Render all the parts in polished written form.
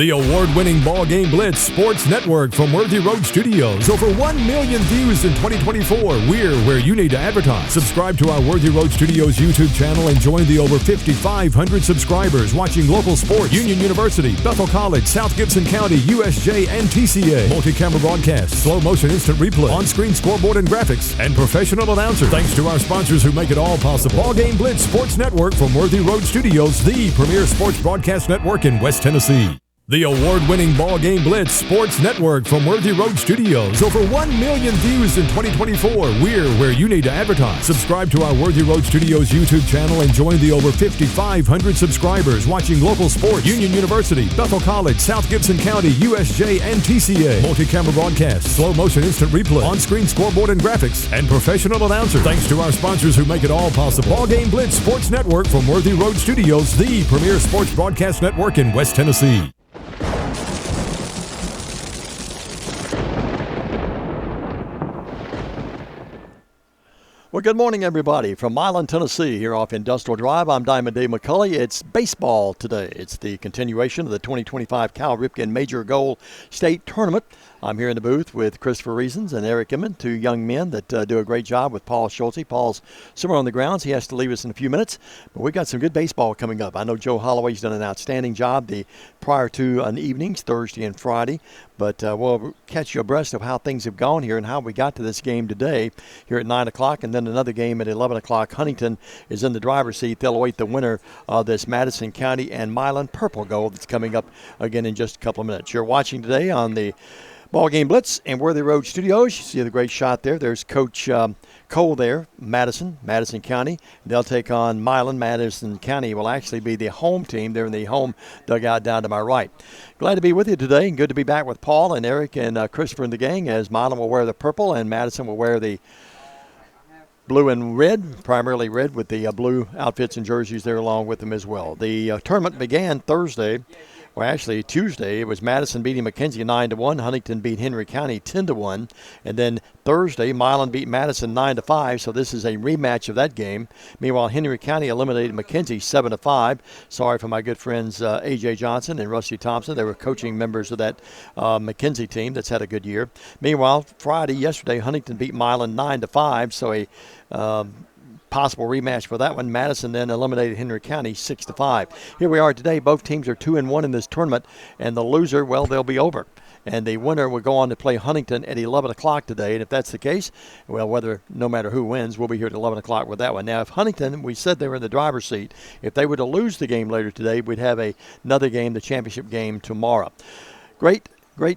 The award-winning BallGame Blitz Sports Network from Worthy Road Studios. Over 1 million views in 2024. We're where you need to advertise. Subscribe to our Worthy Road Studios YouTube channel and join the over 5,500 subscribers watching local sports, Union University, Bethel College, South Gibson County, USJ, and TCA. Multi-camera broadcasts, slow motion instant replay, on-screen scoreboard and graphics, and professional announcers. Thanks to our sponsors who make it all possible. BallGame Blitz Sports Network from Worthy Road Studios, the premier sports broadcast network in West Tennessee. The award-winning BallGame Blitz Sports Network from Worthy Road Studios. Over 1 million views in 2024. We're where you need to advertise. Subscribe to our Worthy Road Studios YouTube channel and join the over 5,500 subscribers watching local sports, Union University, Bethel College, South Gibson County, USJ, and TCA. Multi-camera broadcasts, slow motion instant replay, on-screen scoreboard and graphics, and professional announcers. Thanks to our sponsors who make it all possible. BallGame Blitz Sports Network from Worthy Road Studios, the premier sports broadcast network in West Tennessee. Well, good morning, everybody. From Milan, Tennessee, here off Industrial Drive, I'm Diamond Dave McCulley. It's baseball today. It's the continuation of the 2025 Cal Ripken Major Goal State Tournament. I'm here in the booth with Christopher Reasons and Eric Emmon, two young men that do a great job with Paul Schulte. Paul's somewhere on the grounds. He has to leave us in a few minutes, but we've got some good baseball coming up. I know Joe Holloway's done an outstanding job the prior to evenings, Thursday and Friday, but we'll catch you abreast of how things have gone here and how we got to this game today here at 9 o'clock, and then another game at 11 o'clock. Huntington is in the driver's seat. They'll await the winner of this Madison County and Milan Purple Goal that's coming up again in just a couple of minutes. You're watching today on the BallGame Blitz and Worthy Road Studios. You see the great shot there. There's Coach Cole there, Madison County. They'll take on Milan. Madison County will actually be the home team. They're in the home dugout down to my right. Glad to be with you today, and good to be back with Paul and Eric and Christopher and the gang, as Milan will wear the purple and Madison will wear the blue and red, primarily red, with the blue outfits and jerseys there along with them as well. The tournament began Thursday. Well, actually, Tuesday, it was Madison beating McKenzie 9-1. Huntington beat Henry County 10-1. And then Thursday, Milan beat Madison 9-5. So this is a rematch of that game. Meanwhile, Henry County eliminated McKenzie 7-5. Sorry for my good friends A.J. Johnson and Rusty Thompson. They were coaching members of that McKenzie team that's had a good year. Meanwhile, yesterday, Huntington beat Milan 9-5. So a possible rematch for that one. Madison then eliminated Henry County 6-5. Here we are today. Both teams are 2-1 in this tournament, and the loser, well, they'll be over. And the winner will go on to play Huntington at 11 o'clock today. And if that's the case, well, no matter who wins, we'll be here at 11 o'clock with that one. Now, if Huntington, we said they were in the driver's seat. If they were to lose the game later today, we'd have another game, the championship game, tomorrow. Great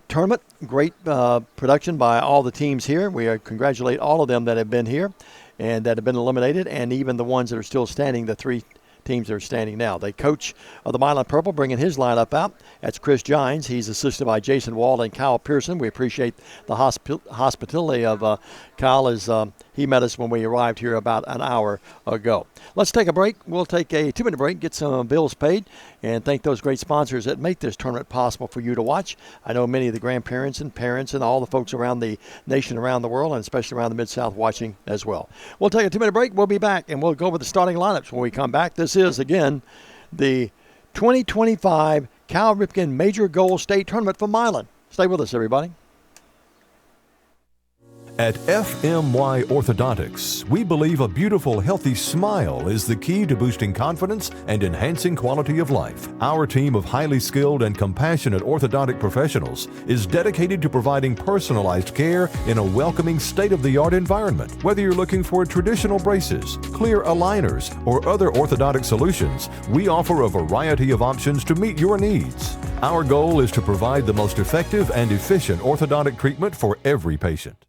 tournament, great production by all the teams here. We congratulate all of them that have been here and that have been eliminated, and even the ones that are still standing, the three teams that are standing now. The coach of the Milan Purple bringing his lineup out. That's Chris Gines. He's assisted by Jason Wall and Kyle Pearson. We appreciate the hospitality of Kyle as he met us when we arrived here about an hour ago. Let's take a break. We'll take a 2-minute break, get some bills paid, and thank those great sponsors that make this tournament possible for you to watch. I know many of the grandparents and parents and all the folks around the nation, around the world, and especially around the Mid-South watching as well. We'll take a 2-minute break. We'll be back, and we'll go over the starting lineups when we come back. This is, again, the 2025 Cal Ripken Major Goal State Tournament for Milan. Stay with us, everybody. At FMY Orthodontics, we believe a beautiful, healthy smile is the key to boosting confidence and enhancing quality of life. Our team of highly skilled and compassionate orthodontic professionals is dedicated to providing personalized care in a welcoming, state-of-the-art environment. Whether you're looking for traditional braces, clear aligners, or other orthodontic solutions, we offer a variety of options to meet your needs. Our goal is to provide the most effective and efficient orthodontic treatment for every patient.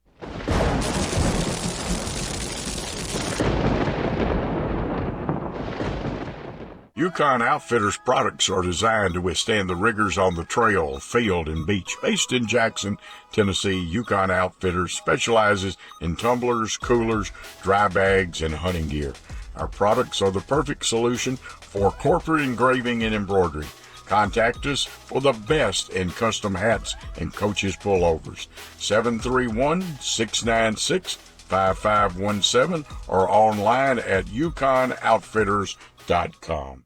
UConn Outfitters products are designed to withstand the rigors on the trail, field, and beach. Based in Jackson, Tennessee, UConn Outfitters specializes in tumblers, coolers, dry bags, and hunting gear. Our products are the perfect solution for corporate engraving and embroidery. Contact us for the best in custom hats and coaches pullovers. 731-696-5517 or online at UConnOutfitters.com.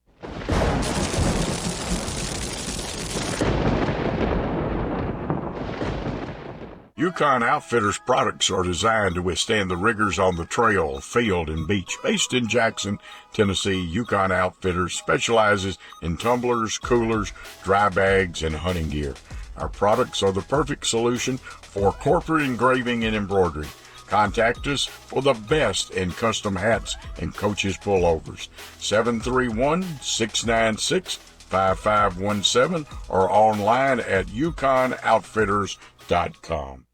Yukon Outfitters products are designed to withstand the rigors on the trail, field, and beach. Based in Jackson, Tennessee, Yukon Outfitters specializes in tumblers, coolers, dry bags, and hunting gear. Our products are the perfect solution for corporate engraving and embroidery. Contact us for the best in custom hats and coaches pullovers. 731-696-5517 or online at yukonoutfitters.com.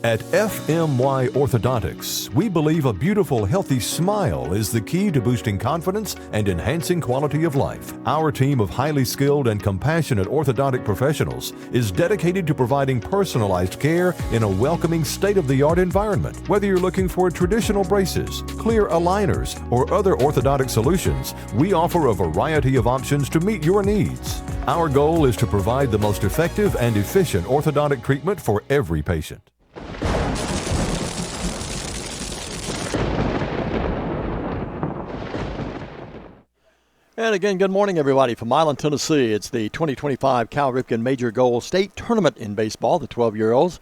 At FMY Orthodontics, we believe a beautiful, healthy smile is the key to boosting confidence and enhancing quality of life. Our team of highly skilled and compassionate orthodontic professionals is dedicated to providing personalized care in a welcoming, state-of-the-art environment. Whether you're looking for traditional braces, clear aligners, or other orthodontic solutions, we offer a variety of options to meet your needs. Our goal is to provide the most effective and efficient orthodontic treatment for every patient. And again, good morning, everybody, from Milan, Tennessee. It's the 2025 Cal Ripken Major Goal State Tournament in baseball. The 12-year-olds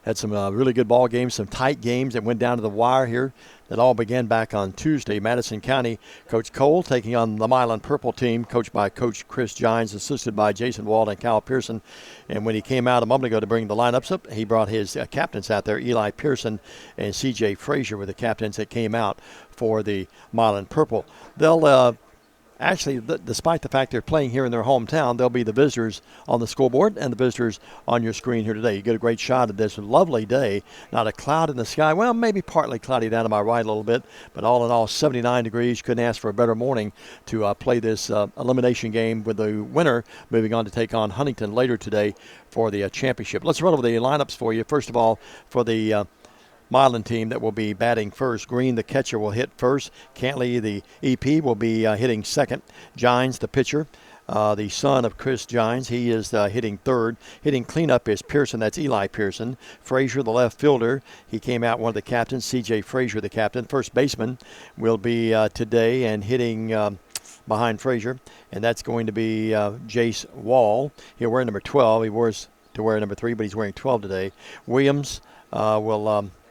had some really good ball games, some tight games that went down to the wire here. That all began back on Tuesday. Madison County, Coach Cole taking on the Milan Purple team, coached by Coach Chris Gines, assisted by Jason Wald and Cal Pearson. And when he came out a moment ago to bring the lineups up, he brought his captains out there. Eli Pearson and C.J. Frazier were the captains that came out for the Milan Purple. They'll actually, despite the fact they're playing here in their hometown, they'll be the visitors on the scoreboard and the visitors on your screen here today. You get a great shot of this lovely day. Not a cloud in the sky. Well, maybe partly cloudy down to my right a little bit, but all in all, 79 degrees. Couldn't ask for a better morning to play this elimination game with the winner moving on to take on Huntington later today for the championship. Let's run over the lineups for you. First of all, for the Milan team that will be batting first. Green, the catcher, will hit first. Cantley, the EP, will be hitting second. Gines, the pitcher, the son of Chris Gines, he is hitting third. Hitting cleanup is Pearson, that's Eli Pearson. Frazier, the left fielder, he came out one of the captains. C.J. Frazier, the captain. First baseman will be today and hitting behind Frazier, and that's going to be Jace Wall. He'll wear number 12. He was to wear number 3, but he's wearing 12 today.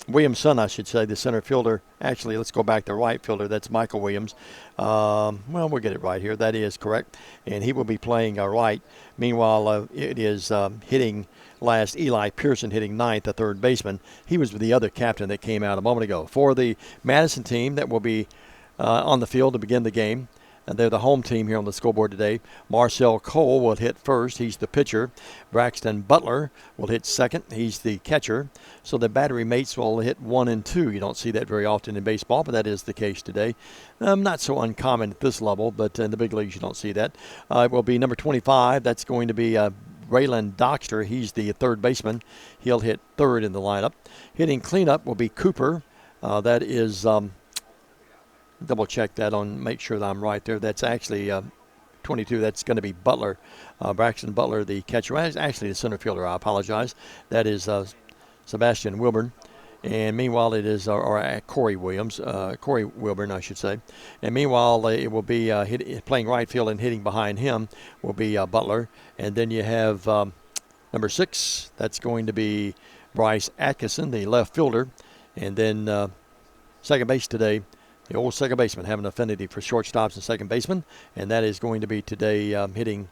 Williamson, I should say, the center fielder. Actually, let's go back to right fielder. That's Michael Williams. Well, we'll get it right here. That is correct. And he will be playing right. Meanwhile, it is hitting last Eli Pearson, hitting ninth, the third baseman. He was the other captain that came out a moment ago. For the Madison team that will be on the field to begin the game, and they're the home team here on the scoreboard today. Marcel Cole will hit first. He's the pitcher. Braxton Butler will hit second. He's the catcher. So the battery mates will hit 1 and 2. You don't see that very often in baseball, but that is the case today. Not so uncommon at this level, but in the big leagues you don't see that. It will be number 25. That's going to be Raylan Doxter. He's the third baseman. He'll hit third in the lineup. Hitting cleanup will be Cooper. That is... double check that on, make sure that I'm right there. That's actually 22. That's going to be Butler, Braxton Butler, the catcher. Actually, the center fielder. I apologize. That is Sebastian Wilburn. And meanwhile, it is Corey Wilburn, I should say. And meanwhile, it will be playing right field and hitting behind him will be Butler. And then you have number 6. That's going to be Bryce Atkinson, the left fielder. And then second base today. The old second baseman have an affinity for shortstops and second baseman, and that is going to be today hitting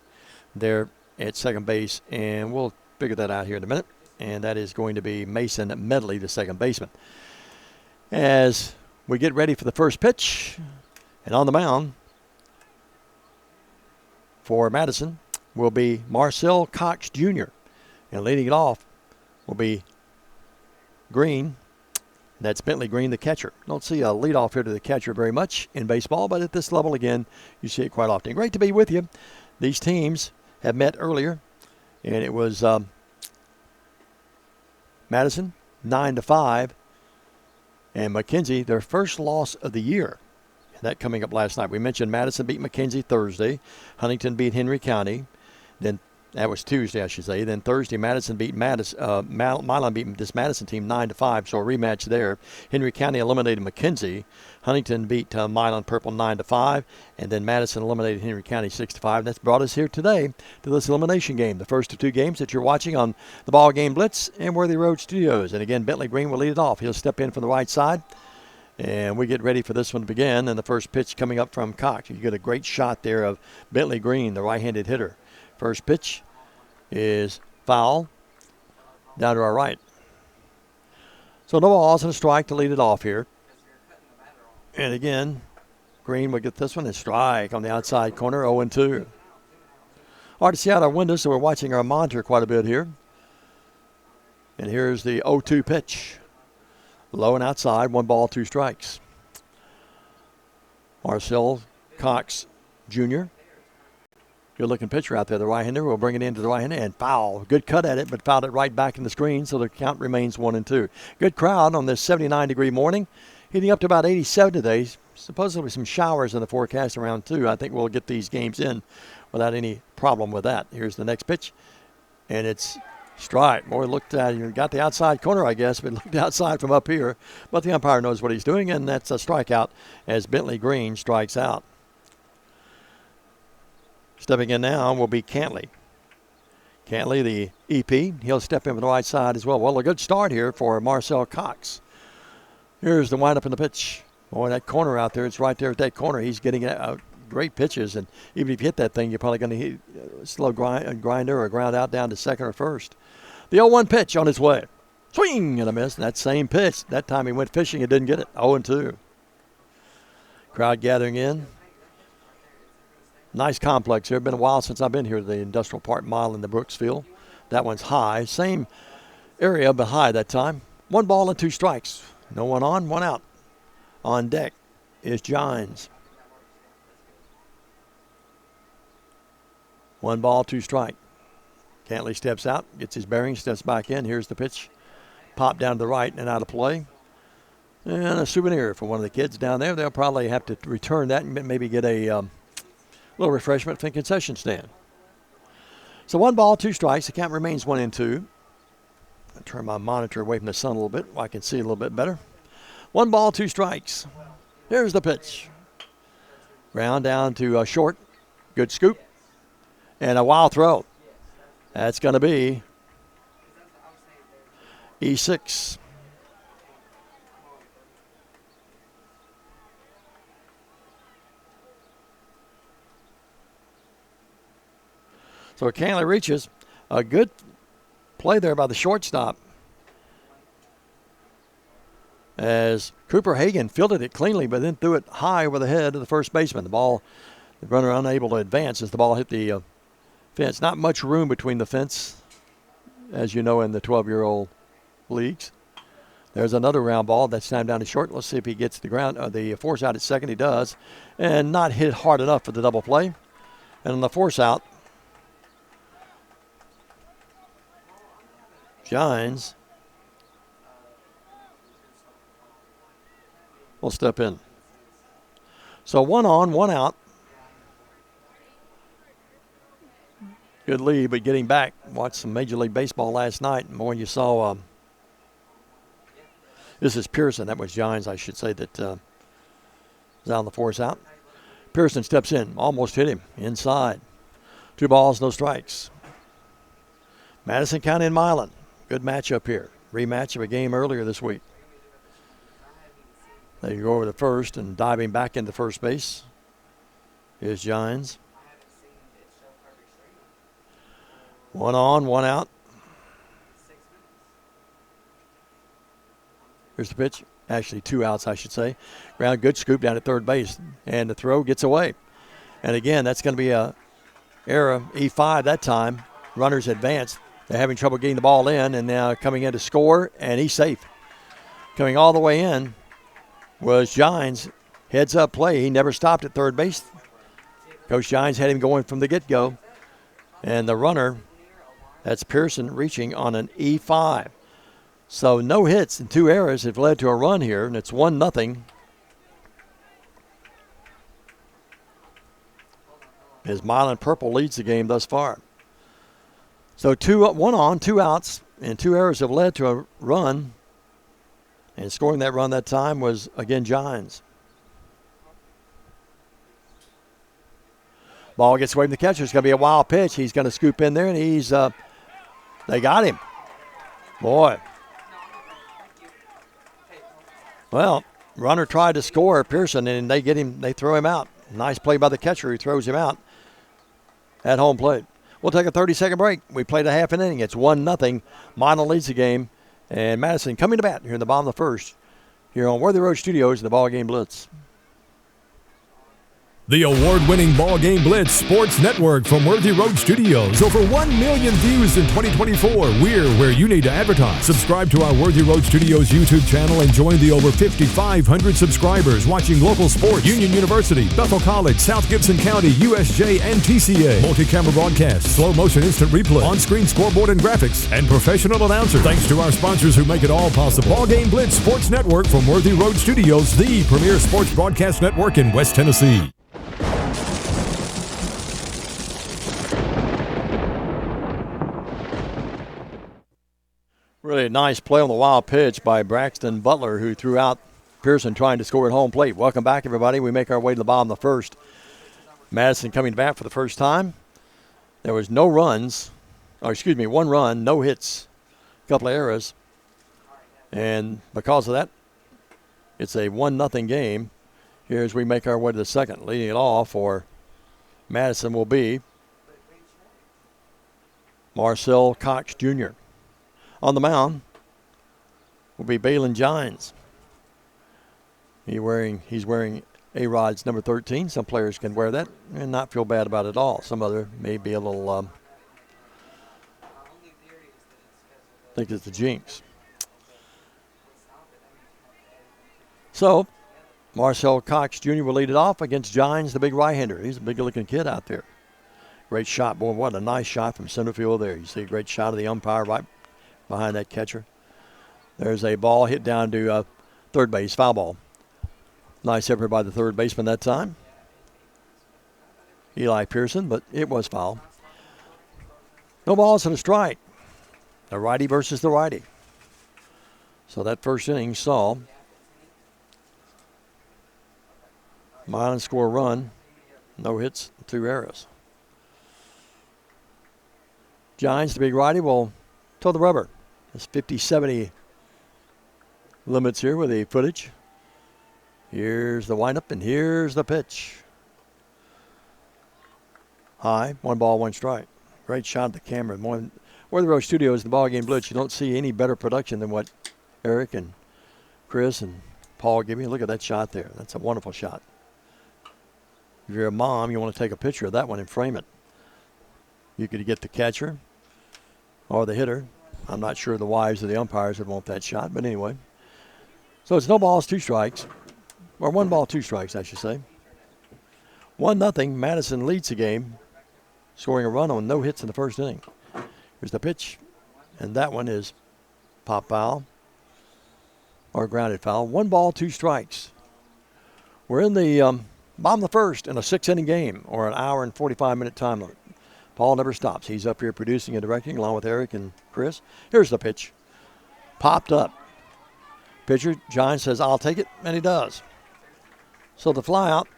there at second base, and we'll figure that out here in a minute. And that is going to be Mason Medley, the second baseman. As we get ready for the first pitch, and on the mound for Madison will be Marcel Cox Jr., and leading it off will be Green. That's Bentley Green, the catcher. Don't see a leadoff here to the catcher very much in baseball, but at this level, again, you see it quite often. Great to be with you. These teams have met earlier, and it was Madison 9-5, and McKenzie, their first loss of the year. And that coming up last night. We mentioned Madison beat McKenzie Thursday. Huntington beat Henry County. Then That was Tuesday, I should say. Then Thursday, Madison beat Milan beat this Madison team 9-5, so a rematch there. Henry County eliminated McKenzie. Huntington beat Milan Purple 9-5, and then Madison eliminated Henry County 6-5. That's brought us here today to this elimination game, the first of two games that you're watching on the Ball Game Blitz and Worthy Road Studios. And again, Bentley Green will lead it off. He'll step in from the right side, and we get ready for this one to begin. And the first pitch coming up from Cox. You get a great shot there of Bentley Green, the right-handed hitter. First pitch is foul down to our right. So no balls and a strike to lead it off here. And again, Green will get this one, a strike on the outside corner, 0-2. Hard to see out our window, so we're watching our monitor quite a bit here. And here's the 0-2 pitch. Low and outside, 1 ball, 2 strikes. Marcel Cox Jr., good-looking pitcher out there, the right-hander. We'll bring it into the right-hander and foul. Good cut at it, but fouled it right back in the screen, so the count remains 1-2. Good crowd on this 79-degree morning. Heating up to about 87 today. Supposedly some showers in the forecast around 2. I think we'll get these games in without any problem with that. Here's the next pitch, and it's strike. Boy, looked at it. Got the outside corner, I guess, but looked outside from up here. But the umpire knows what he's doing, and that's a strikeout as Bentley Green strikes out. Stepping in now will be Cantley. Cantley, the EP, he'll step in from the right side as well. Well, a good start here for Marcel Cox. Here's the windup in the pitch. Boy, that corner out there, it's right there at that corner. He's getting great pitches, and even if you hit that thing, you're probably going to hit a slow grinder or ground out down to second or first. The 0-1 pitch on his way. Swing and a miss. That same pitch. That time he went fishing and didn't get it. 0-2. Crowd gathering in. Nice complex here. Been a while since I've been here to the Industrial Park Mile in the Brooksville. That one's high. Same area, but high that time. 1 ball and 2 strikes. No one on, 1 out. On deck is Gines. 1 ball, 2 strike. Cantley steps out, gets his bearings, steps back in. Here's the pitch. Pop down to the right and out of play. And a souvenir for one of the kids down there. They'll probably have to return that and maybe get a little refreshment from the concession stand. So 1 ball, 2 strikes. The count remains 1-2. I'll turn my monitor away from the sun a little bit so I can see a little bit better. 1 ball, 2 strikes. Here's the pitch. Ground down to short. Good scoop. And a wild throw. That's going to be E6. So Cantley reaches. A good play there by the shortstop as Cooper Hagan fielded it cleanly but then threw it high over the head of the first baseman. The runner unable to advance as the ball hit the fence. Not much room between the fence, as you know, in the 12-year-old leagues. There's another round ball. That's time down to short. Let's see if he gets the force out at second. He does. And not hit hard enough for the double play. And on the force out, Gines will step in. So 1 on, 1 out. Good lead, but getting back. Watched some Major League Baseball last night. And when you saw, this is Pearson. That was Gines, I should say, that was out on the force out. Pearson steps in, almost hit him inside. 2 balls, no strikes. Madison County and Milan. Good matchup here. Rematch of a game earlier this week. They go over to first and diving back into first base is Gines. 1 on, 1 out. Here's the pitch. Actually, 2 outs, I should say. Ground, good scoop down at third base. And the throw gets away. And again, that's going to be a error, E5 that time. Runners advanced. They're having trouble getting the ball in, and now coming in to score, and he's safe. Coming all the way in was Gines. Heads up play. He never stopped at third base. Coach Gines had him going from the get-go. And the runner, that's Pearson, reaching on an E5. So no hits and 2 errors have led to a run here, and it's 1-0. As Milan Purple leads the game thus far. So one on, 2 outs, and 2 errors have led to a run. And scoring that run that time was, again, Gines. Ball gets away from the catcher. It's going to be a wild pitch. He's going to scoop in there, and they got him. Boy. Well, runner tried to score Pearson, and they throw him out. Nice play by the catcher who throws him out at home plate. We'll take a 30-second break. We played a half an inning. It's 1-0. Milan leads the game. And Madison coming to bat here in the bottom of the first here on Worthy Road Studios in the BallGame Blitz. The award-winning BallGame Blitz Sports Network from Worthy Road Studios. Over 1 million views in 2024. We're where you need to advertise. Subscribe to our Worthy Road Studios YouTube channel and join the over 5,500 subscribers watching local sports. Union University, Bethel College, South Gibson County, USJ, and TCA. Multi-camera broadcasts, slow motion instant replay, on-screen scoreboard and graphics, and professional announcers. Thanks to our sponsors who make it all possible. BallGame Blitz Sports Network from Worthy Road Studios, the premier sports broadcast network in West Tennessee. Really nice play on the wild pitch by Braxton Butler, who threw out Pearson trying to score at home plate. Welcome back, everybody. We make our way to the bottom of the first. Madison coming to bat for the first time. There was no runs, one run, no hits, a couple of errors. And because of that, it's a 1-0 game. Here as we make our way to the second. Leading it off for Madison will be Marcel Cox Jr. On the mound will be Balin Gines. He's wearing A-Rod's number 13. Some players can wear that and not feel bad about it at all. Some other may be a little, think it's the jinx. So, Marcel Cox Jr. will lead it off against Gines, the big right-hander. He's a big-looking kid out there. Great shot. Boy, what a nice shot from center field there. You see a great shot of the umpire right behind that catcher. There's a ball hit down to third base, foul ball. Nice effort by the third baseman that time, Eli Pearson, but it was foul. No balls and a strike. The righty versus the righty. So that first inning saw Milan score a run, no hits, 2 errors. Gines, the big righty, will toe the rubber. It's 50-70 limits here with the footage. Here's the windup, and here's the pitch. High, 1 ball, 1 strike. Great shot at the camera. Worthy Road Studios, the BallGame Blitz, you don't see any better production than what Eric and Chris and Paul give you. Look at that shot there. That's a wonderful shot. If you're a mom, you want to take a picture of that one and frame it. You could get the catcher or the hitter. I'm not sure the wives of the umpires would want that shot, but anyway. So it's no balls, 2 strikes. Or 1 ball, 2 strikes, I should say. 1-0. Madison leads the game, scoring a run on no hits in the first inning. Here's the pitch, and that one is pop foul or grounded foul. 1 ball, 2 strikes. We're in the bottom of the first in a 6-inning game, or an hour and 45-minute time limit. Paul never stops. He's up here producing and directing along with Eric and Chris. Here's the pitch. Popped up. Pitcher, Gines says, I'll take it, and he does. So the fly out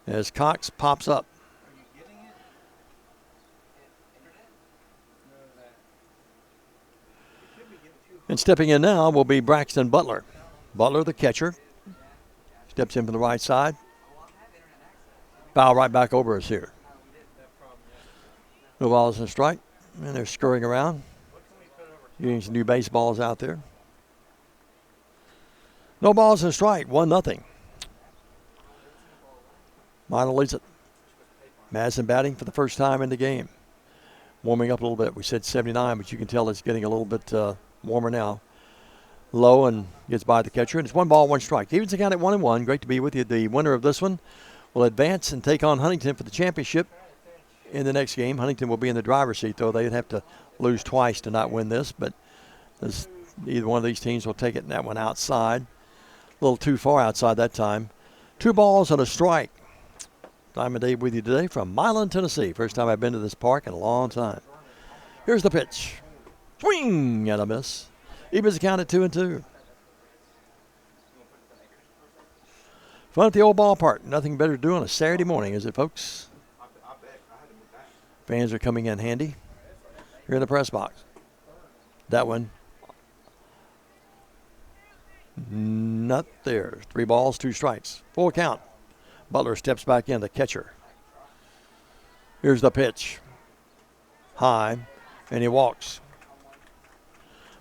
as Cox pops up. And stepping in now will be Braxton Butler. Butler, the catcher, steps in from the right side. Foul right back over us here. No balls and a strike. And they're scurrying around. Getting some new baseballs out there. No balls and a strike. 1-0. Milan leads it. Madison batting for the first time in the game. Warming up a little bit. We said 79, but you can tell it's getting a little bit warmer now. Low and gets by the catcher. And it's 1 ball, 1 strike. Evens the count at 1-1. Great to be with you. The winner of this one will advance and take on Huntington for the championship in the next game. Huntington will be in the driver's seat, though. They'd have to lose twice to not win this, but either one of these teams will take it, and that one outside. A little too far outside that time. 2 balls and a strike Diamond Dave with you today from Milan, Tennessee. First time I've been to this park in a long time. Here's the pitch. Swing and a miss. Evens the count at 2-2. Fun at the old ballpark. Nothing better to do on a Saturday morning, is it, folks? Fans are coming in handy. Here in the press box. That one. Not there. 3 balls, 2 strikes. Full count. Butler steps back in, the catcher. Here's the pitch. High, and he walks.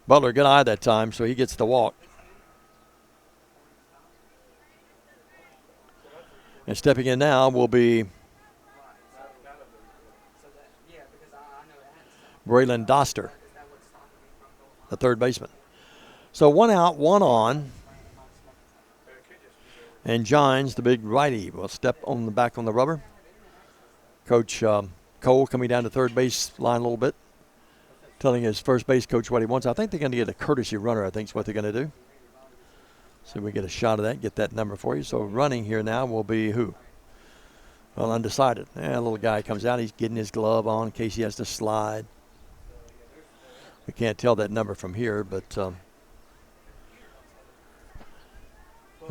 Butler, good eye that time, so he gets the walk. And stepping in now will be Braylon Doster, the third baseman. So 1 out, 1 on. And Gines, the big righty, will step on the back on the rubber. Coach Cole coming down to third base line a little bit, telling his first base coach what he wants. I think they're going to get a courtesy runner, I think is what they're going to do. So we get a shot of that, get that number for you. So running here now will be who? Well, undecided. A little guy comes out. He's getting his glove on in case he has to slide. We can't tell that number from here, but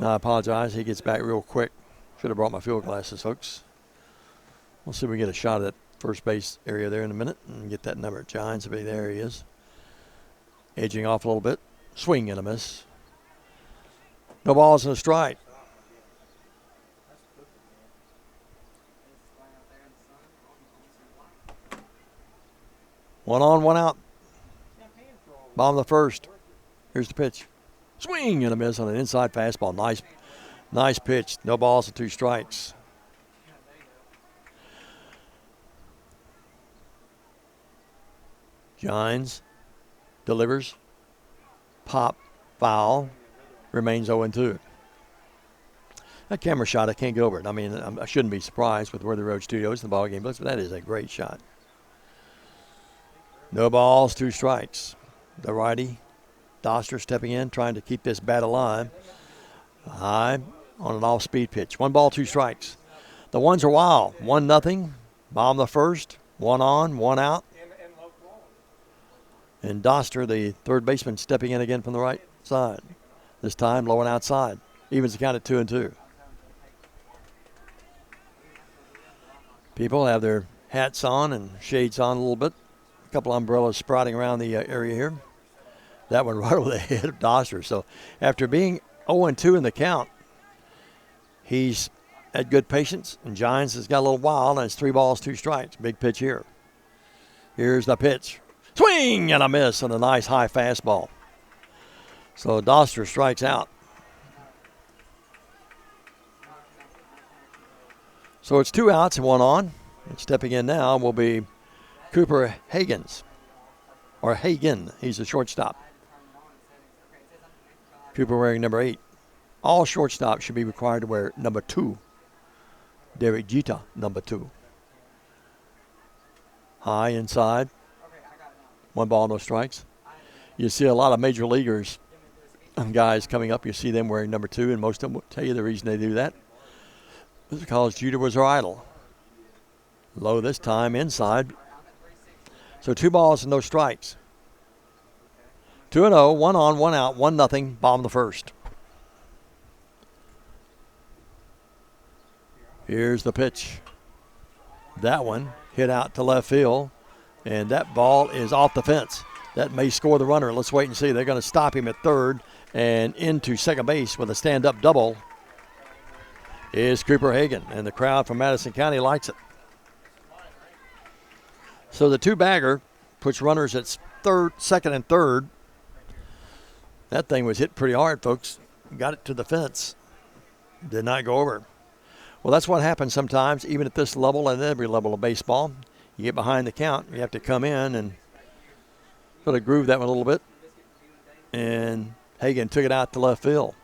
no, I apologize. He gets back real quick. Should have brought my field glasses, folks. We'll see if we get a shot of that first base area there in a minute and get that number. Giants will be there. He is. Edging off a little bit. Swing and a miss. No balls and a strike. One on, 1 out. Bottom of the first. Here's the pitch. Swing and a miss on an inside fastball. Nice pitch. No balls and 2 strikes. Gines delivers. Pop. Foul. Remains 0-2. That camera shot, I can't get over it. I mean, I shouldn't be surprised with Worthy Road Studios and the BallGame Blitz, but that is a great shot. No balls, 2 strikes. The righty, Doster stepping in, trying to keep this bat alive. High on an off-speed pitch. 1 ball, 2 strikes. The ones are wild. 1-0. Bottom of the first. 1 on, 1 out. And Doster, the third baseman, stepping in again from the right side. This time low and outside. Evens the count at 2-2. People have their hats on and shades on a little bit. A couple umbrellas sprouting around the area here. That one right over the head of Doster. So after being 0-2 in the count, he's had good patience. And Giants has got a little wild, and it's 3 balls, 2 strikes. Big pitch here. Here's the pitch. Swing and a miss on a nice high fastball. So Doster strikes out. So it's 2 outs and 1 on. And stepping in now will be Cooper Hagen. He's the shortstop. Cooper wearing number 8. All shortstops should be required to wear number 2. Derek Jeter, number 2. High inside. 1 ball, no strikes. You see a lot of major leaguers, guys coming up. You see them wearing number 2, and most of them will tell you the reason they do that is because Jeter was their idol. Low this time, inside. So 2 balls and no strikes. 2-0, 1 on, 1 out, 1-0, bottom of the first. Here's the pitch. That one hit out to left field, and that ball is off the fence. That may score the runner. Let's wait and see. They're going to stop him at third, and into second base with a stand-up double is Cooper Hagen, and the crowd from Madison County likes it. So the 2-bagger puts runners at second and third. That thing was hit pretty hard, folks. Got it to the fence. Did not go over. Well, that's what happens sometimes, even at this level and every level of baseball. You get behind the count. You have to come in and sort of groove that one a little bit. And Hagen took it out to left field.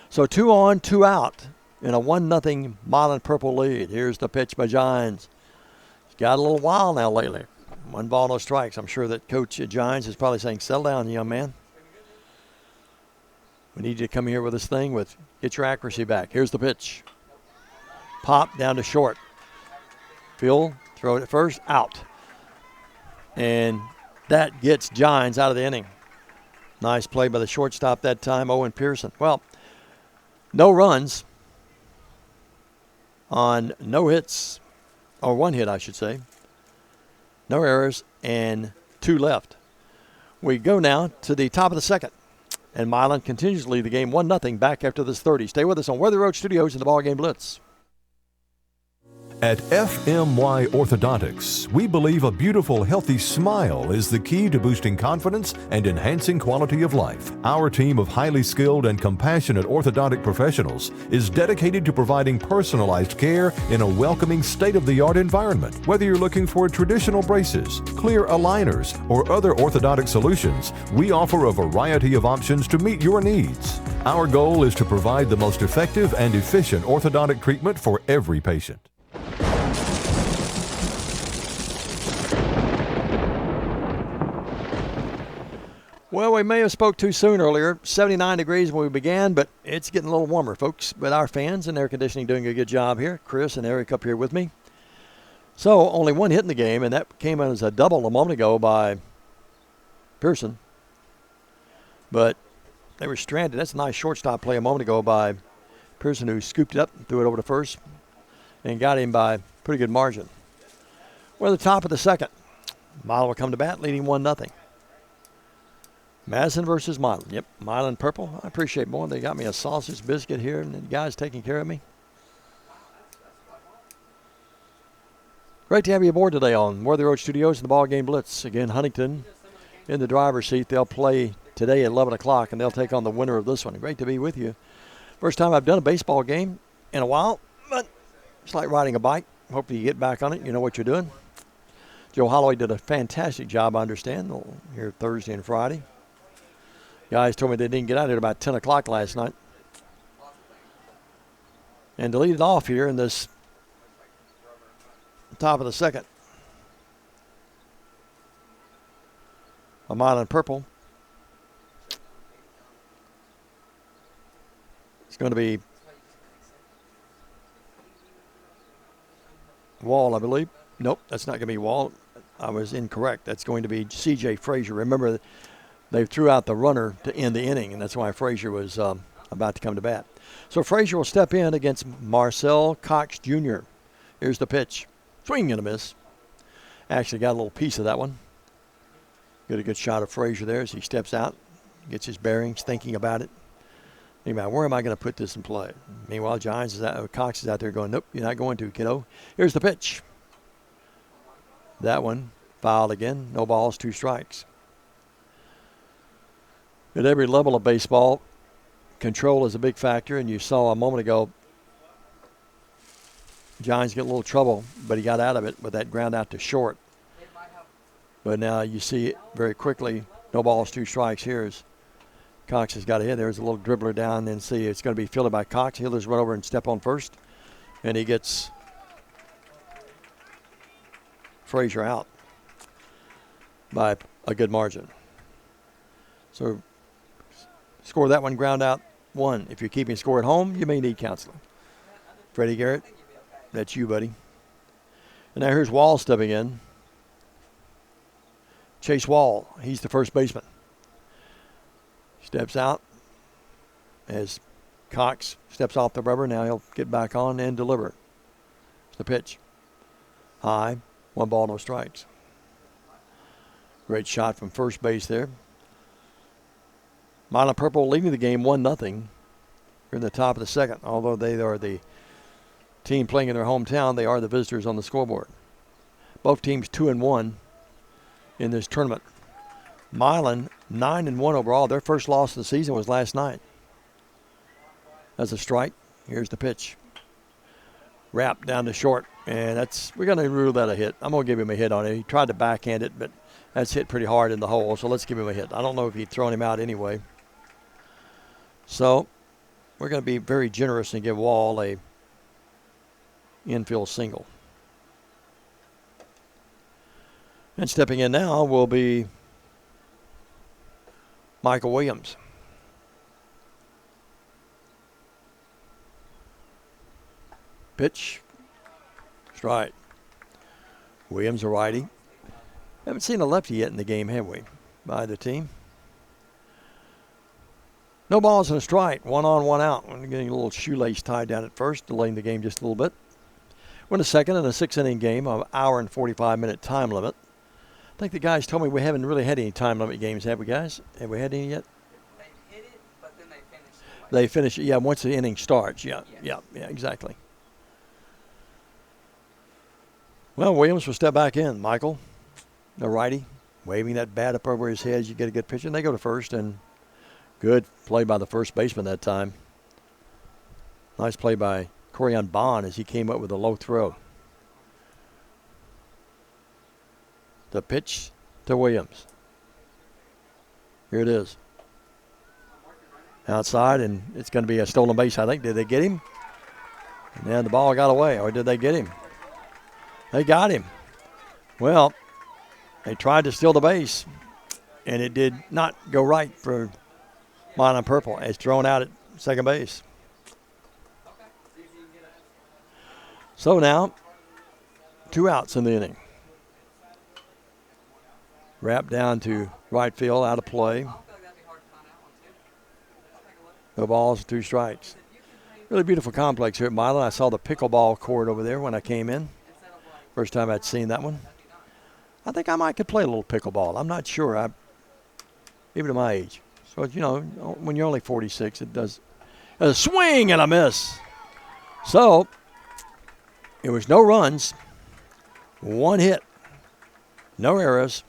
So 2 on, 2 out in a 1-0 Milan purple lead. Here's the pitch by Gines. He's got a little while now lately. 1 ball, no strikes. I'm sure that Coach Gines is probably saying, settle down, young man. We need you to come here with this thing get your accuracy back. Here's the pitch. Pop down to short. Field, throw it at first, out. And that gets Gines out of the inning. Nice play by the shortstop that time, Owen Pearson. Well, no runs on no hits, or one hit, I should say. No errors, and 2 left. We go now to the top of the second. And Milan continues to lead the game 1-0 back after this 30. Stay with us on Worthy Road Studios in the BallGame Blitz. At FMY Orthodontics, we believe a beautiful, healthy smile is the key to boosting confidence and enhancing quality of life. Our team of highly skilled and compassionate orthodontic professionals is dedicated to providing personalized care in a welcoming, state-of-the-art environment. Whether you're looking for traditional braces, clear aligners, or other orthodontic solutions, we offer a variety of options to meet your needs. Our goal is to provide the most effective and efficient orthodontic treatment for every patient. Well, we may have spoke too soon earlier. 79 degrees when we began, but it's getting a little warmer, folks. But our fans and air conditioning doing a good job here. Chris and Eric up here with me. So only 1 hit in the game, and that came as a double a moment ago by Pearson. But they were stranded. That's a nice shortstop play a moment ago by Pearson, who scooped it up and threw it over to first and got him by a pretty good margin. We're at the top of the second. Milan will come to bat, leading 1-0. Madison versus Milan. Yep, Milan purple. I appreciate more. They got me a sausage biscuit here, and the guy's taking care of me. Great to have you aboard today on Worthy Road Studios and the BallGame Blitz. Again, Huntington in the driver's seat. They'll play today at 11 o'clock, and they'll take on the winner of this one. Great to be with you. First time I've done a baseball game in a while, but it's like riding a bike. Hopefully you get back on it. You know what you're doing. Joe Holloway did a fantastic job, I understand, here Thursday and Friday. Guys told me they didn't get out here about 10 o'clock last night. And to lead it off here in this top of the second, a Milan purple. It's going to be Wall, I believe. Nope, that's not going to be Wall. I was incorrect. That's going to be C.J. Frazier. Remember, they threw out the runner to end the inning, and that's why Frazier was about to come to bat. So Frazier will step in against Marcel Cox Jr. Here's the pitch. Swing and a miss. Actually got a little piece of that one. Get a good shot of Frazier there as he steps out, gets his bearings, thinking about it. Anyway, where am I going to put this in play? Meanwhile, Cox is out there going, nope, you're not going to, kiddo. Here's the pitch. That one fouled again. No balls, 2 strikes. At every level of baseball, control is a big factor, and you saw a moment ago Giants get a little trouble, but he got out of it with that ground out to short. But now you see it very quickly, no balls, 2 strikes. Here's Cox has got ahead. There's a little dribbler down, then see it's going to be fielded by Cox. He'll just run over and step on first, and he gets Frazier out by a good margin. So score that one, ground out 1. If you're keeping score at home, you may need counseling. Freddie Garrett, that's you, buddy. And now here's Wall stepping in. Chase Wall, he's the first baseman. Steps out as Cox steps off the rubber. Now he'll get back on and deliver. It's the pitch. High, 1 ball, no strikes. Great shot from first base there. Milan purple leading the game 1-0. We're in the top of the second. Although they are the team playing in their hometown, they are the visitors on the scoreboard. Both teams 2-1 in this tournament. Milan 9-1 overall. Their first loss of the season was last night. That's a strike. Here's the pitch. Wrap down to short, and we're going to rule that a hit. I'm going to give him a hit on it. He tried to backhand it, but that's hit pretty hard in the hole, so let's give him a hit. I don't know if he'd thrown him out anyway. So we're going to be very generous and give Wall a infield single. And stepping in now will be Michael Williams. Pitch. Strike. Williams, a righty. Haven't seen a lefty yet in the game, have we, by the team? No balls and a strike. 1 on, 1 out. We're getting a little shoelace tied down at first, delaying the game just a little bit. We're in a second in a 6-inning game, an hour and 45-minute time limit. I think the guys told me we haven't really had any time limit games, have we, guys? Have we had any yet? They hit it, but then they finish it. They finish it, yeah, once the inning starts. Yeah, exactly. Well, Williams will step back in. Michael, the righty, waving that bat up over his head. You get a good pitch, and they go to first, and good play by the first baseman that time. Nice play by Corian Bond as he came up with a low throw. The pitch to Williams. Here it is. Outside, and it's going to be a stolen base, I think. Did they get him? And then the ball got away, or did they get him? They got him. Well, they tried to steal the base, and it did not go right for Milan Purple. It's thrown out at second base. So now, 2 outs in the inning. Wrap down to right field, out of play. No balls, 2 strikes. Really beautiful complex here at Milan. I saw the pickleball court over there when I came in. First time I'd seen that one. I think I might could play a little pickleball. I'm not sure. Even at my age. So, you know, when you're only 46, it does a swing and a miss. So, it was no runs, 1 hit, no errors,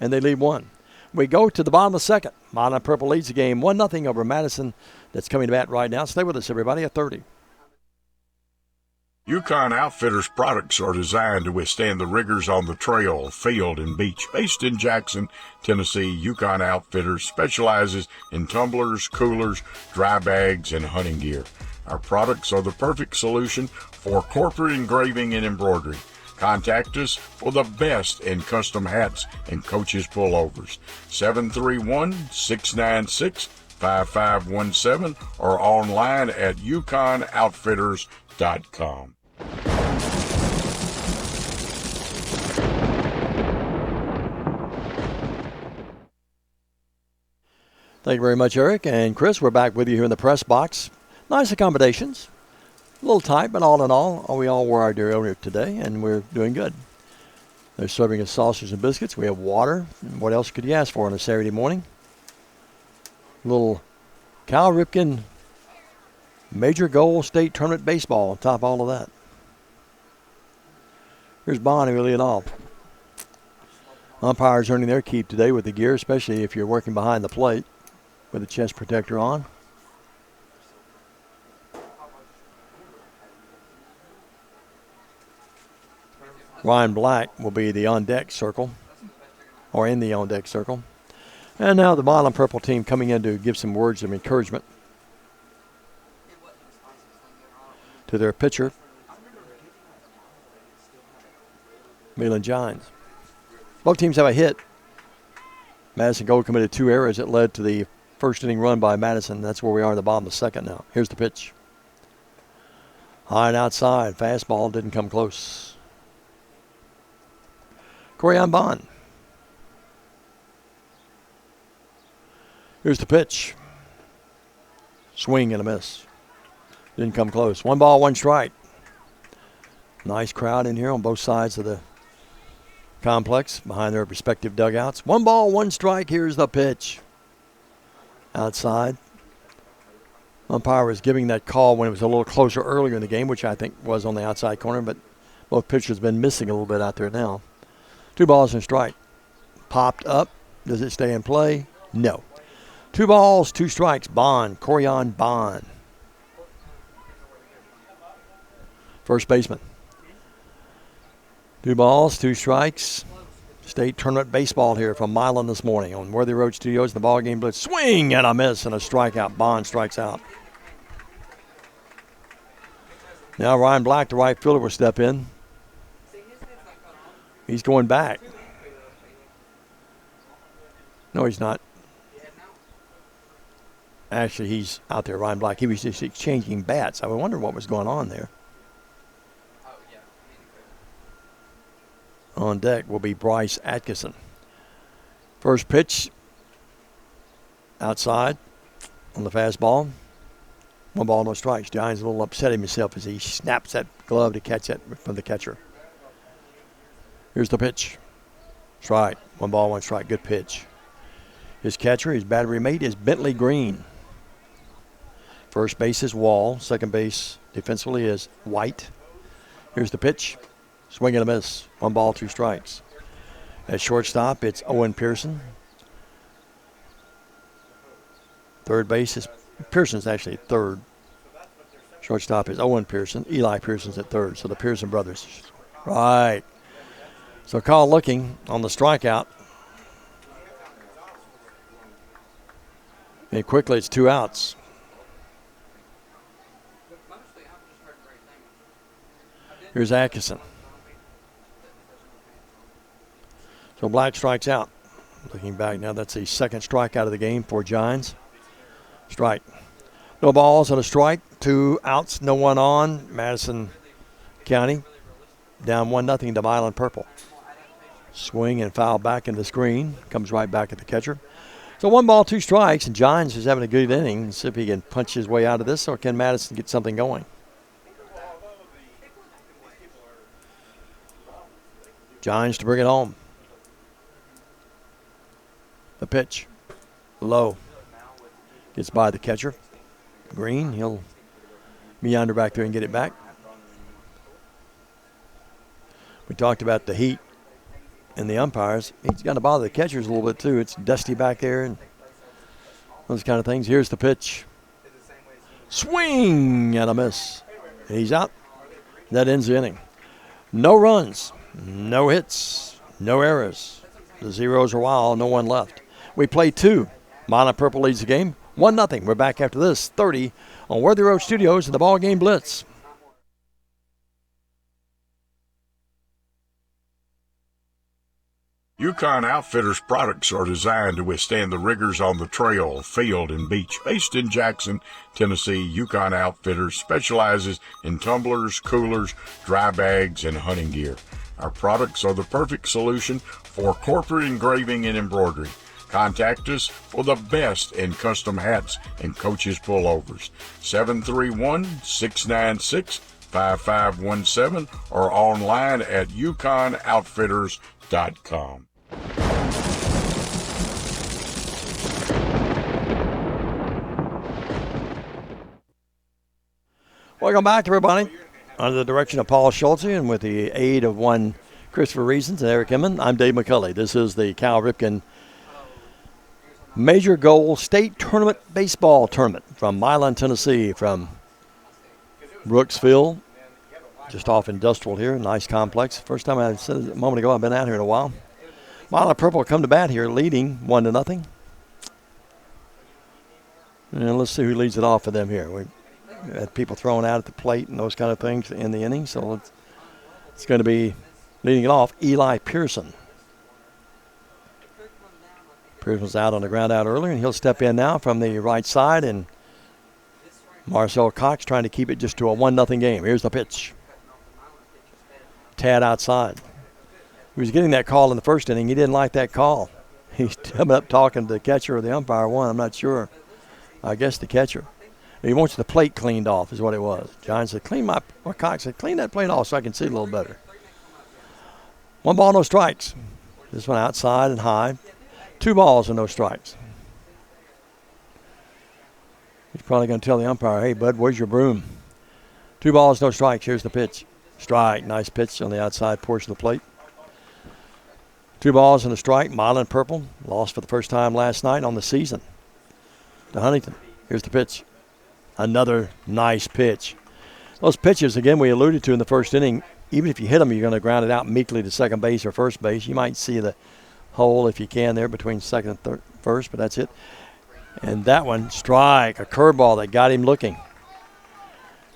and they lead 1. We go to the bottom of the second. Milan Purple leads the game 1-0 over Madison. That's coming to bat right now. Stay with us, everybody, at 30. Yukon Outfitters products are designed to withstand the rigors on the trail, field, and beach. Based in Jackson, Tennessee, Yukon Outfitters specializes in tumblers, coolers, dry bags, and hunting gear. Our products are the perfect solution for corporate engraving and embroidery. Contact us for the best in custom hats and coaches pullovers. 731-696-5517 or online at yukonoutfitters.com. Thank you very much, Eric. And Chris, we're back with you here in the press box. Nice accommodations. A little tight, but all in all, we all wore our deodorant today, and we're doing good. They're serving us sausage and biscuits. We have water. And what else could you ask for on a Saturday morning? A little Cal Ripken Major Goal State Tournament baseball on top of all of that. Here's Bonnie really it off. Umpires earning their keep today with the gear, especially if you're working behind the plate with a chest protector on. Ryan Black will be the on-deck circle, or in the on-deck circle. And now the Milan Purple team coming in to give some words of encouragement to their pitcher, Milan Gines. Both teams have a hit. Madison Gold committed 2 errors that led to the first inning run by Madison. That's where we are in the bottom of the second now. Here's the pitch. High and outside. Fastball didn't come close. Corian Bond. Here's the pitch. Swing and a miss. Didn't come close. 1 ball, 1 strike. Nice crowd in here on both sides of the complex behind their respective dugouts. 1 ball, 1 strike. Here's the pitch. Outside. Umpire was giving that call when it was a little closer earlier in the game, which I think was on the outside corner, but both pitchers have been missing a little bit out there now. 2 balls and strike. Popped up. Does it stay in play? No. 2 balls, 2 strikes. Bond. Corian Bond. First baseman. 2 balls, 2 strikes. State tournament baseball here from Milan this morning on Worthy Road Studios. The BallGame Blitz. Swing and a miss and a strikeout. Bond strikes out. Now Ryan Black, the right fielder, will step in. He's going back. No, he's not. Actually, he's out there, Ryan Black. He was just exchanging bats. I wonder what was going on there. On deck will be Bryce Atkinson. First pitch outside on the fastball. 1 ball, no strikes. Giants a little upset himself as he snaps that glove to catch it from the catcher. Here's the pitch. Strike. 1 ball, 1 strike. Good pitch. His catcher, his battery mate, is Bentley Green. First base is Wall. Second base defensively is White. Here's the pitch. Swing and a miss. 1 ball, 2 strikes. At shortstop, it's Owen Pearson. Third base is Pearson's actually at third. Shortstop is Owen Pearson. Eli Pearson's at third. So the Pearson brothers. Right. So call looking on the strikeout. And quickly it's 2 outs. Here's Atkinson. So Black strikes out. Looking back now, that's the second strikeout of the game for Giants. Strike. No balls and a strike. 2 outs, no one on. Madison County down 1-0 to Milan Purple. Swing and foul back in the screen. Comes right back at the catcher. So 1 ball, 2 strikes, and Giants is having a good inning. See if he can punch his way out of this, or can Madison get something going? Giants to bring it home. The pitch. Low. Gets by the catcher. Green, he'll meander back there and get it back. We talked about the heat and the umpires. He's got to bother the catchers a little bit too. It's dusty back there and those kind of things. Here's the pitch. Swing and a miss. He's out. That ends the inning. No runs, no hits, no errors. The zeros are wild, no one left. We play 2. Milan Purple leads the game. 1-0. We're back after this 30 on Worthy Road Studios in the BallGame Blitz. Yukon Outfitters products are designed to withstand the rigors on the trail, field, and beach. Based in Jackson, Tennessee, Yukon Outfitters specializes in tumblers, coolers, dry bags, and hunting gear. Our products are the perfect solution for corporate engraving and embroidery. Contact us for the best in custom hats and coaches pullovers. 731-696-5517 or online at yukonoutfitters.com. Welcome back, everybody. Under the direction of Paul Schultze and with the aid of one Christopher Reasons and Eric Emmon, I'm Dave McCulley. This is the Cal Ripken Major Goal State Tournament Baseball Tournament from Milan, Tennessee, from Brooksville, just off Industrial here. Nice complex. First time, I said it a moment ago, I've been out here in a while. Milan Purple come to bat here, leading 1-0. And let's see who leads it off for them here. We had people throwing out at the plate and those kind of things in the inning, so it's going to be leading it off, Eli Pearson. Pearson's out on the ground out earlier, and he'll step in now from the right side, and Marcel Cox trying to keep it just to a 1-0 game. Here's the pitch. Tad outside. He was getting that call in the first inning. He didn't like that call. He's coming up talking to the catcher or the umpire one. I'm not sure. I guess the catcher. He wants the plate cleaned off is what it was. John said, Cox said, clean that plate off so I can see a little better. 1 ball, no strikes. This one outside and high. 2 balls and no strikes. He's probably going to tell the umpire, hey, bud, where's your broom? 2 balls, no strikes. Here's the pitch. Strike. Nice pitch on the outside portion of the plate. 2 balls and a strike. Milan Purple lost for the first time last night on the season to Huntington. Here's the pitch. Another nice pitch. Those pitches, again, we alluded to in the first inning, even if you hit them, you're going to ground it out meekly to second base or first base. You might see the hole if you can there between second and first, but that's it. And that one, strike, a curveball that got him looking.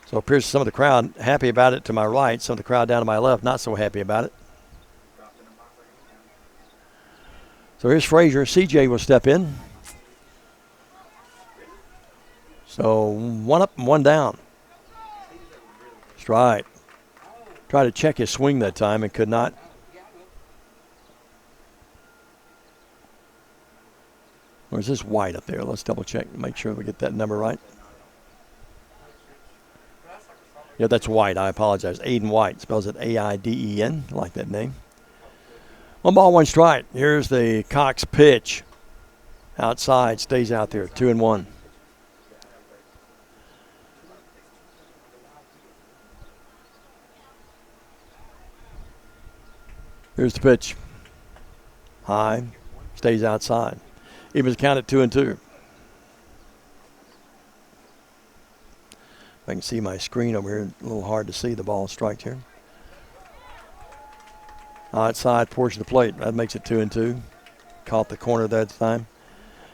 So it appears some of the crowd happy about it to my right, some of the crowd down to my left not so happy about it. So here's Frazier. CJ will step in. So 1 up and 1 down. Strike. Tried to check his swing that time and could not. Or is this White up there? Let's double check, make sure we get that number right. Yeah, that's White. I apologize. Aiden White. Spells it A-I-D-E-N. I like that name. 1 ball, 1 strike. Here's the Cox pitch. Outside. Stays out there. 2-1. Here's the pitch. High. Stays outside. Evens count at 2-2. I can see my screen over here. A little hard to see the ball strike here. Outside portion of the plate. That makes it 2-2. Caught the corner that time.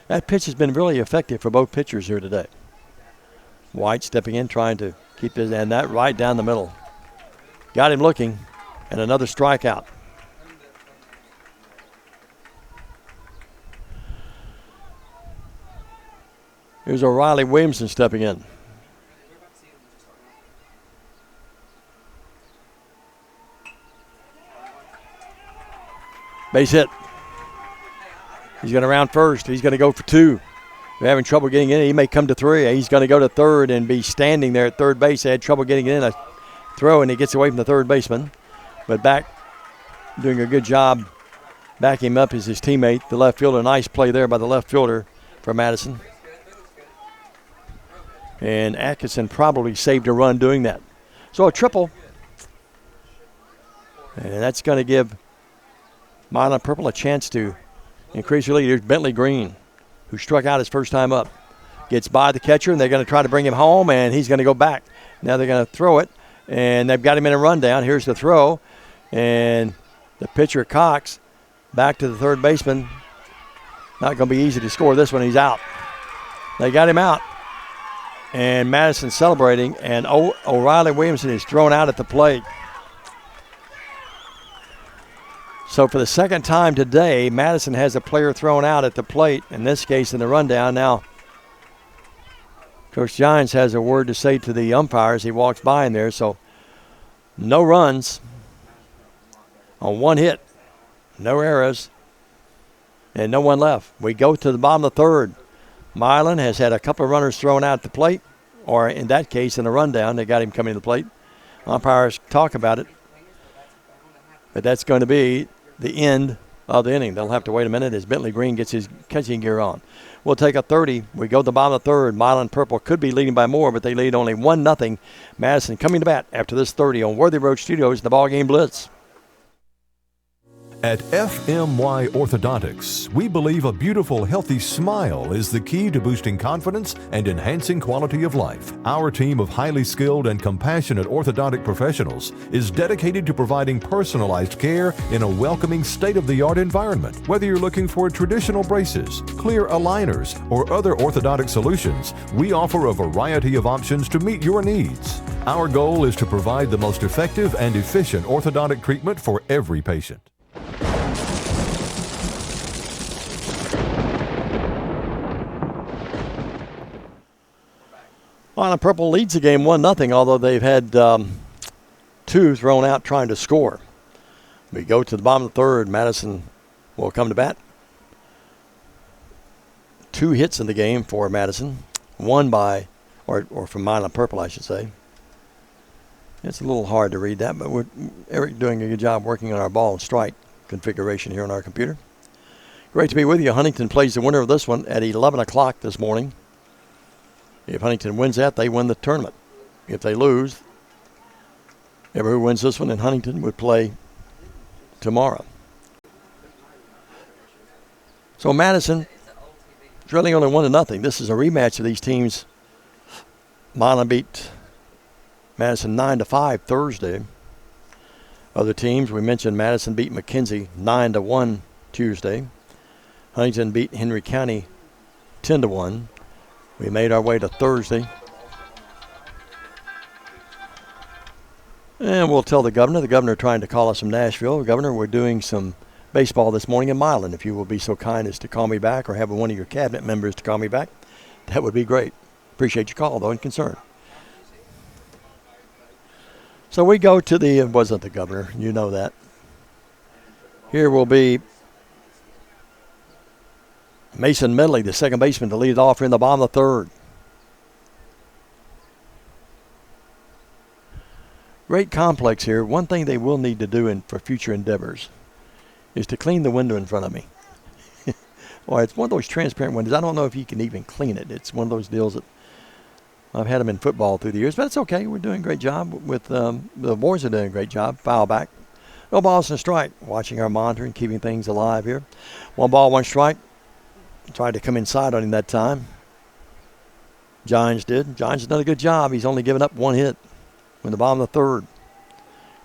That pitch has been really effective for both pitchers here today. White stepping in, trying to keep his, and that right down the middle. Got him looking, and another strikeout. Here's O'Reilly Williamson stepping in. Base hit. He's going to round first. He's going to go for 2. They're having trouble getting in. He may come to 3. He's going to go to third and be standing there at third base. They had trouble getting in a throw, and he gets away from the third baseman. But back, doing a good job backing him up is his teammate, the left fielder. Nice play there by the left fielder for Madison. And Atkinson probably saved a run doing that. So a triple. And that's going to give Milan Purple a chance to increase your lead. Here's Bentley Green, who struck out his first time up. Gets by the catcher, and they're going to try to bring him home, and he's going to go back. Now they're going to throw it, and they've got him in a rundown. Here's the throw, and the pitcher, Cox, back to the third baseman. Not going to be easy to score this one. He's out. They got him out, and Madison celebrating, and O'Reilly Williamson is thrown out at the plate. So for the second time today, Madison has a player thrown out at the plate, in this case in the rundown. Now, Coach Giants has a word to say to the umpires. He walks by in there, so no runs on 1 hit, no errors, and no one left. We go to the bottom of the third. Milan has had a couple of runners thrown out at the plate, or in that case in the rundown. They got him coming to the plate. Umpires talk about it, but that's going to be the end of the inning. They'll have to wait a minute as Bentley Green gets his catching gear on. We'll take a 30. We go to the bottom of the third. Milan Purple could be leading by more, but they lead only 1-0. Madison coming to bat after this 30 on Worthy Road Studios, the BallGame Blitz. At FMY Orthodontics, we believe a beautiful, healthy smile is the key to boosting confidence and enhancing quality of life. Our team of highly skilled and compassionate orthodontic professionals is dedicated to providing personalized care in a welcoming, state-of-the-art environment. Whether you're looking for traditional braces, clear aligners, or other orthodontic solutions, we offer a variety of options to meet your needs. Our goal is to provide the most effective and efficient orthodontic treatment for every patient. Milan Purple leads the game 1-0, although they've had 2 thrown out trying to score. We go to the bottom of the third. Madison will come to bat. 2 hits in the game for Madison. 1 by, or from Milan Purple, I should say. It's a little hard to read that, but Eric doing a good job working on our ball and strike configuration here on our computer. Great to be with you. Huntington plays the winner of this one at 11 o'clock this morning. If Huntington wins that, they win the tournament. If they lose, whoever who wins this one in Huntington would play tomorrow. So Madison, drilling only 1-0. This is a rematch of these teams. Milan beat Madison 9-5 Thursday. Other teams, we mentioned Madison beat McKenzie 9-1 Tuesday. Huntington beat Henry County 10-1. We made our way to Thursday. And we'll tell the governor trying to call us from Nashville. Governor, we're doing some baseball this morning in Milan. If you will be so kind as to call me back or have one of your cabinet members to call me back, that would be great. Appreciate your call, though, and concern. So we go to the, it wasn't the governor, you know that. Here will be Mason Medley, the second baseman, to lead it off in the bottom of the third. Great complex here. One thing they will need to do for future endeavors is to clean the window in front of me. Well, it's one of those transparent windows. I don't know if you can even clean it. It's one of those deals that I've had them in football through the years, but it's okay. We're doing a great job with the boys are doing a great job. Foul back. No balls and a strike. Watching our monitoring, keeping things alive here. 1 ball, 1 strike. Tried to come inside on him that time. Gines did. Gines has done a good job. He's only given up 1 hit in the bottom of the third.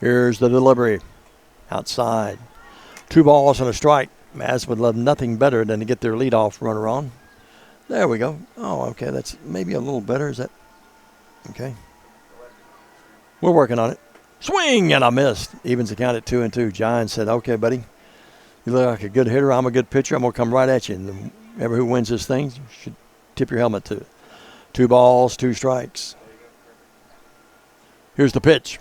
Here's the delivery. Outside. 2 balls and a strike. Madison would love nothing better than to get their leadoff runner on. There we go. Oh, okay. That's maybe a little better. Is that okay? We're working on it. Swing, and I missed. Evens the count at 2-2. Gines said, okay, buddy. You look like a good hitter. I'm a good pitcher. I'm going to come right at you. And whoever who wins this thing should tip your helmet to. 2 balls, 2 strikes. Here's the pitch.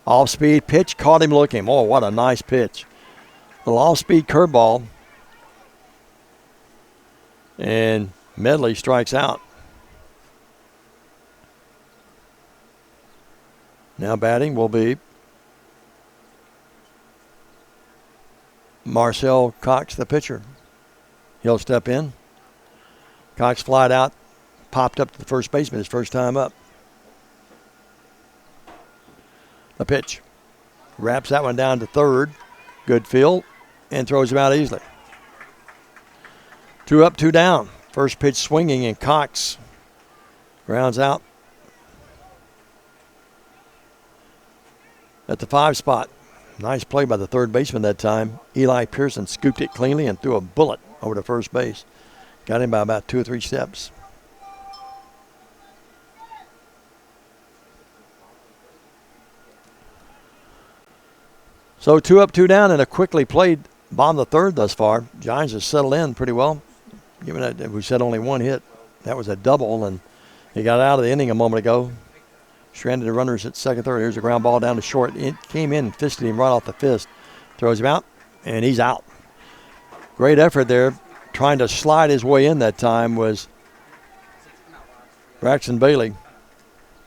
Off-speed pitch. Caught him looking. Oh, what a nice pitch. A little off-speed curveball. And Medley strikes out. Now batting will be Marcel Cox, the pitcher. He'll step in. Cox flied out, popped up to the first baseman his first time up. The pitch. Wraps that one down to third. Good field. And throws him out easily. 2 up, 2 down. First pitch swinging, and Cox grounds out at the 5 spot. Nice play by the third baseman that time. Eli Pearson scooped it cleanly and threw a bullet over to first base. Got him by about 2 or 3 steps. So 2 up, 2 down, and a quickly played bottom of the third thus far. Giants has settled in pretty well. Given that we said only 1 hit. That was a double, and he got out of the inning a moment ago. Stranded the runners at second, third. Here's a ground ball down to short. It came in and fisted him right off the fist. Throws him out, and he's out. Great effort there. Trying to slide his way in that time was Braxton Bailey.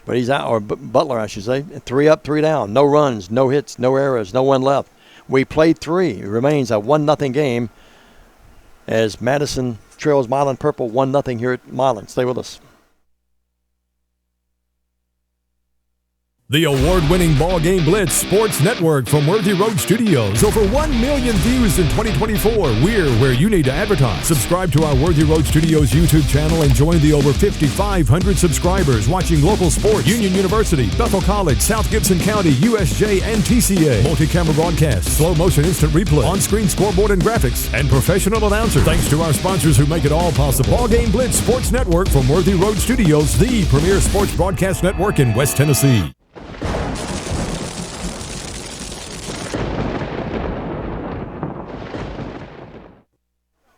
But he's out, or Butler, I should say. 3 up, 3 down. No runs, no hits, no errors, no one left. We played 3. It remains a 1-0 game as Madison trails Milan Purple 1-0 here at Milan. Stay with us. The award-winning BallGame Blitz Sports Network from Worthy Road Studios. Over 1 million views in 2024. We're where you need to advertise. Subscribe to our Worthy Road Studios YouTube channel and join the over 5,500 subscribers watching local sports, Union University, Bethel College, South Gibson County, USJ, and TCA. Multi-camera broadcasts, slow motion instant replay, on-screen scoreboard and graphics, and professional announcers. Thanks to our sponsors who make it all possible. BallGame Blitz Sports Network from Worthy Road Studios, the premier sports broadcast network in West Tennessee.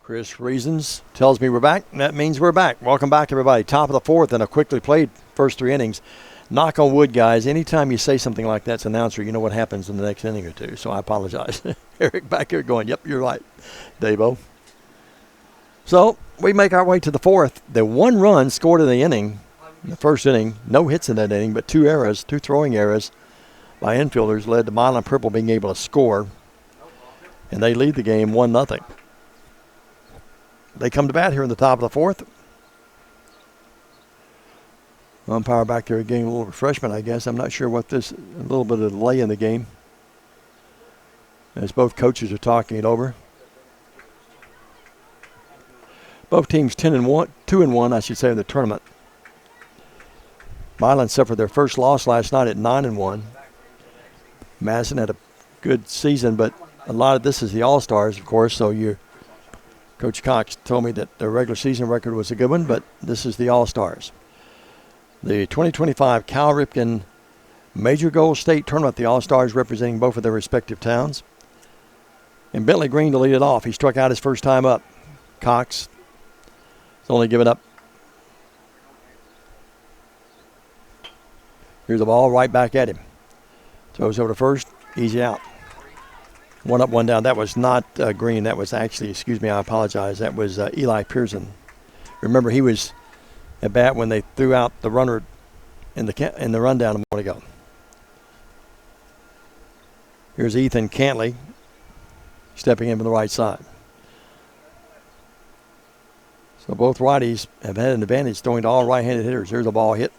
Chris Reasons tells me we're back. That means we're back. Welcome back, everybody. Top of the 4th and a quickly played first 3 innings. Knock on wood, guys. Anytime you say something like that as an announcer, you know what happens in the next inning or two. So I apologize. Eric back here going, yep, you're right, Davo. So we make our way to the 4th. The 1 run scored in the inning, in the first inning. No hits in that inning, but 2 errors, 2 throwing errors by infielders led to Milan Purple being able to score. And they lead the game 1-0. They come to bat here in the top of the 4th. Umpire back there getting a little refreshment, I guess. I'm not sure what this, a little bit of delay in the game as both coaches are talking it over. Both teams 2-1, I should say, in the tournament. Milan suffered their first loss last night at 9-1. Madison had a good season, but a lot of this is the All-Stars, of course, so Coach Cox told me that the regular season record was a good one, but this is the All-Stars. The 2025 Cal Ripken Major Gold State Tournament, the All-Stars representing both of their respective towns. And Bentley Green to lead it off. He struck out his first time up. Cox has only given up. Here's the ball right back at him. Throws over to first. Easy out. One up, one down. That was not Green. That was actually, excuse me, I apologize. That was Eli Pearson. Remember, he was at bat when they threw out the runner in the rundown a moment ago. Here's Ethan Cantley stepping in from the right side. So both righties have had an advantage throwing to all right-handed hitters. Here's a ball hit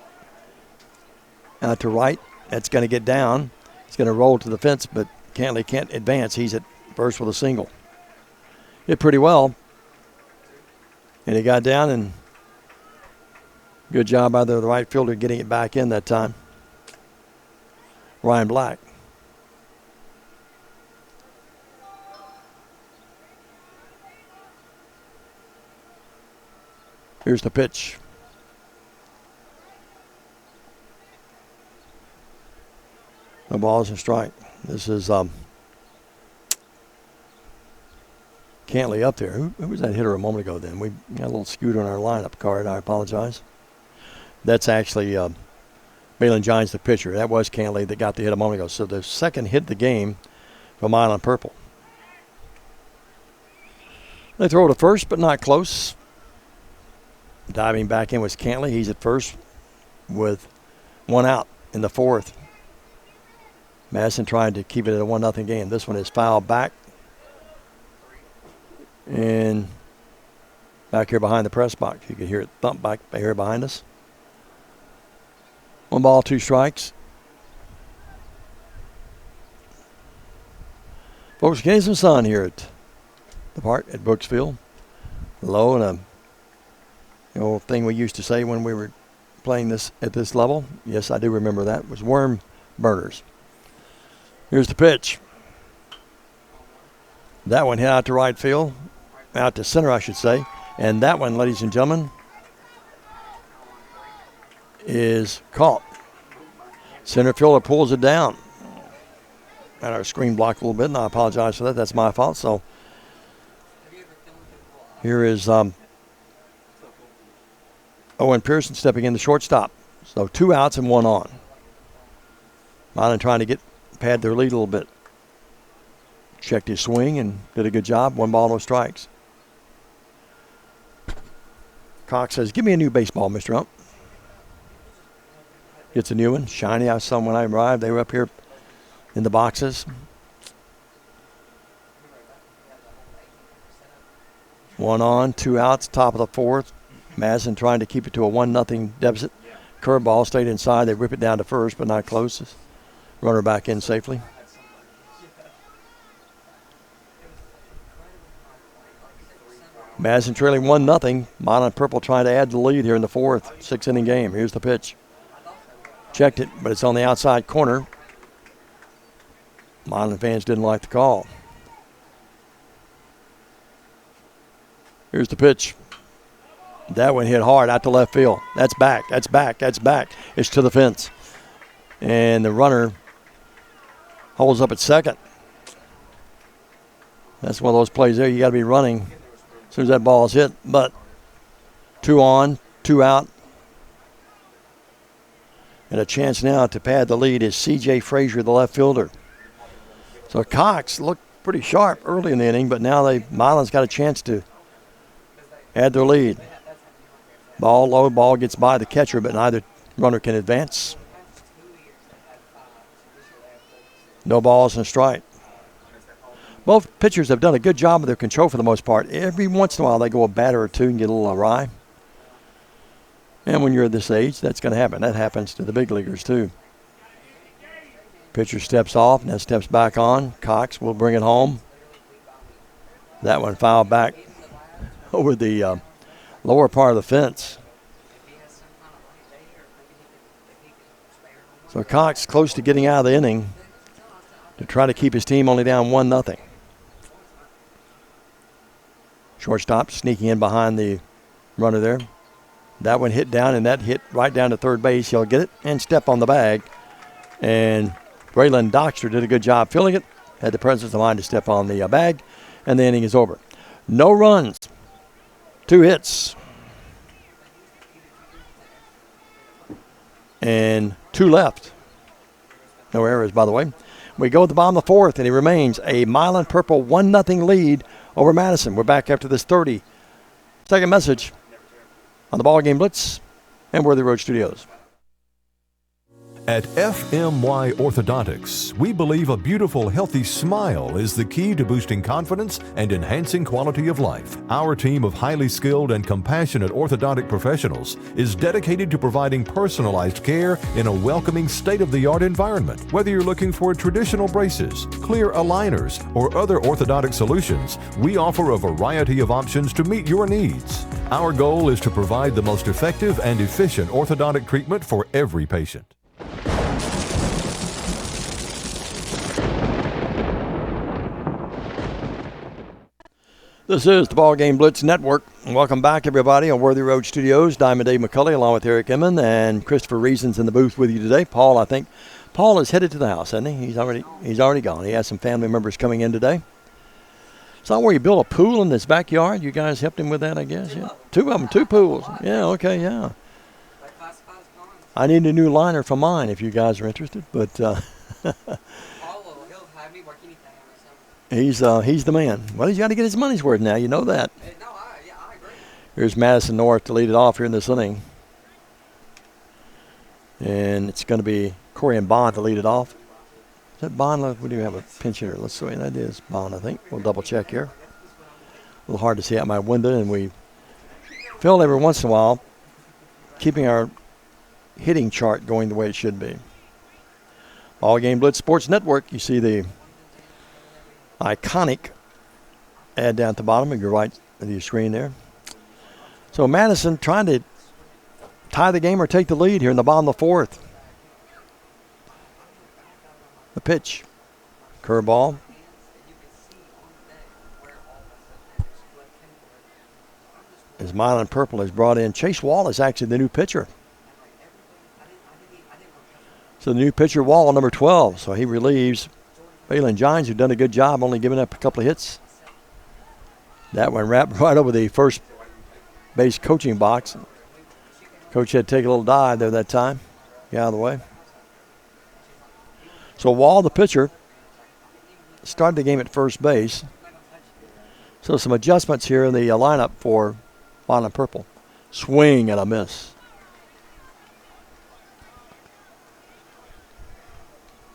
out to right. That's going to get down. It's going to roll to the fence, but Cantley can't advance. He's at first with a single. Hit pretty well. And he got down, and good job by the right fielder getting it back in that time. Ryan Black. Here's the pitch. No balls and strike. This is Cantley up there. Who was that hitter a moment ago then? We got a little skewed on our lineup card. I apologize. That's actually Milan, the pitcher. That was Cantley that got the hit a moment ago. So the second hit of the game for Milan Purple. They throw to first, but not close. Diving back in was Cantley. He's at first with one out in the fourth. Madison trying to keep it at a 1-0 game. This one is fouled back. And back here behind the press box. You can hear it thump back here behind us. 1 ball, 2 strikes. Folks, getting some sun here at the park at Brooksville. Low and a the old thing we used to say when we were playing this at this level. Yes, I do remember that. Was worm burners. Here's the pitch. That one hit out to right field. Out to center, I should say. And that one, ladies and gentlemen, is caught. Center fielder pulls it down. Got our screen blocked a little bit, and I apologize for that. That's my fault. So here is Owen Pearson stepping in the shortstop. So 2 outs and 1 on. Milan trying to pad their lead a little bit. Checked his swing and did a good job. 1 ball, no strikes. Cox says, "Give me a new baseball, Mr. Ump." Gets a new one. Shiny. I saw them when I arrived. They were up here in the boxes. 1 on, 2 outs, top of the fourth. Madison trying to keep it to a 1-0 deficit. Curveball stayed inside. They rip it down to first, but not close. Runner back in safely. Madison trailing 1-0. Milan Purple trying to add the lead here in the fourth. 6-inning game. Here's the pitch. Checked it, but it's on the outside corner. Milan fans didn't like the call. Here's the pitch. That one hit hard out to left field. That's back. That's back. That's back. It's to the fence. And the runner holds up at second. That's one of those plays there. You got to be running as soon as that ball is hit. But 2 on, 2 out. And a chance now to pad the lead is C.J. Frazier, the left fielder. So Cox looked pretty sharp early in the inning, but now Milan's got a chance to add their lead. Ball low, ball gets by the catcher, but neither runner can advance. No balls and a strike. Both pitchers have done a good job of their control for the most part. Every once in a while they go a batter or two and get a little awry. And when you're this age, that's going to happen. That happens to the big leaguers too. Pitcher steps off, now steps back on. Cox will bring it home. That one fouled back over the lower part of the fence. So Cox close to getting out of the inning to try to keep his team only down 1-0. Shortstop sneaking in behind the runner there. That one hit down, and that hit right down to third base. He'll get it and step on the bag. And Braylon Doxter did a good job filling it. Had the presence of mind to step on the bag, and the inning is over. No runs, 2 hits, and 2 left. No errors, by the way. We go to the bottom of the fourth, and it remains a Milan purple 1-0 lead over Madison. We're back after this 30-second message on the BallGame Blitz and Worthy Road Studios. At FMY Orthodontics, we believe a beautiful, healthy smile is the key to boosting confidence and enhancing quality of life. Our team of highly skilled and compassionate orthodontic professionals is dedicated to providing personalized care in a welcoming, state-of-the-art environment. Whether you're looking for traditional braces, clear aligners, or other orthodontic solutions, we offer a variety of options to meet your needs. Our goal is to provide the most effective and efficient orthodontic treatment for every patient. This is the BallGame Blitz Network. Welcome back, everybody, on Worthy Road Studios. Diamond Dave McCulley, along with Eric Emmon and Christopher Reason's in the booth with you today. Paul, I think Paul is headed to the house, hasn't he? He's already gone. He has some family members coming in today. Is that where you built a pool in this backyard? You guys helped him with that, I guess. Yeah, two of them, two pools. Yeah, okay, yeah. I need a new liner for mine if you guys are interested, but He'll have me work anything or something. he's the man. Well, he's got to get his money's worth now. You know that. No, I agree. Here's Madison North to lead it off here in this inning. And it's going to be Corey and Bond to lead it off. Is that Bond? We do have a pinch hitter. Let's see. That is Bond, I think. We'll double check here. A little hard to see out my window, and we fill every once in a while, keeping our hitting chart going the way it should be. BallGame Blitz Sports Network. You see the iconic ad down at the bottom of your right of your screen there. So Madison trying to tie the game or take the lead here in the bottom of the fourth. The pitch. Curveball. As Milan Purple has brought in Chase Wall is actually the new pitcher. So the new pitcher, Wall, number 12. So he relieves Milan Gines, who's done a good job, only giving up a couple of hits. That one wrapped right over the first base coaching box. Coach had to take a little dive there that time. Get out of the way. So Wall, the pitcher, started the game at first base. So some adjustments here in the lineup for Milan Purple. Swing and a miss.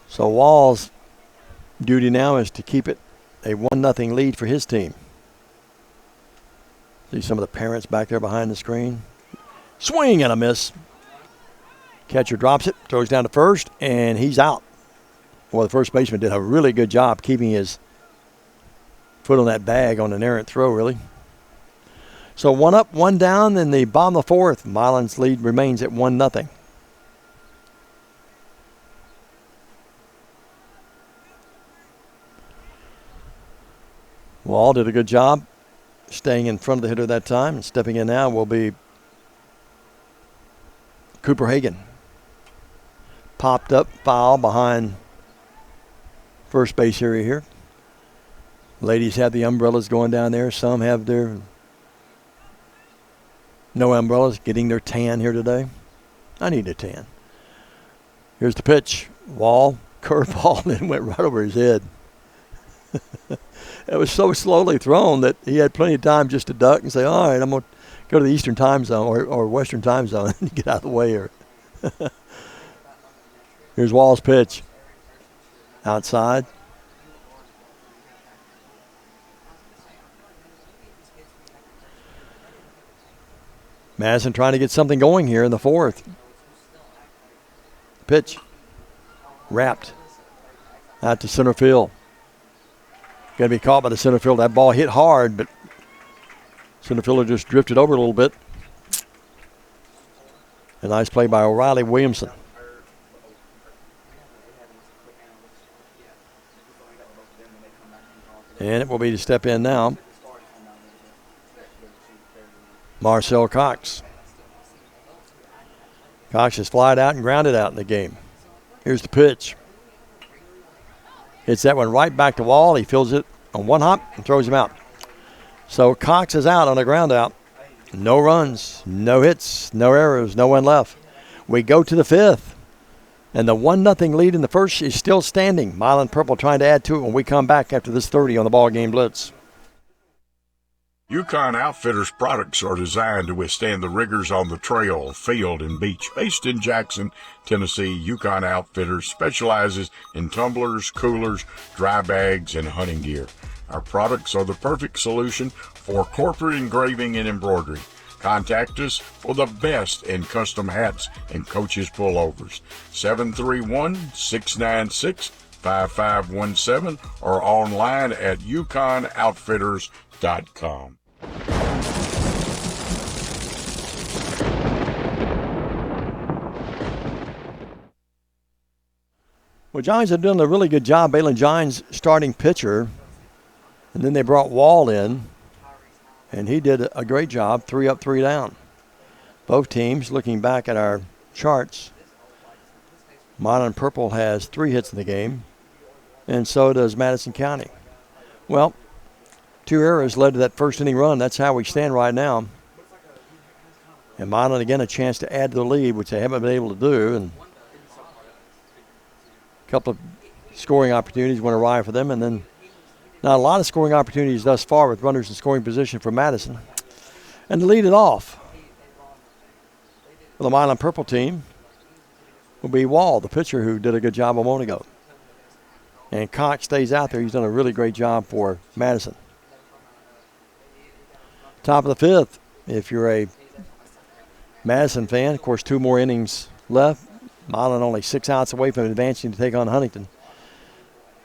So Wall's duty now is to keep it a 1-0 lead for his team. See some of the parents back there behind the screen. Swing and a miss. Catcher drops it, throws down to first, and he's out. Well, the first baseman did a really good job keeping his foot on that bag on an errant throw, really. So 1 up, 1 down in the bottom of the fourth. Milan's lead remains at 1-0. Wall did a good job staying in front of the hitter that time. And stepping in now will be Cooper Hagan. Popped up, foul behind first base area here. Ladies have the umbrellas going down there. Some have their no umbrellas, getting their tan here today. I need a tan. Here's the pitch. Wall, curveball, and went right over his head. It was so slowly thrown that he had plenty of time just to duck and say, all right, I'm going to go to the Eastern time zone or Western time zone and get out of the way here. Here's Wall's pitch. Outside. Madison trying to get something going here in the fourth. Pitch. Wrapped. Out to center field. Got to be caught by the center field. That ball hit hard, but center fielder just drifted over a little bit. A nice play by O'Reilly Williamson. And it will be to step in now. Marcel Cox. Cox is flied out and grounded out in the game. Here's the pitch. Hits that one right back to Wall. He fills it on one hop and throws him out. So Cox is out on a ground out. No runs, no hits, no errors, no one left. We go to the fifth. And the 1-0 lead in the first is still standing. Milan Purple trying to add to it when we come back after this 30 on the BallGame Blitz. Yukon Outfitters products are designed to withstand the rigors on the trail, field, and beach. Based in Jackson, Tennessee, Yukon Outfitters specializes in tumblers, coolers, dry bags, and hunting gear. Our products are the perfect solution for corporate engraving and embroidery. Contact us for the best in custom hats and coaches pullovers. 731-696-5517 or online at yukonoutfitters.com. Well, Giants have done a really good job. Balin Giants starting pitcher, and then they brought Wall in, and he did a great job, 3 up, 3 down. Both teams, looking back at our charts, Milan Purple has 3 hits in the game, and so does Madison County. Well, 2 errors led to that first inning run. That's how we stand right now. And Milan, again, a chance to add to the lead, which they haven't been able to do. And a couple of scoring opportunities went awry for them. And then not a lot of scoring opportunities thus far with runners in scoring position for Madison. And to lead it off for the Milan Purple team will be Wall, the pitcher who did a good job a moment ago. And Cox stays out there. He's done a really great job for Madison. Top of the 5th, if you're a Madison fan, of course, 2 more innings left. Milan only 6 outs away from advancing to take on Huntington.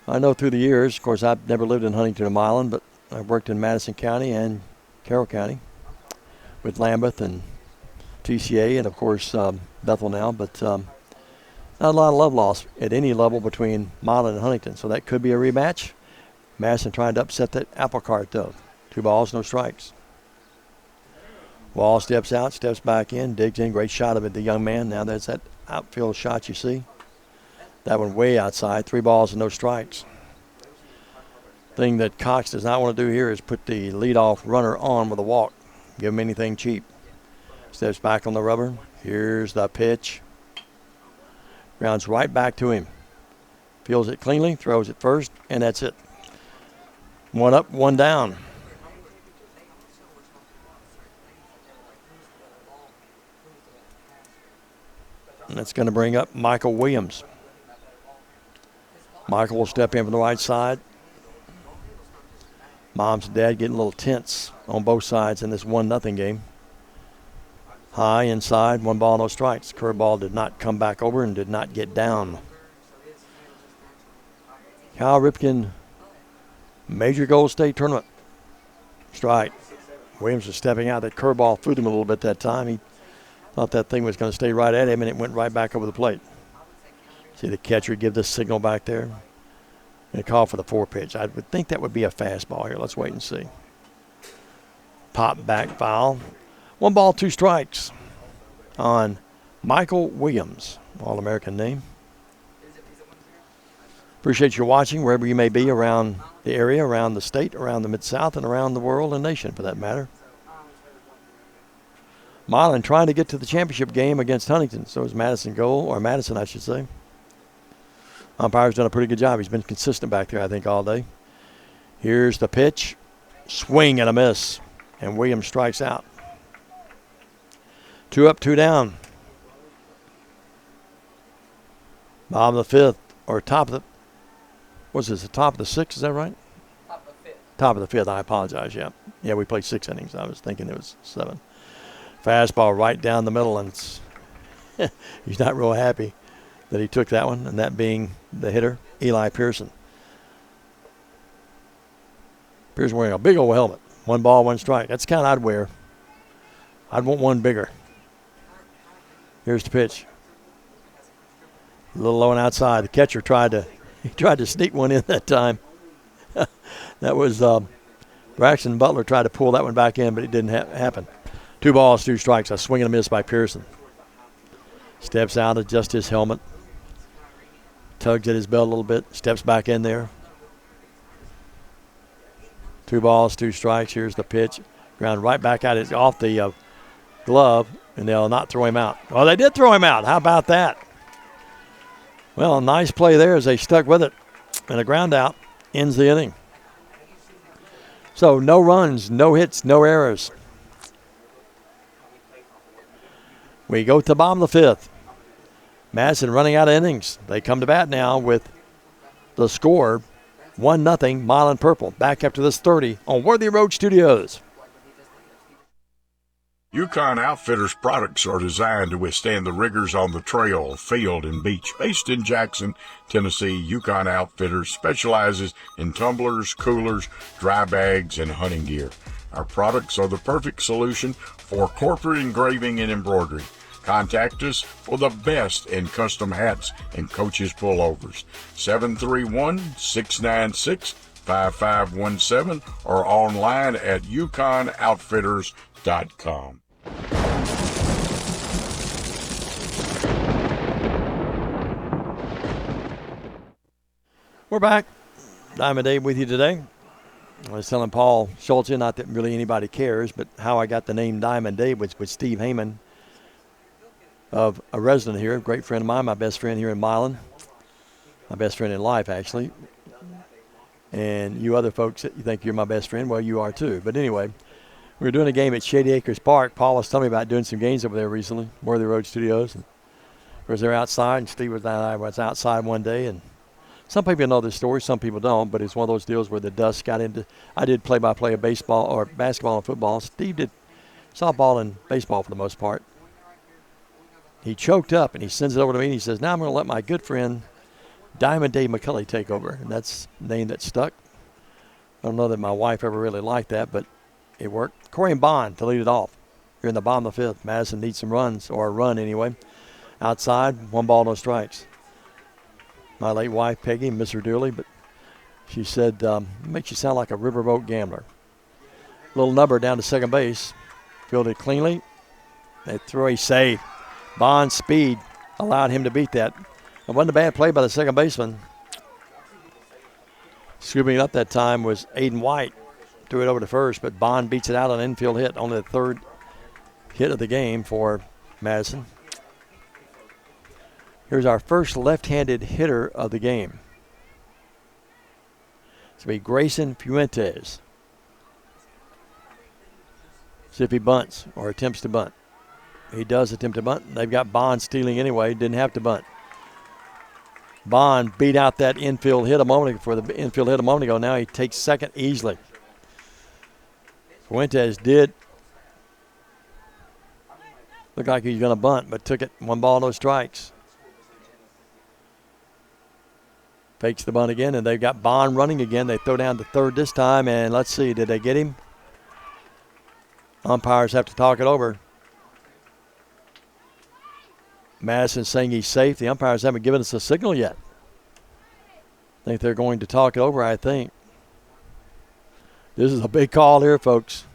I know through the years, of course, I've never lived in Huntington or Milan, but I've worked in Madison County and Carroll County with Lambeth and TCA and, of course, Bethel now. But not a lot of love lost at any level between Milan and Huntington. So that could be a rematch. Madison trying to upset that apple cart, though. 2 balls, no strikes. Wall steps out, steps back in, digs in. Great shot of it, the young man. Now there's that outfield shot you see. That one way outside. 3 balls and no strikes. Thing that Cox does not want to do here is put the leadoff runner on with a walk. Give him anything cheap. Steps back on the rubber. Here's the pitch. Grounds right back to him. Fields it cleanly, throws it first, and that's it. 1 up, 1 down. And that's going to bring up Michael Williams. Michael will step in from the right side. Moms and dad getting a little tense on both sides in this 1-0 game. High inside, 1 ball, no strikes. Curveball did not come back over and did not get down. Cal Ripken Major Gold State Tournament. Strike. Williams was stepping out. That curveball fooled him a little bit that time. He thought that thing was going to stay right at him, and it went right back over the plate. See the catcher give this signal back there. And call for the 4 pitch. I would think that would be a fastball here. Let's wait and see. Pop back foul. 1 ball, 2 strikes on Michael Williams. All-American name. Appreciate you watching wherever you may be around the area, around the state, around the Mid-South, and around the world and nation for that matter. Milan trying to get to the championship game against Huntington. So is Madison, I should say. Umpire's done a pretty good job. He's been consistent back there, I think, all day. Here's the pitch. Swing and a miss. And Williams strikes out. 2 up, 2 down. Bottom of the 5th, or top of the, what's this, the top of the 6th, is that right? Top of the 5th. Top of the 5th, I apologize, yeah. Yeah, we played 6 innings. I was thinking it was 7. Fastball right down the middle, and he's not real happy that he took that one, and that being the hitter, Eli Pearson. Pearson wearing a big old helmet. 1 ball, 1 strike. That's the kind I'd wear. I'd want one bigger. Here's the pitch. A little low and outside. The catcher tried to sneak one in that time. That was Braxton Butler tried to pull that one back in, but it didn't happen. 2 balls, 2 strikes. A swing and a miss by Pearson. Steps out, adjusts his helmet. Tugs at his belt a little bit. Steps back in there. 2 balls, 2 strikes. Here's the pitch. Ground right back out. It's off the glove, and they'll not throw him out. Well, they did throw him out. How about that? Well, nice play there as they stuck with it. And a ground out ends the inning. So no runs, no hits, no errors. We go to the bottom of the fifth. Madison running out of innings. They come to bat now with the score 1-0 Milan Purple. Back after this 30 on Worthy Road Studios. Yukon Outfitters products are designed to withstand the rigors on the trail, field, and beach. Based in Jackson, Tennessee, Yukon Outfitters specializes in tumblers, coolers, dry bags, and hunting gear. Our products are the perfect solution for corporate engraving and embroidery. Contact us for the best in custom hats and coaches pullovers. 731-696-5517 or online at yukonoutfitters.com. We're back. Diamond Dave with you today. I was telling Paul Schultz, not that really anybody cares, but how I got the name Diamond Dave was with Steve Heyman, of a resident here, a great friend of mine, my best friend here in Milan, my best friend in life, actually. And you other folks that you think you're my best friend, well, you are too. But anyway, we were doing a game at Shady Acres Park. Paul was telling me about doing some games over there recently, Worthy Road Studios. And was there outside, and Steve was outside one day, and some people know this story, some people don't, but it's one of those deals where the dust got into. I did play-by-play of baseball or basketball and football. Steve did softball and baseball for the most part. He choked up, and he sends it over to me, and he says, now I'm going to let my good friend Diamond Dave McCulley take over. And that's the name that stuck. I don't know that my wife ever really liked that, but it worked. Corey and Bond to lead it off. You're in the bottom of the fifth. Madison needs some runs, or a run anyway. Outside, 1 ball, no strikes. My late wife, Peggy, miss her dearly, but she said, it makes you sound like a riverboat gambler. Little number down to second base. Fielded cleanly. They throw a save. Bond's speed allowed him to beat that. It wasn't a bad play by the second baseman. Scooping up that time was Aiden White. Threw it over to first, but Bond beats it out on an infield hit. Only the third hit of the game for Madison. Here's our first left-handed hitter of the game. It's going to be Grayson Fuentes. See if he bunts or attempts to bunt. He does attempt to bunt. They've got Bond stealing anyway. Didn't have to bunt. Bond beat out that infield hit a moment ago. Now he takes second easily. Fuentes did look like he was going to bunt, but took it 1 ball, no strikes. Fakes the bunt again, and they've got Bond running again. They throw down to third this time, and let's see, did they get him? Umpires have to talk it over. Madison saying he's safe. The umpires haven't given us a signal yet. I think they're going to talk it over, I think. This is a big call here, folks.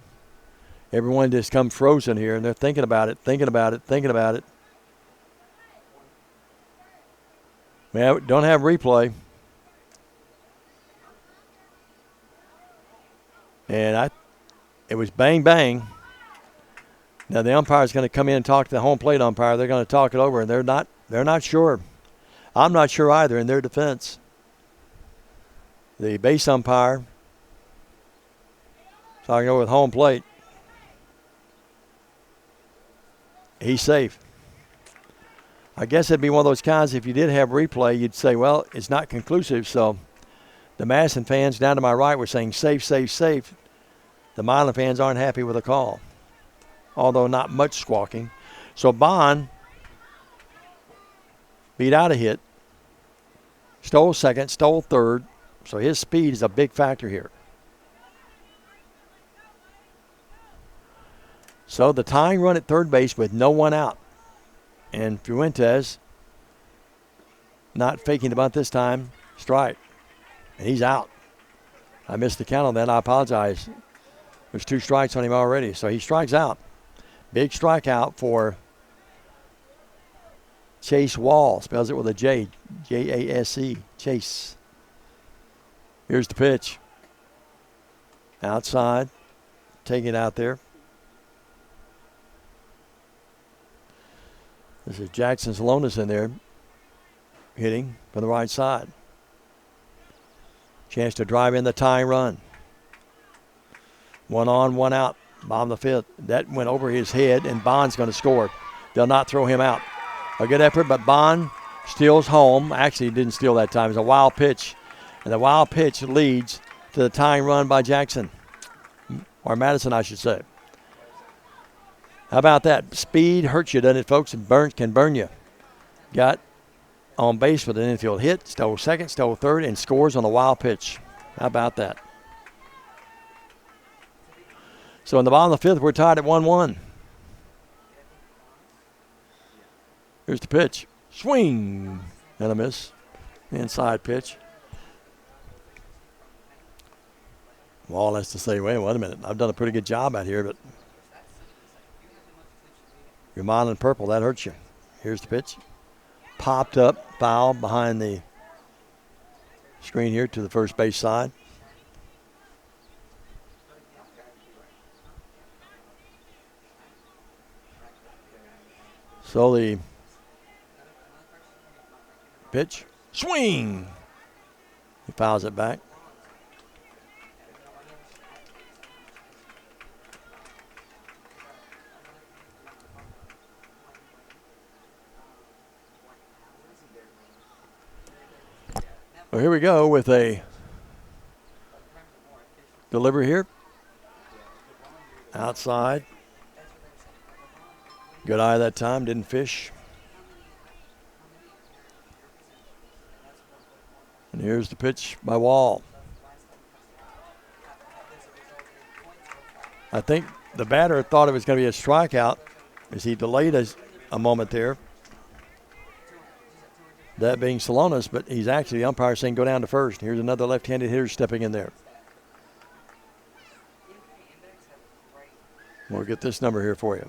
Everyone just come frozen here, and they're thinking about it. We don't have replay. And it was bang, bang. Now the umpire's going to come in and talk to the home plate umpire. They're going to talk it over, and they're not sure. I'm not sure either in their defense. The base umpire talking over with home plate. He's safe. I guess it'd be one of those kinds, if you did have replay, you'd say, well, it's not conclusive. So the Madison fans down to my right were saying safe, safe, safe. The Milan fans aren't happy with the call, although not much squawking. So Bond beat out a hit, stole second, stole third. So his speed is a big factor here. So the tying run at third base with no one out. And Fuentes, not faking the bunt this time, strike. And he's out. I missed the count on that. I apologize. There's 2 strikes on him already. So he strikes out. Big strikeout for Chase Wall. Spells it with a J. J-A-S-E. Chase. Here's the pitch. Outside. Take it out there. This is Jackson Salonis in there. hitting from the right side. Chance to drive in the tying run. 1 on, 1 out. Bottom of the 5th. That went over his head, and Bond's going to score. They'll not throw him out. A good effort, but Bond steals home. Actually, he didn't steal that time. It was a wild pitch. And the wild pitch leads to the tying run by Jackson. Or Madison, I should say. How about that? Speed hurts you, doesn't it, folks? It can burn you. Got on base with an infield hit, stole second, stole third, and scores on the wild pitch. How about that? So in the bottom of the 5th, we're tied at 1-1. Here's the pitch. Swing. And a miss. Inside pitch. Wall has to say, wait a minute. I've done a pretty good job out here, but you're Milan purple. That hurts you. Here's the pitch. Popped up, foul behind the screen here to the first base side. So the pitch, swing. He fouls it back. Well, here we go with a delivery here. Outside. Good eye that time, didn't fish. And here's the pitch by Wall. I think the batter thought it was going to be a strikeout as he delayed a moment there. That being Salonis, but he's actually, the umpire saying go down to first. Here's another left-handed hitter stepping in there. We'll get this number here for you.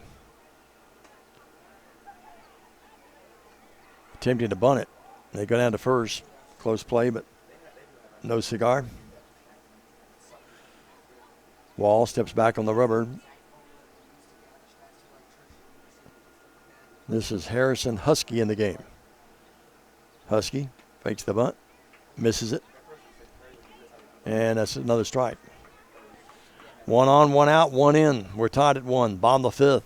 Attempting to bunt it. They go down to first. Close play, but no cigar. Wall steps back on the rubber. This is Harrison Husky in the game. Husky fakes the bunt, misses it, and that's another strike. 1 on, 1 out, 1 in. We're tied at 1. Bottom of the 5th.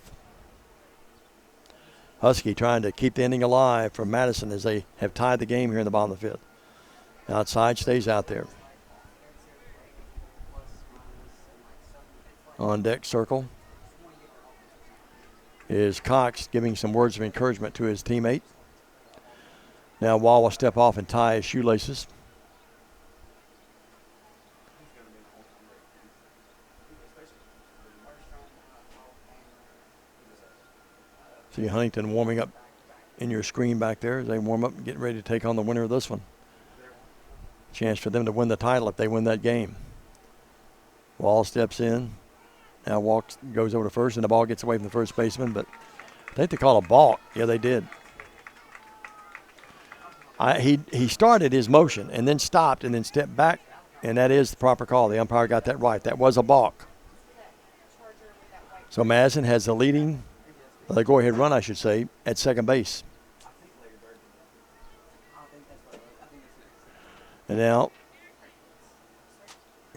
Husky trying to keep the inning alive for Madison as they have tied the game here in the bottom of the 5th. Outside, stays out there. On deck circle is Cox giving some words of encouragement to his teammate. Now Wall will step off and tie his shoelaces. See Huntington warming up in your screen back there as they warm up and get ready to take on the winner of this one. Chance for them to win the title if they win that game. Wall steps in. Now goes over to first, and the ball gets away from the first baseman, but I think they call a balk. Yeah, they did. He started his motion and then stopped and then stepped back, and that is the proper call. The umpire got that right. That was a balk. So Madison has the leading, the go-ahead run, I should say, at second base. And now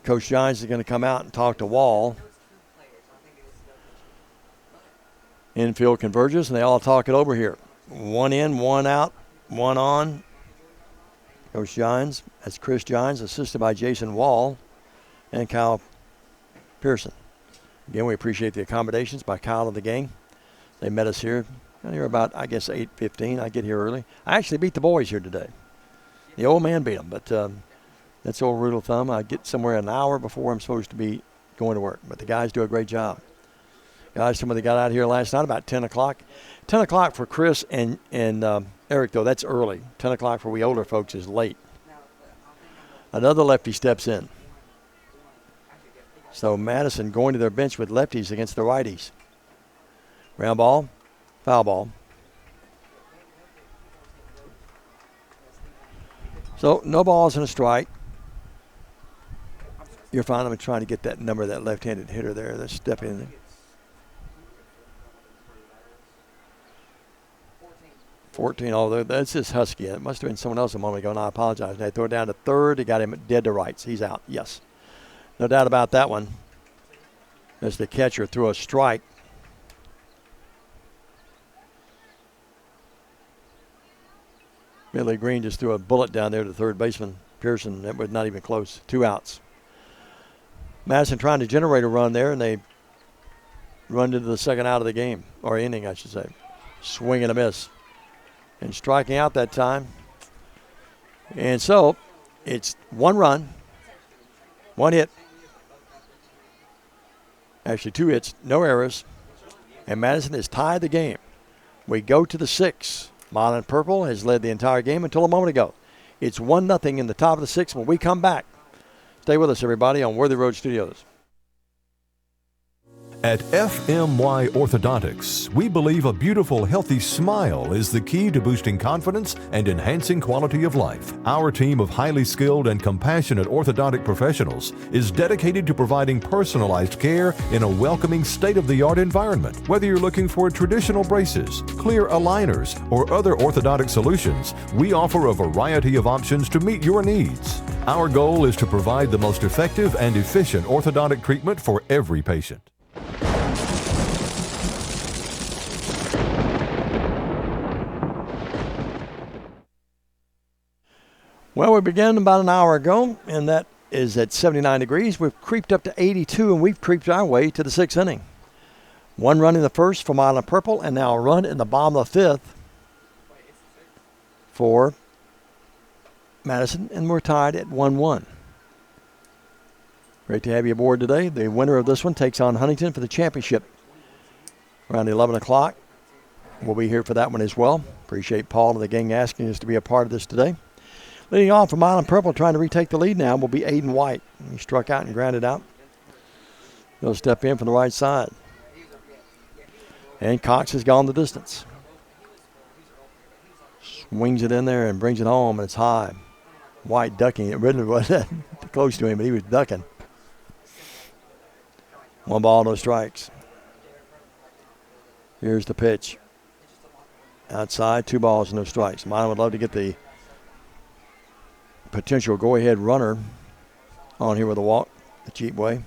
Coach Giants is going to come out and talk to Wall. Infield converges, and they all talk it over here. 1 in, 1 out, 1 on. Coach Gines, that's Chris Gines, assisted by Jason Wall and Kyle Pearson. Again, we appreciate the accommodations by Kyle of the gang. They met us here. Here about, I guess, 8:15. I get here early. I actually beat the boys here today. The old man beat them, but that's old rule of thumb. I get somewhere an hour before I'm supposed to be going to work. But the guys do a great job. Guys, somebody got out here last night about 10 o'clock. 10 o'clock for Chris and Eric, though, that's early. 10 o'clock for we older folks is late. Another lefty steps in. So Madison going to their bench with lefties against the righties. Ground ball, foul ball. So no balls and a strike. You're fine. I'm trying to get that number of that left-handed hitter there that's stepping in there. 14. Oh, that's just Husky. It must have been someone else a moment ago, and I apologize. They throw it down to third. They got him dead to rights. He's out. Yes. No doubt about that one. As the catcher threw a strike. Billy Green just threw a bullet down there to third baseman Pearson. That was not even close. 2 outs. Madison trying to generate a run there, and they run into the second out of the game, or inning, I should say. Swing and a miss. And striking out that time. And so it's 1 run, 1 hit. Actually 2 hits, no errors. And Madison has tied the game. We go to the 6th. Milan Purple has led the entire game until a moment ago. It's 1-0 in the top of the 6th. When we come back, stay with us, everybody, on Worthy Road Studios. At FMY Orthodontics, we believe a beautiful, healthy smile is the key to boosting confidence and enhancing quality of life. Our team of highly skilled and compassionate orthodontic professionals is dedicated to providing personalized care in a welcoming, state-of-the-art environment. Whether you're looking for traditional braces, clear aligners, or other orthodontic solutions, we offer a variety of options to meet your needs. Our goal is to provide the most effective and efficient orthodontic treatment for every patient. Well, we began about an hour ago, and that is at 79 degrees. We've creeped up to 82, and we've creeped our way to the 6th inning. 1 run in the first for Milan Purple, and now a run in the bottom of the 5th for Madison, and we're tied at 1-1. Great to have you aboard today. The winner of this one takes on Huntington for the championship around 11 o'clock. We'll be here for that one as well. Appreciate Paul and the gang asking us to be a part of this today. Leading off from Milan Purple, trying to retake the lead now, will be Aiden White. He struck out and grounded out. He'll step in from the right side. And Cox has gone the distance. Swings it in there and brings it home, and it's high. White ducking it. Ridley wasn't close to him, but he was ducking. 1 ball, no strikes. Here's the pitch. Outside, 2 balls, no strikes. Milan would love to get the potential go-ahead runner on here with a walk, the cheap way.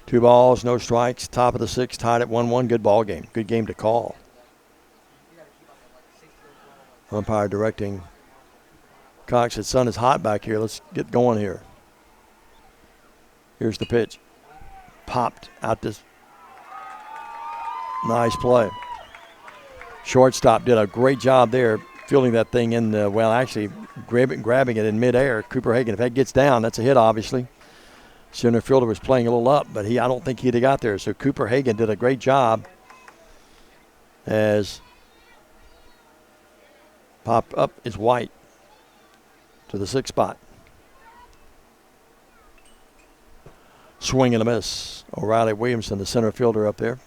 2 balls, no strikes. Top of the 6th, tied at 1-1. Good ball game. Good game to call. Umpire directing. Cox, his sun is hot back here. Let's get going here. Here's the pitch. Popped out this. Nice play. Shortstop did a great job there, fielding that thing in, actually grabbing it in midair. Cooper Hagan, if that gets down, that's a hit, obviously. Center fielder was playing a little up, but I don't think he'd have got there. So Cooper Hagan did a great job as popped up is White to the 6th spot. Swing and a miss. O'Reilly Williamson, the center fielder up there.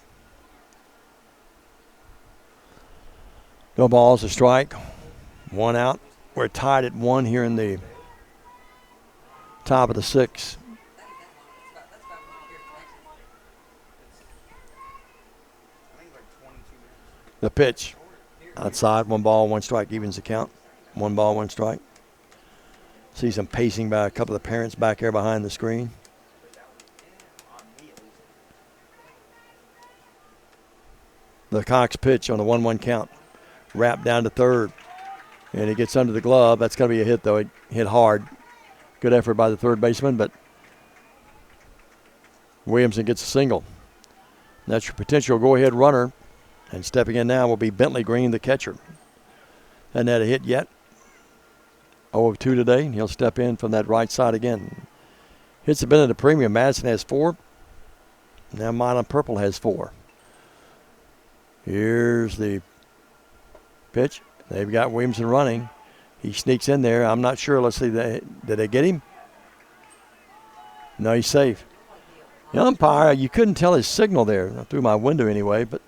No balls, a strike. 1 out. We're tied at 1 here in the top of the 6th. The pitch. Outside, 1 ball, 1 strike. Evens the count. 1 ball, 1 strike. See some pacing by a couple of the parents back there behind the screen. The Cox pitch on the 1-1 count. Wrapped down to third. And it gets under the glove. That's going to be a hit, though. It hit hard. Good effort by the third baseman, but Williamson gets a single. That's your potential go-ahead runner. And stepping in now will be Bentley Green, the catcher. Hasn't had a hit yet. 0 of 2 today. And he'll step in from that right side again. Hits have been at a premium. Madison has 4. Now Milan Purple has 4. Here's the pitch. They've got Williamson running. He sneaks in there. I'm not sure. Let's see. Did they get him? No, he's safe. The umpire, you couldn't tell his signal there through my window anyway, but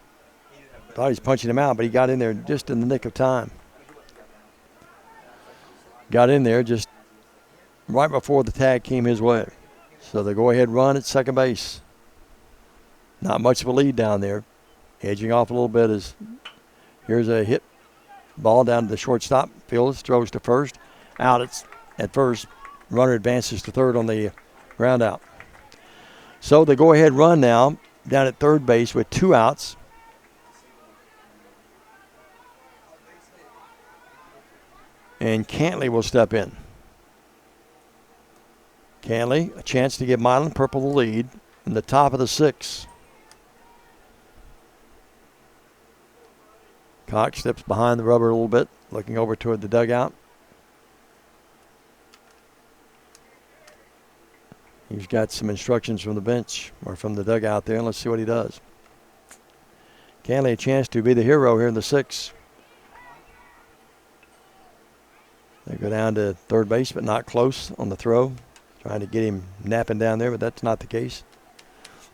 thought he was punching him out, but he got in there just in the nick of time. Got in there just right before the tag came his way. So the go-ahead run at second base. Not much of a lead down there. Edging off a little bit is here's a hit Ball down to the shortstop. Fields throws to first. Out at first. Runner advances to third on the ground out. So the go-ahead run now down at third base with 2 outs. And Cantley will step in. Cantley, a chance to give Milan Purple the lead in the top of the 6th. Cox steps behind the rubber a little bit, looking over toward the dugout. He's got some instructions from the bench or from the dugout there, and let's see what he does. Cantley a chance to be the hero here in the 6th. They go down to third base, but not close on the throw. Trying to get him napping down there, but that's not the case.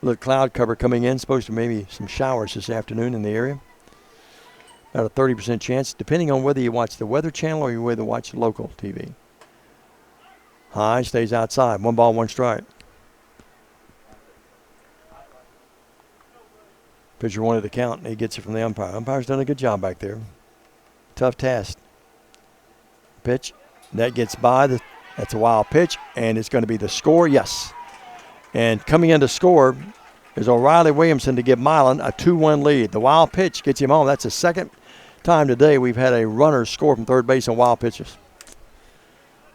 A little cloud cover coming in. Supposed to maybe some showers this afternoon in the area. About a 30% chance, depending on whether you watch the Weather Channel or you whether watch local TV. High, stays outside. 1 ball, 1 strike. Pitcher wanted to count, and he gets it from the umpire. Umpire's done a good job back there. Tough task. Pitch. That gets by. That's a wild pitch, and it's going to be the score. Yes. And coming in to score is O'Reilly Williamson to give Milan a 2-1 lead. The wild pitch gets him home. That's the second time today we've had a runner score from third base on wild pitches.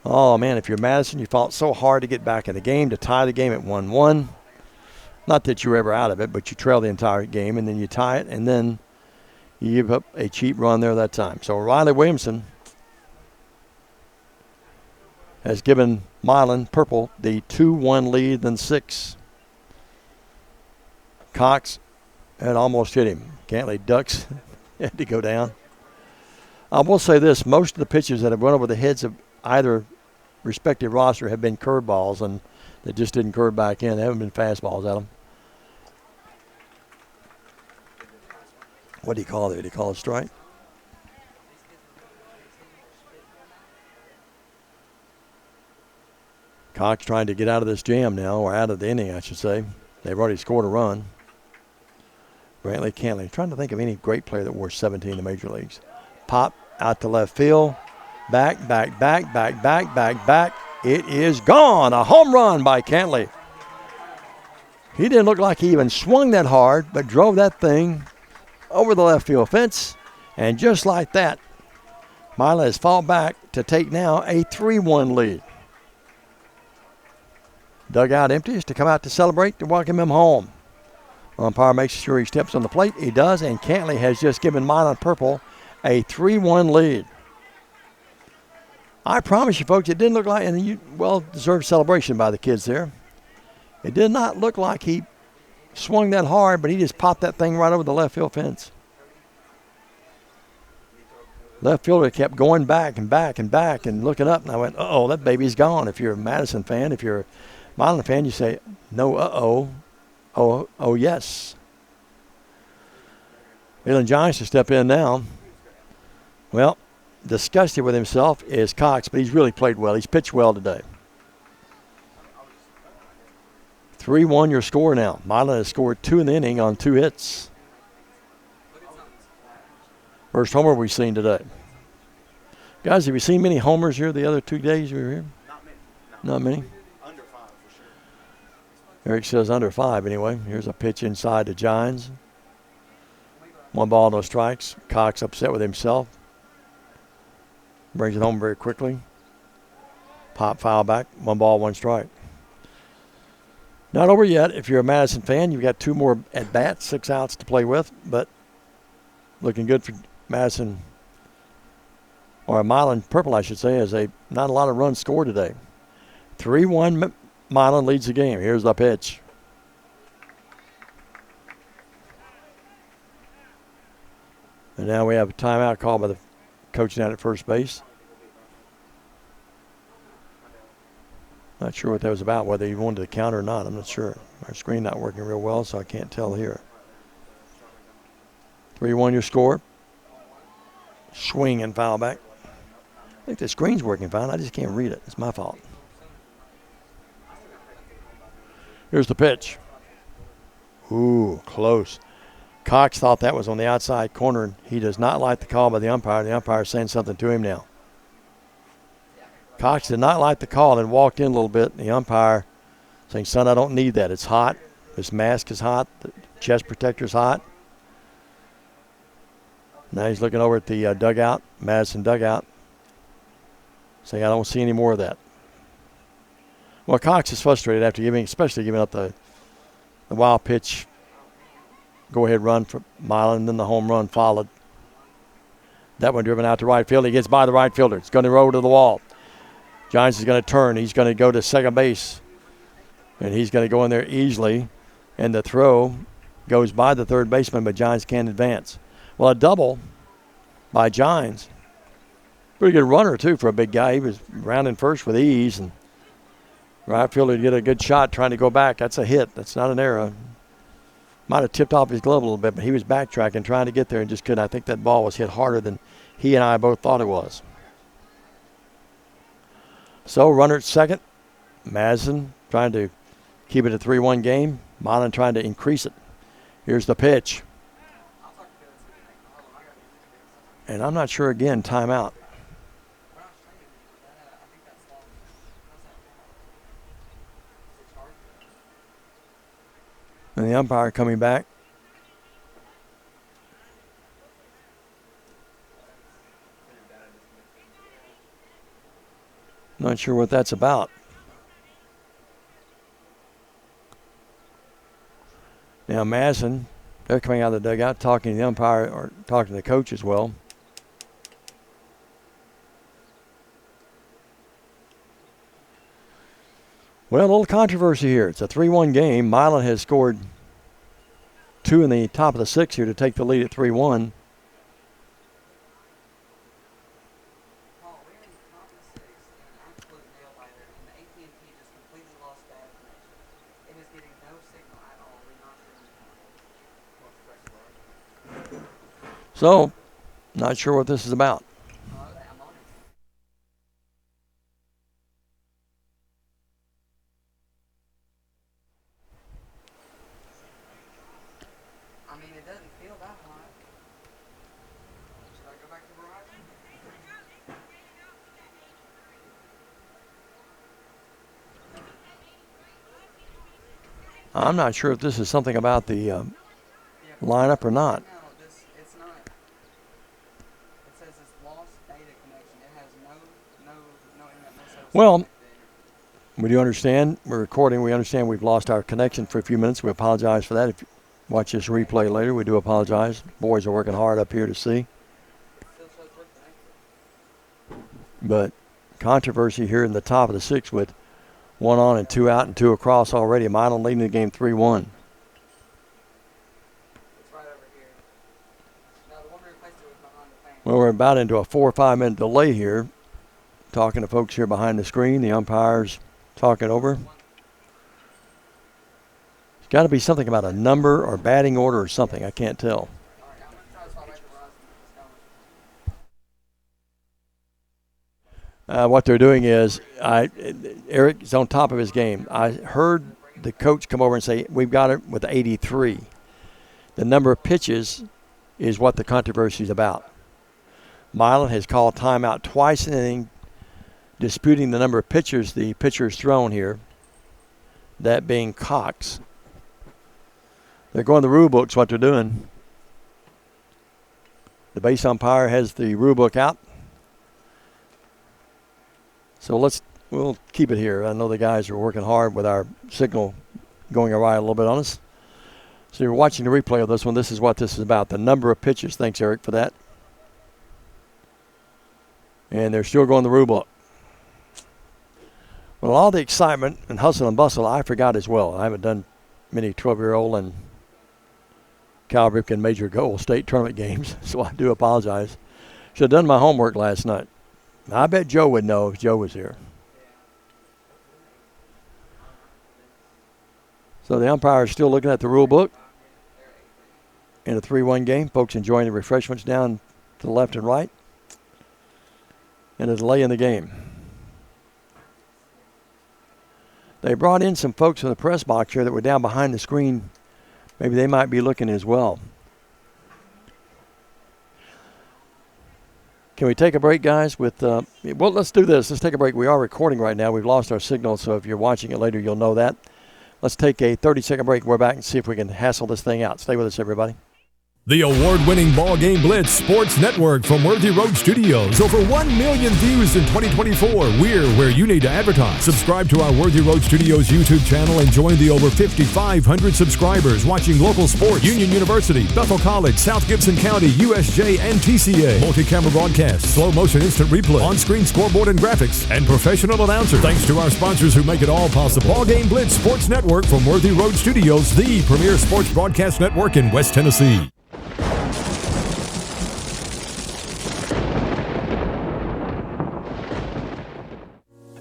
Oh, man, if you're Madison, you fought so hard to get back in the game, to tie the game at 1-1. Not that you're ever out of it, but you trail the entire game, and then you tie it, and then you give up a cheap run there that time. So O'Reilly Williamson has given Milan Purple the 2-1 lead in 6. Cox had almost hit him. Cantley ducks, had to go down. I will say this, most of the pitches that have run over the heads of either respective roster have been curveballs, and they just didn't curve back in. They haven't been fastballs at them. What do you call it? Did he call it a strike? Cox trying to get out of this jam now, or out of the inning, I should say. They've already scored a run. Brantley Cantley. Trying to think of any great player that wore 17 in the major leagues. Pop out to left field. Back. It is gone. A home run by Cantley. He didn't look like he even swung that hard, but drove that thing over the left field fence. And just like that, Milan has fallen back to take now a 3-1 lead. Dugout empties to come out to celebrate, to welcome him home. Umpire makes sure he steps on the plate. He does, and Cantley has just given Milan Purple a 3-1 lead. I promise you, folks, it didn't look like, and well-deserved celebration by the kids there. It did not look like he swung that hard, but he just popped that thing right over the left field fence. Left fielder kept going back and looking up, and I went, uh-oh, that baby's gone. If you're a Madison fan, if you're a Milan fan, you say, no, uh-oh. Oh, yes. Milan Giants to step in now. Well, disgusted with himself is Cox, but he's really played well. He's pitched well today. 3-1 your score now. Milan has scored 2 in the inning on 2 hits. First homer we've seen today. Guys, have you seen many homers here the other 2 days we were here? Not many. Under 5 for sure. Eric says under 5 anyway. Here's a pitch inside to Gines. 1 ball, no strikes. Cox upset with himself. Brings it home very quickly. Pop foul back. 1 ball, 1 strike. Not over yet. If you're a Madison fan, you've got 2 more at-bats, 6 outs to play with, but looking good for Madison, or Milan Purple, I should say, as not a lot of runs scored today. 3-1 Milan leads the game. Here's the pitch. And now we have a timeout called by the coach down at first base. Not sure what that was about, whether he wanted to count or not. I'm not sure. Our screen not working real well, so I can't tell here. 3-1 your score. Swing and foul back. I think the screen's working fine. I just can't read it. It's my fault. Here's the pitch. Ooh, close. Cox thought that was on the outside corner, and he does not like the call by the umpire. The umpire is saying something to him now. Cox did not like the call and walked in a little bit. The umpire saying, son, I don't need that. It's hot. This mask is hot. The chest protector's hot. Now he's looking over at the dugout, Madison dugout, saying, I don't see any more of that. Well, Cox is frustrated after especially giving up the wild pitch, go-ahead run for Milan, and then the home run followed. That one driven out to right field. He gets by the right fielder. It's going to roll to the wall. Giants is going to turn. He's going to go to second base, and he's going to go in there easily, and the throw goes by the third baseman, but Giants can't advance. Well, a double by Giants. Pretty good runner, too, for a big guy. He was rounding first with ease, and right fielder get a good shot trying to go back. That's a hit. That's not an error. Might have tipped off his glove a little bit, but he was backtracking, trying to get there and just couldn't. I think that ball was hit harder than he and I both thought it was. So, runner at second. Madison trying to keep it a 3-1 game. Milan trying to increase it. Here's the pitch. And I'm not sure, again, timeout. And the umpire coming back. Not sure what that's about. Now Madison, they're coming out of the dugout, talking to the umpire or talking to the coach as well. Well, a little controversy here. It's a 3-1 game. Milan has scored 2 in the top of the 6th here to take the lead at 3-1. So, not sure what this is about. I mean, it doesn't feel that hot. Should I go back to Verizon? I'm not sure if this is something about the lineup or not. No, it's not. It says it's lost data connection. It has no internet, no service. Well, we do understand. We're recording. We understand we've lost our connection for a few minutes. We apologize for that. If you watch this replay later, we do apologize. Boys are working hard up here to see. But controversy here in the top of the 6th with 1 on and 2 out and 2 across already. Milan leading the game 3-1. Well, we're about into a 4 or 5 minute delay here. Talking to folks here behind the screen. The umpires talking over. It's got to be something about a number or batting order or something. I can't tell. What they're doing is, Eric is on top of his game. I heard the coach come over and say, we've got it with 83. The number of pitches is what the controversy is about. Milan has called timeout twice in the inning, disputing the number of pitchers the pitcher has thrown here, that being Cox. They're going to the rule books, what they're doing. The base umpire has the rule book out. So we'll keep it here. I know the guys are working hard with our signal going awry a little bit on us. So you're watching the replay of this one. This is what this is about. The number of pitches. Thanks, Eric, for that. And they're still going the rule book. Well, all the excitement and hustle and bustle, I forgot as well. I haven't done many 12-year-old and Cal Ripken Major Goal State Tournament games, so I do apologize. Should have done my homework last night. I bet Joe would know if Joe was here. So the umpire is still looking at the rule book in a 3-1 game. Folks enjoying the refreshments down to the left and right. And a delay in the game. They brought in some folks from the press box here that were down behind the screen. Maybe they might be looking as well. Can we take a break, guys? Well, let's do this. Let's take a break. We are recording right now. We've lost our signal, so if you're watching it later, you'll know that. Let's take a 30-second break. We're back and see if we can hassle this thing out. Stay with us, everybody. The award-winning BallGame Blitz Sports Network from Worthy Road Studios. Over 1 million views in 2024. We're where you need to advertise. Subscribe to our Worthy Road Studios YouTube channel and join the over 5,500 subscribers watching local sports, Union University, Bethel College, South Gibson County, USJ, and TCA. Multi-camera broadcasts, slow motion instant replay, on-screen scoreboard and graphics, and professional announcers. Thanks to our sponsors who make it all possible. BallGame Blitz Sports Network from Worthy Road Studios, the premier sports broadcast network in West Tennessee.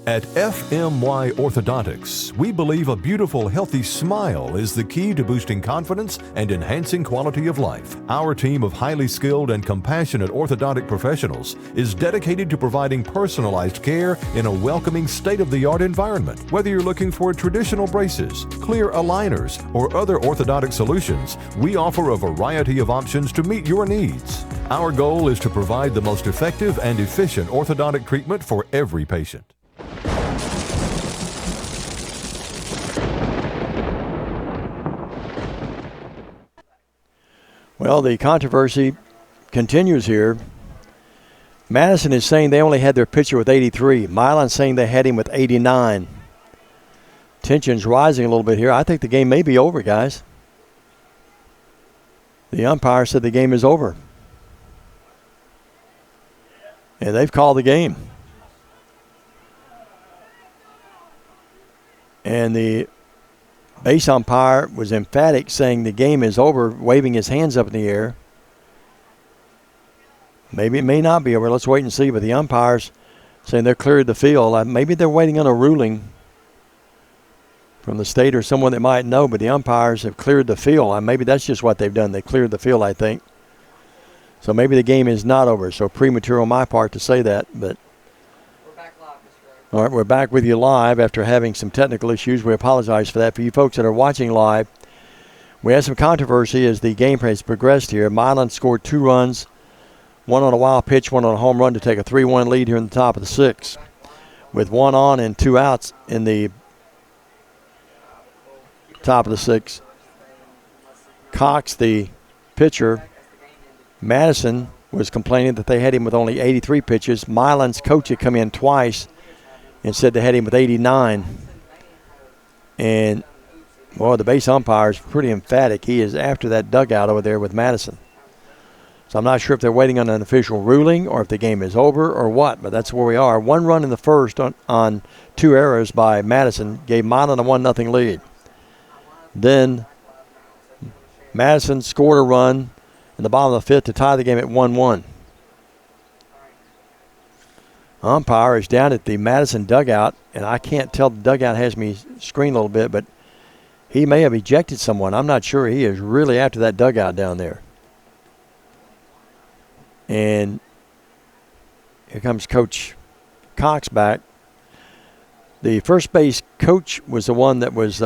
At FMY Orthodontics, we believe a beautiful, healthy smile is the key to boosting confidence and enhancing quality of life. Our team of highly skilled and compassionate orthodontic professionals is dedicated to providing personalized care in a welcoming, state-of-the-art environment. Whether you're looking for traditional braces, clear aligners, or other orthodontic solutions, we offer a variety of options to meet your needs. Our goal is to provide the most effective and efficient orthodontic treatment for every patient. Well, the controversy continues here. Madison is saying they only had their pitcher with 83. Milan saying they had him with 89. Tension's rising a little bit here. I think the game may be over, guys. The umpire said the game is over. And they've called the game. And the base umpire was emphatic, saying the game is over, waving his hands up in the air. Maybe it may not be over. Let's wait and see. But the umpires saying they're cleared the field. Maybe they're waiting on a ruling from the state or someone that might know, but the umpires have cleared the field. Maybe that's just what they've done. They cleared the field, I think. So maybe the game is not over. So premature on my part to say that, but all right, we're back with you live after having some technical issues. We apologize for that. For you folks that are watching live, we had some controversy as the game has progressed here. Milan scored 2 runs, one on a wild pitch, one on a home run to take a 3-1 lead here in the top of the 6th. With 1 on and 2 outs in the top of the 6th. Cox, the pitcher, Madison, was complaining that they had him with only 83 pitches. Milan's coach had come in twice and said they had him with 89. And, boy, the base umpire is pretty emphatic. He is after that dugout over there with Madison. So I'm not sure if they're waiting on an official ruling or if the game is over or what, but that's where we are. 1 run in the first on 2 errors by Madison gave Milan a 1-0 lead. Then Madison scored a run in the bottom of the 5th to tie the game at 1-1. Umpire is down at the Madison dugout, and I can't tell. The dugout has me screen a little bit, but he may have ejected someone. I'm not sure. He is really after that dugout down there. And here comes Coach Cox back. The first base coach was the one that was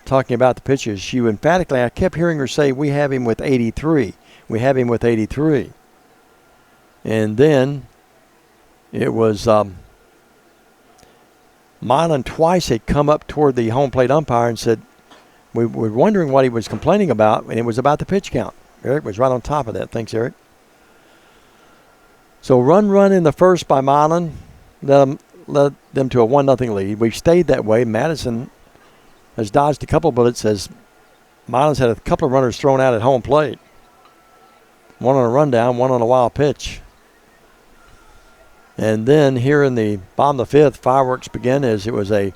talking about the pitches. She emphatically, I kept hearing her say, we have him with 83. We have him with 83. And then it was Milan twice had come up toward the home plate umpire and said, we were wondering what he was complaining about, and it was about the pitch count. Eric was right on top of that. Thanks, Eric. So run in the first by Milan led them to a 1-0 lead. We've stayed that way. Madison has dodged a couple bullets as Milan's had a couple of runners thrown out at home plate. One on a rundown, one on a wild pitch. And then here in the bottom of the 5th, fireworks begin as it was a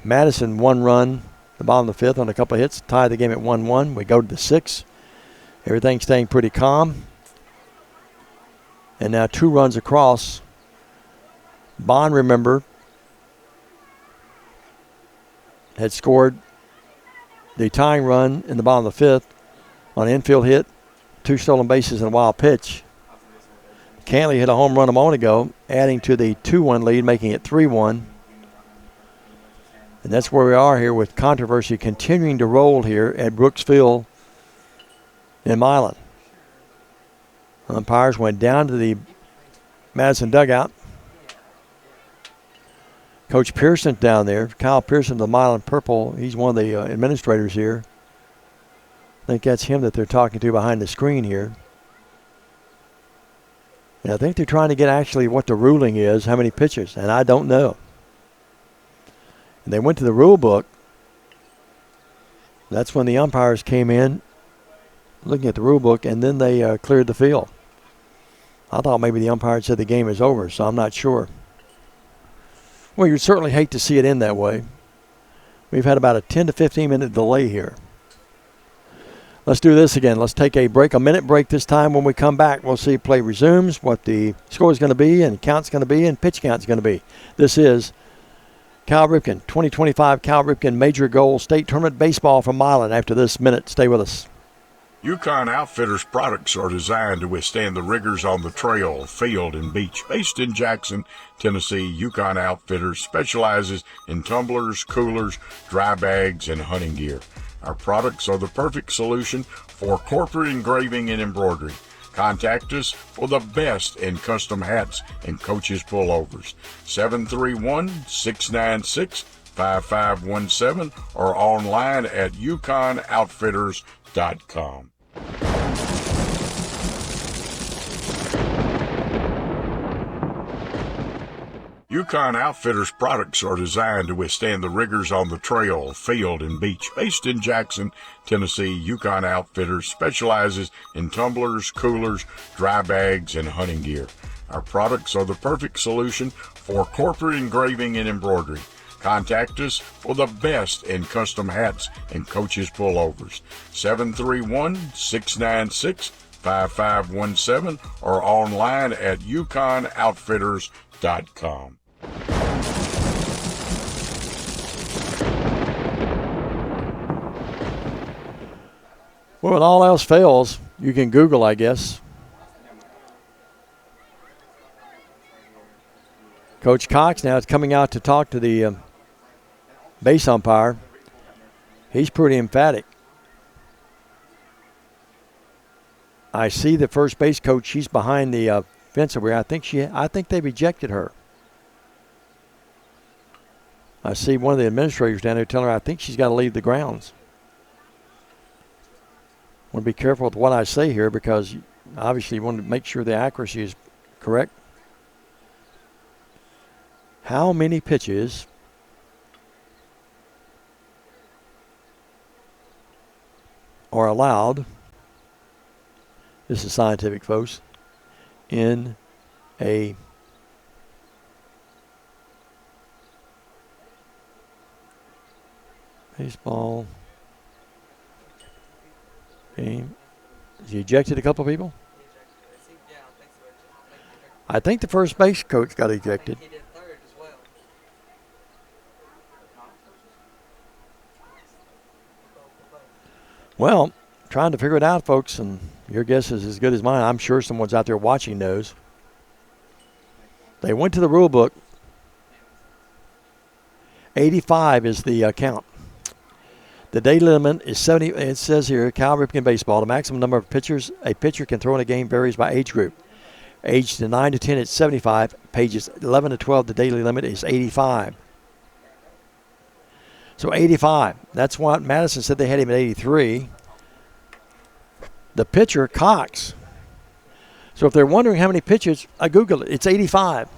Madison 1 run, the bottom of the 5th on a couple of hits, tie the game at 1-1. We go to the 6th. Everything staying pretty calm. And now 2 runs across. Bond, remember, had scored the tying run in the bottom of the 5th on an infield hit, 2 stolen bases and a wild pitch. Cantley hit a home run a moment ago, adding to the 2-1 lead, making it 3-1. And that's where we are here with controversy continuing to roll here at Brooks Field in Milan. Umpires went down to the Madison dugout. Coach Pearson's down there. Kyle Pearson, the Milan Purple, he's one of the administrators here. I think that's him that they're talking to behind the screen here. And I think they're trying to get actually what the ruling is, how many pitches, and I don't know. And they went to the rule book. That's when the umpires came in, looking at the rule book, and then they cleared the field. I thought maybe the umpire said the game is over, so I'm not sure. Well, you'd certainly hate to see it end that way. We've had about a 10 to 15 minute delay here. Let's do this again. Let's take a break, a minute break this time. When we come back, we'll see play resumes, what the score is going to be, and count's going to be, and pitch count's going to be. This is Cal Ripken, 2025 Cal Ripken Major Goal State Tournament Baseball from Milan. After this minute, stay with us. UConn Outfitters products are designed to withstand the rigors on the trail, field, and beach. Based in Jackson, Tennessee, UConn Outfitters specializes in tumblers, coolers, dry bags, and hunting gear. Our products are the perfect solution for corporate engraving and embroidery. Contact us for the best in custom hats and coaches pullovers. 731-696-5517 or online at UConnOutfitters.com. UConn Outfitters products are designed to withstand the rigors on the trail, field, and beach. Based in Jackson, Tennessee, UConn Outfitters specializes in tumblers, coolers, dry bags, and hunting gear. Our products are the perfect solution for corporate engraving and embroidery. Contact us for the best in custom hats and coaches pullovers. 731-696-5517 or online at UConnOutfitters.com. Well, when all else fails, you can Google, I guess. Coach Cox now is coming out to talk to the base umpire. He's pretty emphatic. I see the first base coach. She's behind the fence over here. I think they rejected her. I see one of the administrators down there telling her I think she's got to leave the grounds. I want to be careful with what I say here because obviously you want to make sure the accuracy is correct. How many pitches are allowed, this is scientific, folks, in a baseball game? He ejected a couple of people? I think the first base coach got ejected. He did third as well. Well, trying to figure it out, folks, and your guess is as good as mine. I'm sure someone's out there watching knows. They went to the rule book. 85 is the count. The daily limit is 70. It says here, Cal Ripken baseball, the maximum number of pitchers a pitcher can throw in a game varies by age group. Aged 9 to 10, it's 75. Pages 11 to 12, the daily limit is 85. So 85. That's what Madison said they had him at 83. The pitcher, Cox. So if they're wondering how many pitches, I Googled it. It's 85.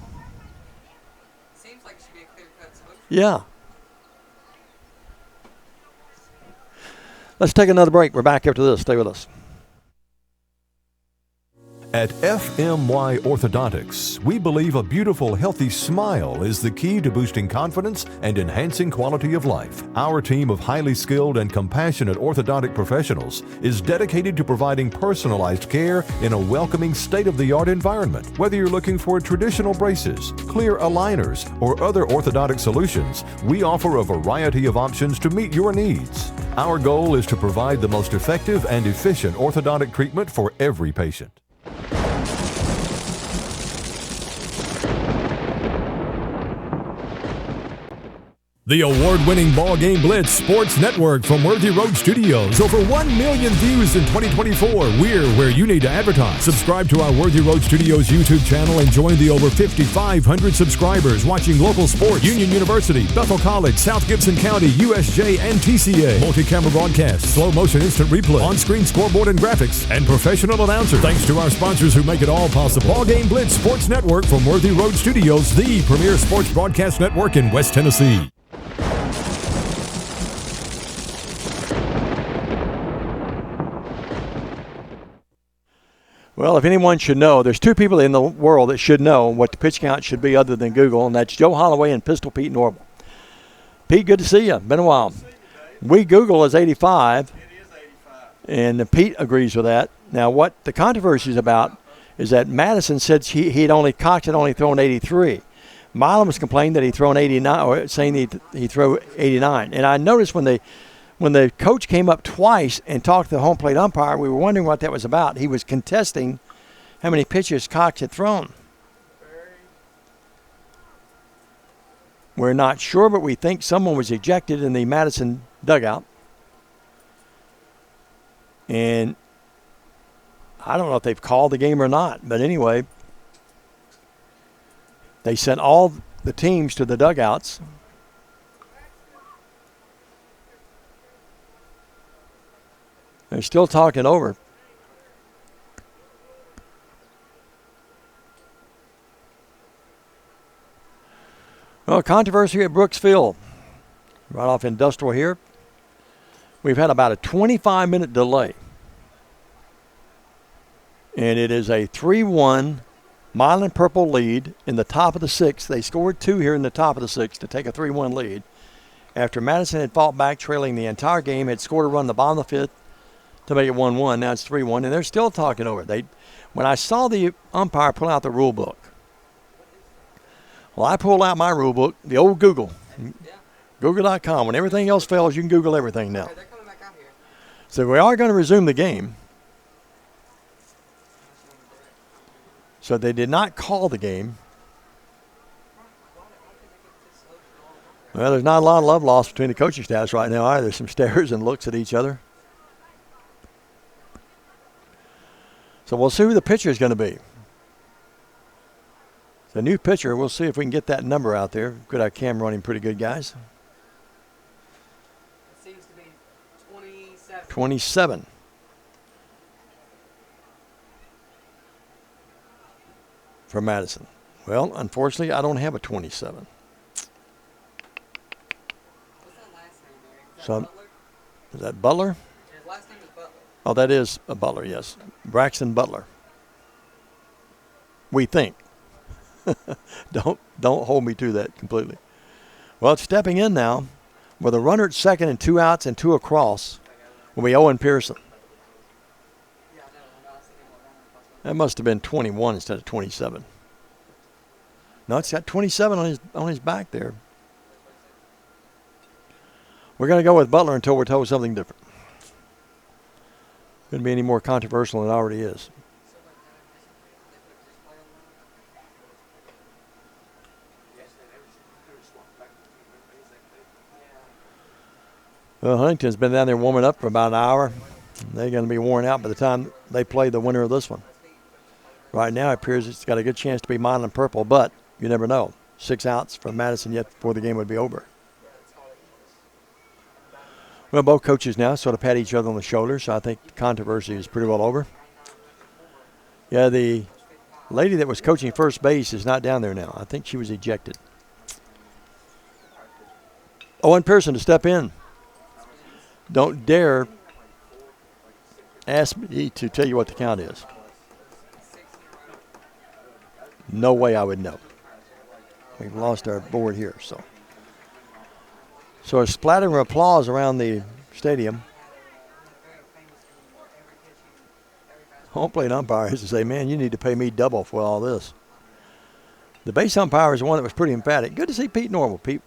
Seems like it should be a clear-cut solution. Yeah. Let's take another break. We're back after this. Stay with us. At FMY Orthodontics, we believe a beautiful, healthy smile is the key to boosting confidence and enhancing quality of life. Our team of highly skilled and compassionate orthodontic professionals is dedicated to providing personalized care in a welcoming, state-of-the-art environment. Whether you're looking for traditional braces, clear aligners, or other orthodontic solutions, we offer a variety of options to meet your needs. Our goal is to provide the most effective and efficient orthodontic treatment for every patient. The award-winning BallGame Blitz Sports Network from Worthy Road Studios. Over 1 million views in 2024. We're where you need to advertise. Subscribe to our Worthy Road Studios YouTube channel and join the over 5,500 subscribers watching local sports. Union University, Bethel College, South Gibson County, USJ, and TCA. Multi-camera broadcasts, slow motion instant replay, on-screen scoreboard and graphics, and professional announcers. Thanks to our sponsors who make it all possible. BallGame Blitz Sports Network from Worthy Road Studios, the premier sports broadcast network in West Tennessee. Well, if anyone should know, there's two people in the world that should know what the pitch count should be other than Google, and that's Joe Holloway and Pistol Pete Normal. Pete, good to see you. Been a while. We Google is 85. It is 85. And Pete agrees with that. Now, what the controversy is about is that Madison said Cox had only thrown 83. Milan was complaining that he'd thrown 89, or saying he threw 89. And I noticed when the coach came up twice and talked to the home plate umpire, we were wondering what that was about. He was contesting how many pitches Cox had thrown. We're not sure, but we think someone was ejected in the Madison dugout. And I don't know if they've called the game or not, but anyway, they sent all the teams to the dugouts. They're still talking over. Well, controversy at Brooks Field. Right off Industrial here. We've had about a 25-minute delay. And it is a 3-1 Milan Purple lead in the top of the sixth. They scored 2 here in the top of the sixth to take a 3-1 lead. After Madison had fought back, trailing the entire game, had scored a run in the bottom of the fifth to make it 1-1. Now it's 3-1, and they're still talking over it. When I saw the umpire pull out the rule book, well, I pulled out my rule book, the old Google, Google.com. When everything else fails, you can Google everything now. They're coming back out here. So we are going to resume the game. So they did not call the game. Well, there's not a lot of love lost between the coaching staffs right now either. There's some stares and looks at each other. So we'll see who the pitcher is going to be. The new pitcher, we'll see if we can get that number out there. Good, our camera running pretty good, guys. It seems to be 27. 27. For Madison. Well, unfortunately, I don't have a 27. What's that last name there? Is that So, Butler? is that Butler? His last name is Butler. Oh, that is a Butler, yes. Braxton Butler. We think. Don't hold me to that completely. Well, it's stepping in now with a runner at second and 2 outs and 2 across will be Owen Pearson. Yeah, I know. I was thinking what runner. That must have been 21 instead of 27. No, it's got 27 on his back there. We're going to go with Butler until we're told something different. Couldn't be any more controversial than it already is. Well, Huntington's been down there warming up for about an hour. They're going to be worn out by the time they play the winner of this one. Right now, it appears it's got a good chance to be Milan Purple, but you never know. 6 outs from Madison yet before the game would be over. Well, both coaches now sort of pat each other on the shoulder, so I think the controversy is pretty well over. Yeah, the lady that was coaching first base is not down there now. I think she was ejected. Owen Pearson to step in. Don't dare ask me to tell you what the count is. No way I would know. We've lost our board here, so a splattering of applause around the stadium. Home plate umpires to say, man, you need to pay me double for all this. The base umpire is the one that was pretty emphatic. Good to see Pete Normal. Pete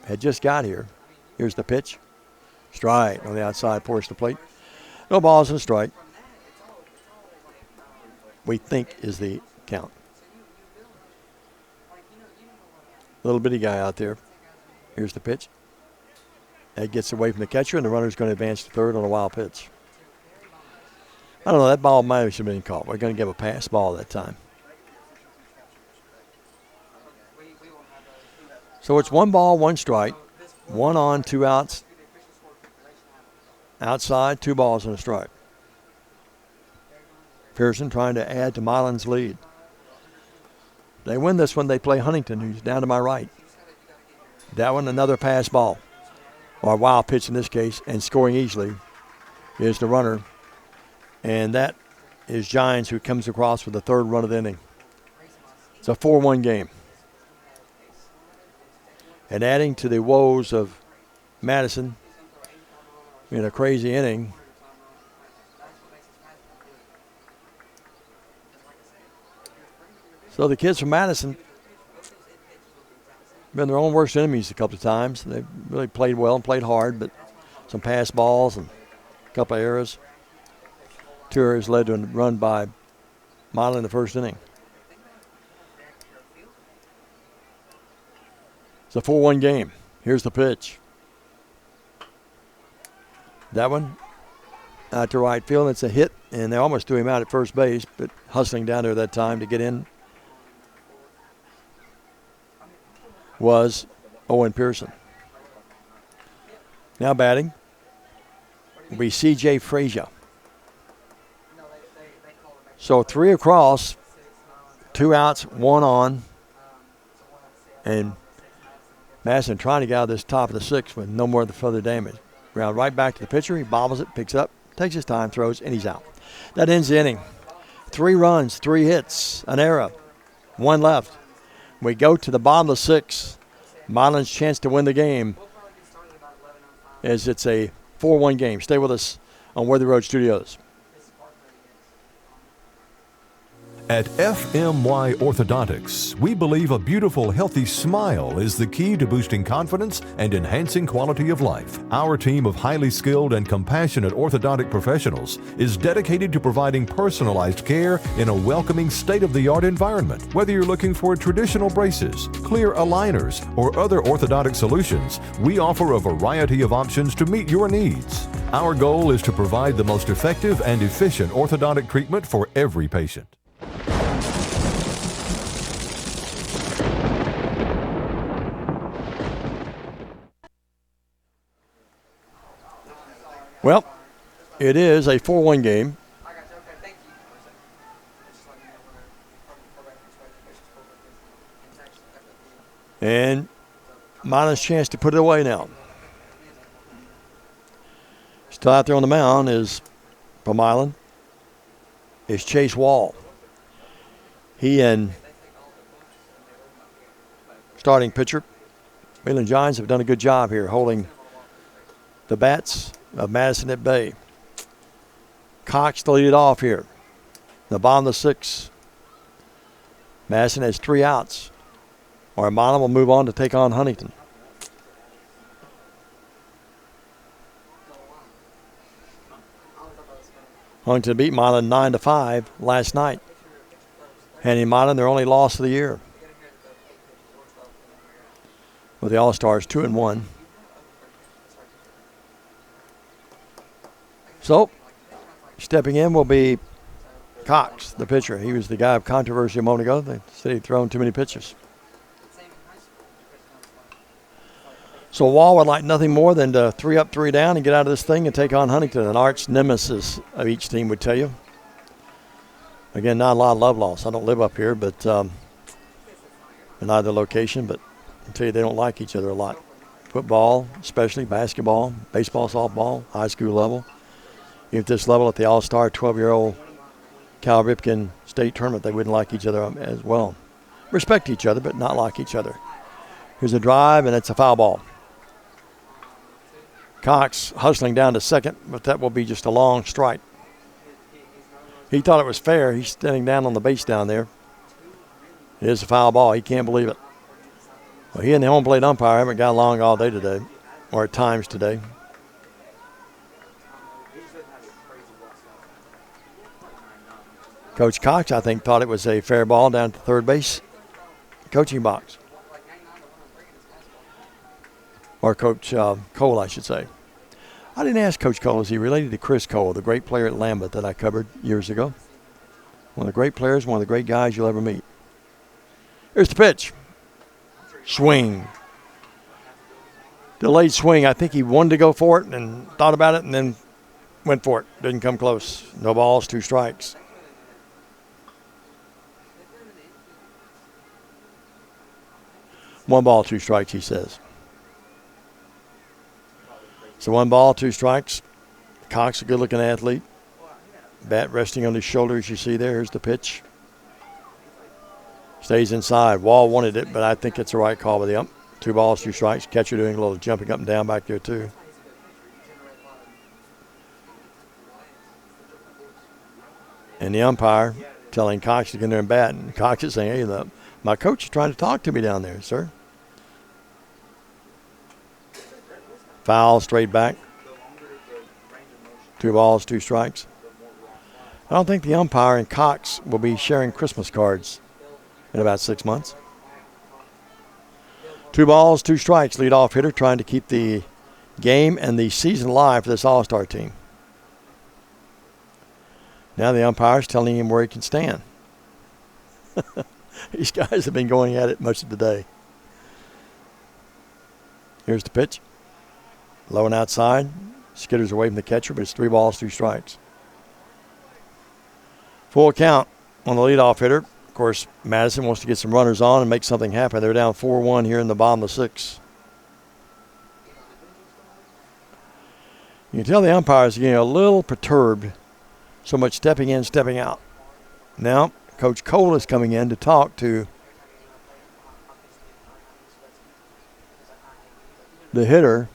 had just got here. Here's the pitch. Strike on the outside portion of the plate. No balls and a strike. We think is the count. Little bitty guy out there. Here's the pitch. That gets away from the catcher, and the runner's going to advance to third on a wild pitch. I don't know. That ball might have been caught. We're going to give a pass ball that time. So it's 1 ball, 1 strike. 1 on, 2 outs. Outside, 2 balls and a strike. Pearson trying to add to Milan's lead. They win this one. They play Huntington, who's down to my right. That one, another pass ball, or a wild pitch in this case, and scoring easily is the runner. And that is Giants, who comes across for the 3rd run of the inning. It's a 4-1 game. And adding to the woes of Madison in a crazy inning, so the kids from Madison been their own worst enemies a couple of times. They've really played well and played hard, but some pass balls and a couple of errors. 2 errors led to a run by Milan in the 1st inning. It's a 4-1 game. Here's the pitch. That one out to right field. It's a hit, and they almost threw him out at first base, but hustling down there that time to get in was Owen Pearson. Now batting will be C.J. Frazier. So 3 across, 2 outs, 1 on, and Madison trying to get out of this top of the 6th with no more further damage. Ground right back to the pitcher. He bobbles it, picks up, takes his time, throws, and he's out. That ends the inning. 3 runs, 3 hits, an error, 1 left. We go to the bottom of the 6th. Milan's chance to win the game, as it's a 4-1 game. Stay with us on Worthy Road Studios. At FMY Orthodontics, we believe a beautiful, healthy smile is the key to boosting confidence and enhancing quality of life. Our team of highly skilled and compassionate orthodontic professionals is dedicated to providing personalized care in a welcoming, state-of-the-art environment. Whether you're looking for traditional braces, clear aligners, or other orthodontic solutions, we offer a variety of options to meet your needs. Our goal is to provide the most effective and efficient orthodontic treatment for every patient. Well, it is a 4-1 game. And Milan's chance to put it away now. Still out there on the mound is, from Milan, is Chase Wall. He and starting pitcher, Milan Giants, have done a good job here holding the bats of Madison at bay. Cox to lead it off here. The bottom of the 6th. Madison has 3 outs. Or Milan will move on to take on Huntington. Huntington beat Milan 9-5 last night, handing Milan their only loss of the year. With the All-Stars 2-1. So, stepping in will be Cox, the pitcher. He was the guy of controversy a moment ago. They said he'd thrown too many pitches. So Wall would like nothing more than to 3 up, 3 down and get out of this thing and take on Huntington, an arch nemesis of each team would tell you. Again, not a lot of love loss. I don't live up here, but in either location, but I tell you, they don't like each other a lot. Football, especially basketball, baseball, softball, high school level. Even at this level, at the All-Star 12-year-old Cal Ripken state tournament, they wouldn't like each other as well. Respect each other, but not like each other. Here's a drive, and it's a foul ball. Cox hustling down to second, but that will be just a long strike. He thought it was fair. He's standing down on the base down there. It is a foul ball. He can't believe it. Well, he and the home plate umpire haven't got along all day today, or at times today. Coach Cox, I think, thought it was a fair ball down to third base coaching box. or Coach Cole, I should say. I didn't ask Coach Cole, is he related to Chris Cole, the great player at Lambeth that I covered years ago? One of the great players, one of the great guys you'll ever meet. Here's the pitch. Swing. Delayed swing. I think he wanted to go for it and thought about it and then went for it. Didn't come close. No balls, 2 strikes. One ball, 2 strikes, he says. So 1 ball, 2 strikes. Cox, a good-looking athlete. Bat resting on his shoulder, as you see there. Here's the pitch. Stays inside. Wall wanted it, but I think it's the right call by the ump. 2 balls, 2 strikes. Catcher doing a little jumping up and down back there, too. And the umpire telling Cox to get in there and bat. And Cox is saying, hey, my coach is trying to talk to me down there, sir. Foul, straight back. 2 balls, 2 strikes. I don't think the umpire and Cox will be sharing Christmas cards in about 6 months. 2 balls, 2 strikes. Leadoff hitter trying to keep the game and the season alive for this All-Star team. Now the umpire's telling him where he can stand. These guys have been going at it much of the day. Here's the pitch. Low and outside. Skitters away from the catcher, but it's 3 balls, 2 strikes. Full count on the leadoff hitter. Of course, Madison wants to get some runners on and make something happen. They're down 4-1 here in the bottom of the 6th. You can tell the umpire is getting a little perturbed. So much stepping in, stepping out. Now, Coach Cole is coming in to talk to the hitter.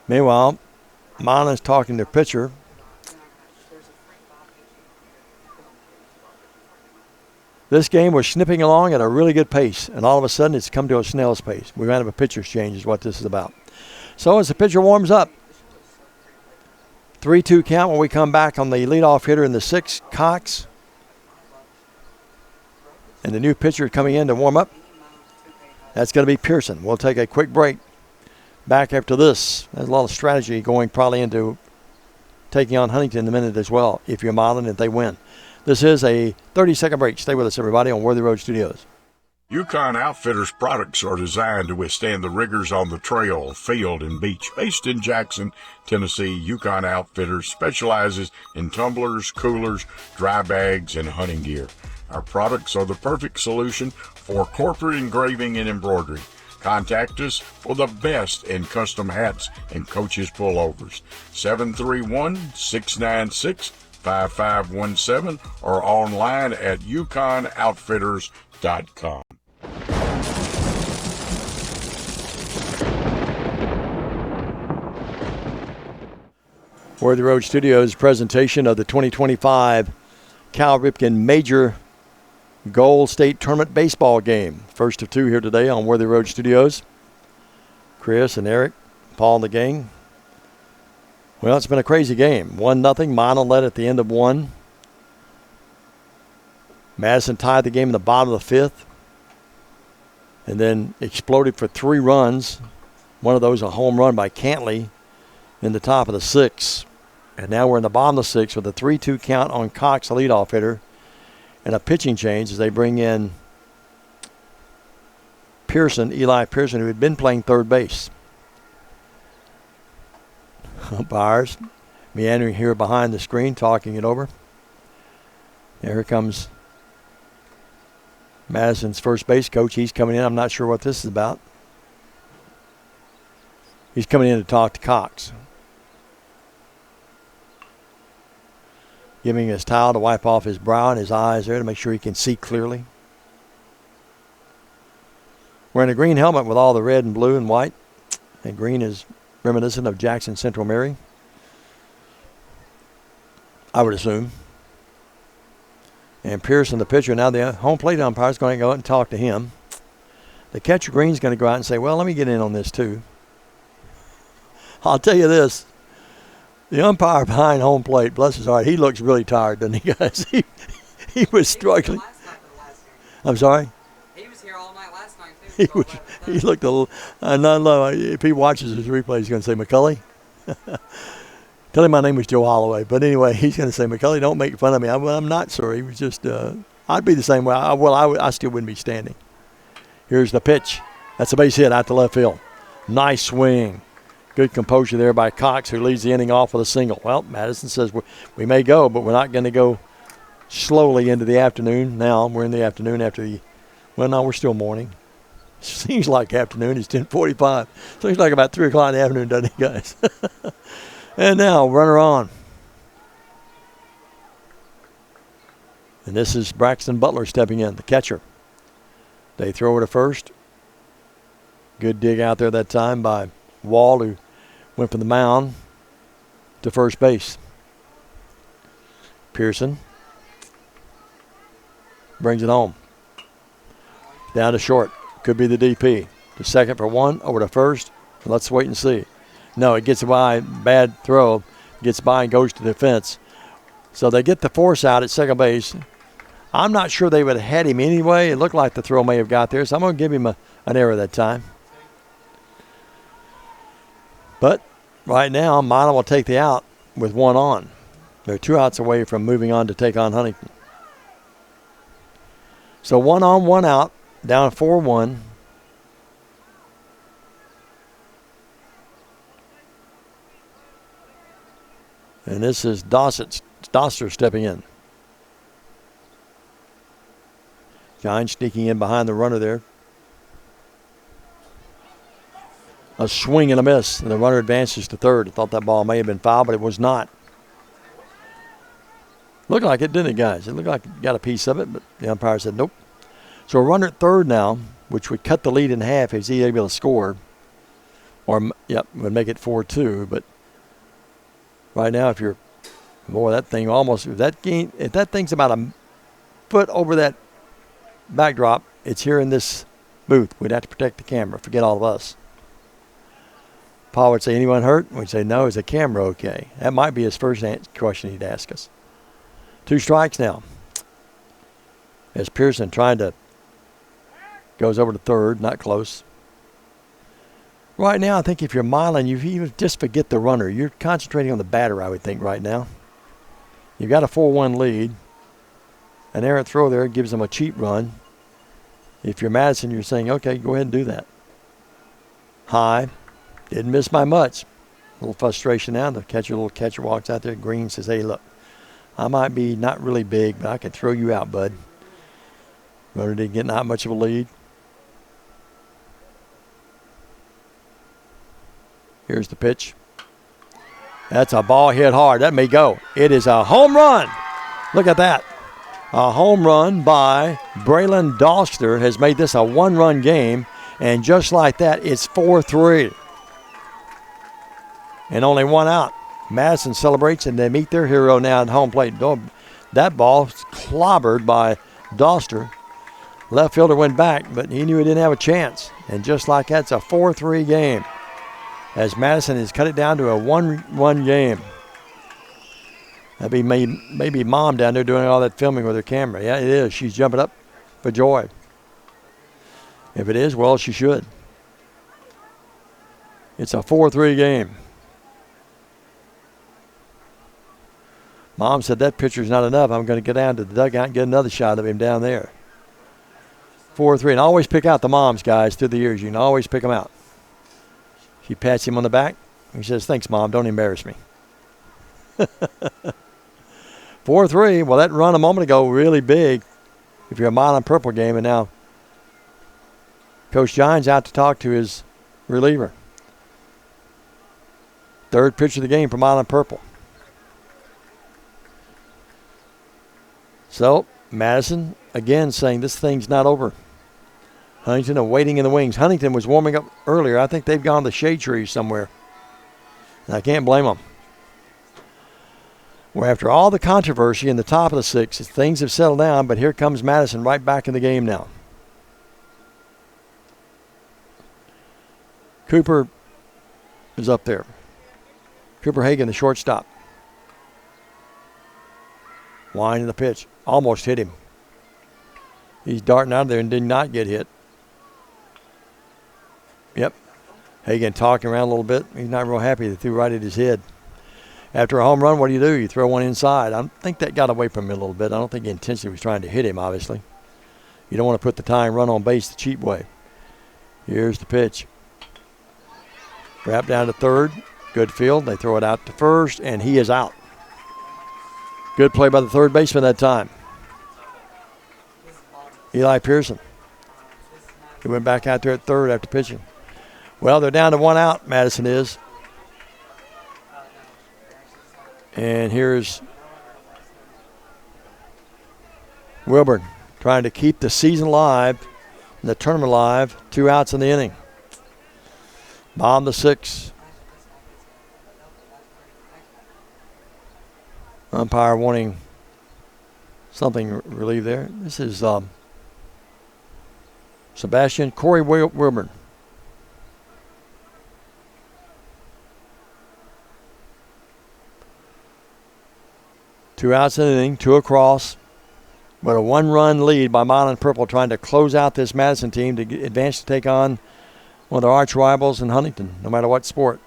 Meanwhile, Milan is talking to the pitcher. This game was snipping along at a really good pace, and all of a sudden it's come to a snail's pace. We might have a pitcher's change is what this is about. So as the pitcher warms up, 3-2 count when we come back on the leadoff hitter in the 6th, Cox. And the new pitcher coming in to warm up, that's going to be Pearson. We'll take a quick break. Back after this, there's a lot of strategy going probably into taking on Huntington in a minute as well, if you're Milan and they win. This is a 30-second break. Stay with us, everybody, on Worthy Road Studios. Yukon Outfitters products are designed to withstand the rigors on the trail, field, and beach. Based in Jackson, Tennessee, Yukon Outfitters specializes in tumblers, coolers, dry bags, and hunting gear. Our products are the perfect solution for corporate engraving and embroidery. Contact us for the best in custom hats and coaches pullovers. 731-696-5517 or online at yukonoutfitters.com. Worthy Road Studios presentation of the 2025 Cal Ripken Major Gold State Tournament baseball game. First of 2 here today on Worthy Road Studios. Chris and Eric, Paul and the gang. Well, it's been a crazy game. 1-0. Milan led at the end of 1. Madison tied the game in the bottom of the 5th. And then exploded for 3 runs. One of those a home run by Cantley in the top of the 6th. And now we're in the bottom of the 6th with a 3-2 count on Cox, the leadoff hitter. And a pitching change as they bring in Pearson, Eli Pearson, who had been playing third base. Umpires meandering here behind the screen, talking it over. And here comes Madison's first base coach. He's coming in. I'm not sure what this is about. He's coming in to talk to Cox. Giving his towel to wipe off his brow and his eyes there to make sure he can see clearly. Wearing a green helmet with all the red and blue and white. And green is reminiscent of Jackson Central Mary, I would assume. And Pearson, the pitcher, now the home plate umpire is going to go out and talk to him. The catcher, Green's going to go out and say, well, let me get in on this too. I'll tell you this. The umpire behind home plate, bless his heart, he looks really tired, doesn't he, guys? He was struggling. I'm sorry? He was here all night last night, too. He looked a little. Not low. If he watches his replay, he's going to say McCulley. Tell him my name was Joe Holloway. But anyway, he's going to say McCulley. Don't make fun of me. I'm not, sir. He was just. I'd be the same way. I still wouldn't be standing. Here's the pitch. That's a base hit out to left field. Nice swing. Good composure there by Cox, who leads the inning off with a single. Well, Madison says we may go, but we're not going to go slowly into the afternoon. Now we're in the afternoon after the. Well, no, we're still morning. Seems like afternoon. It's 10:45. Seems like about 3 o'clock in the afternoon, doesn't it, guys? And now, runner on. And this is Braxton Butler stepping in, the catcher. They throw it to first. Good dig out there that time by Wall, who went from the mound to first base. Pearson brings it home. Down to short. Could be the DP. To second for one, over to first. Let's wait and see. No, it gets by. Bad throw. Gets by and goes to the fence. So they get the force out at second base. I'm not sure they would have had him anyway. It looked like the throw may have got there, so I'm going to give him an error that time. But right now, Milan will take the out with one on. They're 2 outs away from moving on to take on Huntington. So 1 on, 1 out, down 4-1. And this is Doster stepping in. Giants sneaking in behind the runner there. A swing and a miss, and the runner advances to third. I thought that ball may have been foul, but it was not. Looked like it, didn't it, guys? It looked like it got a piece of it, but the umpire said nope. So a runner at third now, which would cut the lead in half if he's able to score. Or, would make it 4-2. But right now, if that thing almost, if that thing's about a foot over that backdrop, it's here in this booth. We'd have to protect the camera. Forget all of us. Paul would say, anyone hurt? We'd say, no. Is the camera okay? That might be his first question he'd ask us. 2 strikes now. As Pearson goes over to third, not close. Right now, I think if you're Milan, you just forget the runner. You're concentrating on the batter, I would think, right now. You've got a 4-1 lead. An errant throw there gives them a cheap run. If you're Madison, you're saying, okay, go ahead and do that. High. Didn't miss by much. A little frustration now. The little catcher walks out there. Green says, hey, look, I might be not really big, but I can throw you out, bud. Runner didn't get not much of a lead. Here's the pitch. That's a ball hit hard. That may go. It is a home run. Look at that. A home run by Braylon Doster has made this a 1-run game. And just like that, it's 4-3. And only 1 out. Madison celebrates, and they meet their hero now at home plate. That ball clobbered by Doster. Left fielder went back, but he knew he didn't have a chance. And just like that, it's a 4-3 game. As Madison has cut it down to a 1-run game. That'd be maybe Mom down there doing all that filming with her camera. Yeah, it is. She's jumping up for joy. If it is, well, she should. It's a 4-3 game. Mom said that pitcher's not enough. I'm going to go down to the dugout and get another shot of him down there. 4-3. And always pick out the moms, guys, through the years. You can always pick them out. She pats him on the back. He says, thanks, Mom. Don't embarrass me. 4-3. Well, that run a moment ago really big if you're a Milan Purple game. And now Coach John's out to talk to his reliever. Third pitch of the game for Milan Purple. So Madison, again, saying this thing's not over. Huntington are waiting in the wings. Huntington was warming up earlier. I think they've gone to the shade trees somewhere. And I can't blame them. Well, after all the controversy in the top of the 6th, things have settled down, but here comes Madison right back in the game now. Cooper is up there. Cooper Hagan, the shortstop. Winding the pitch. Almost hit him. He's darting out of there and did not get hit. Yep. Hagan talking around a little bit. He's not real happy. They threw right at his head. After a home run, what do? You throw one inside. I think that got away from him a little bit. I don't think he intentionally was trying to hit him, obviously. You don't want to put the tying run on base the cheap way. Here's the pitch. Wrap down to third. Good field. They throw it out to first, and he is out. Good play by the third baseman that time. Eli Pearson. He went back out there at third after pitching. Well, they're down to one out, Madison is. And here's Wilburn trying to keep the season alive, and the tournament alive. 2 outs in the inning. Bomb the 6. Umpire wanting something relieved there. This is Corey Wilburn. Two outs in the inning, 2 across. But a 1-run lead by Milan Purple trying to close out this Madison team to advance to take on one of their arch rivals in Huntington, no matter what sport.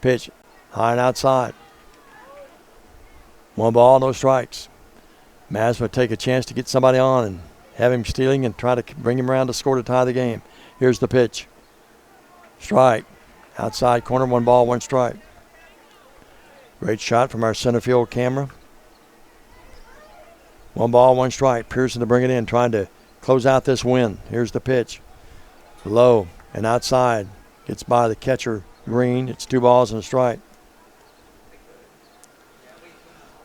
Pitch, high and outside. 1 ball, no strikes. Madison would take a chance to get somebody on and have him stealing and try to bring him around to score to tie the game. Here's the pitch. Strike. Outside corner, 1 ball, 1 strike. Great shot from our center field camera. 1 ball, 1 strike. Pearson to bring it in, trying to close out this win. Here's the pitch. Low and outside. Gets by the catcher, Green. It's 2 balls and a strike.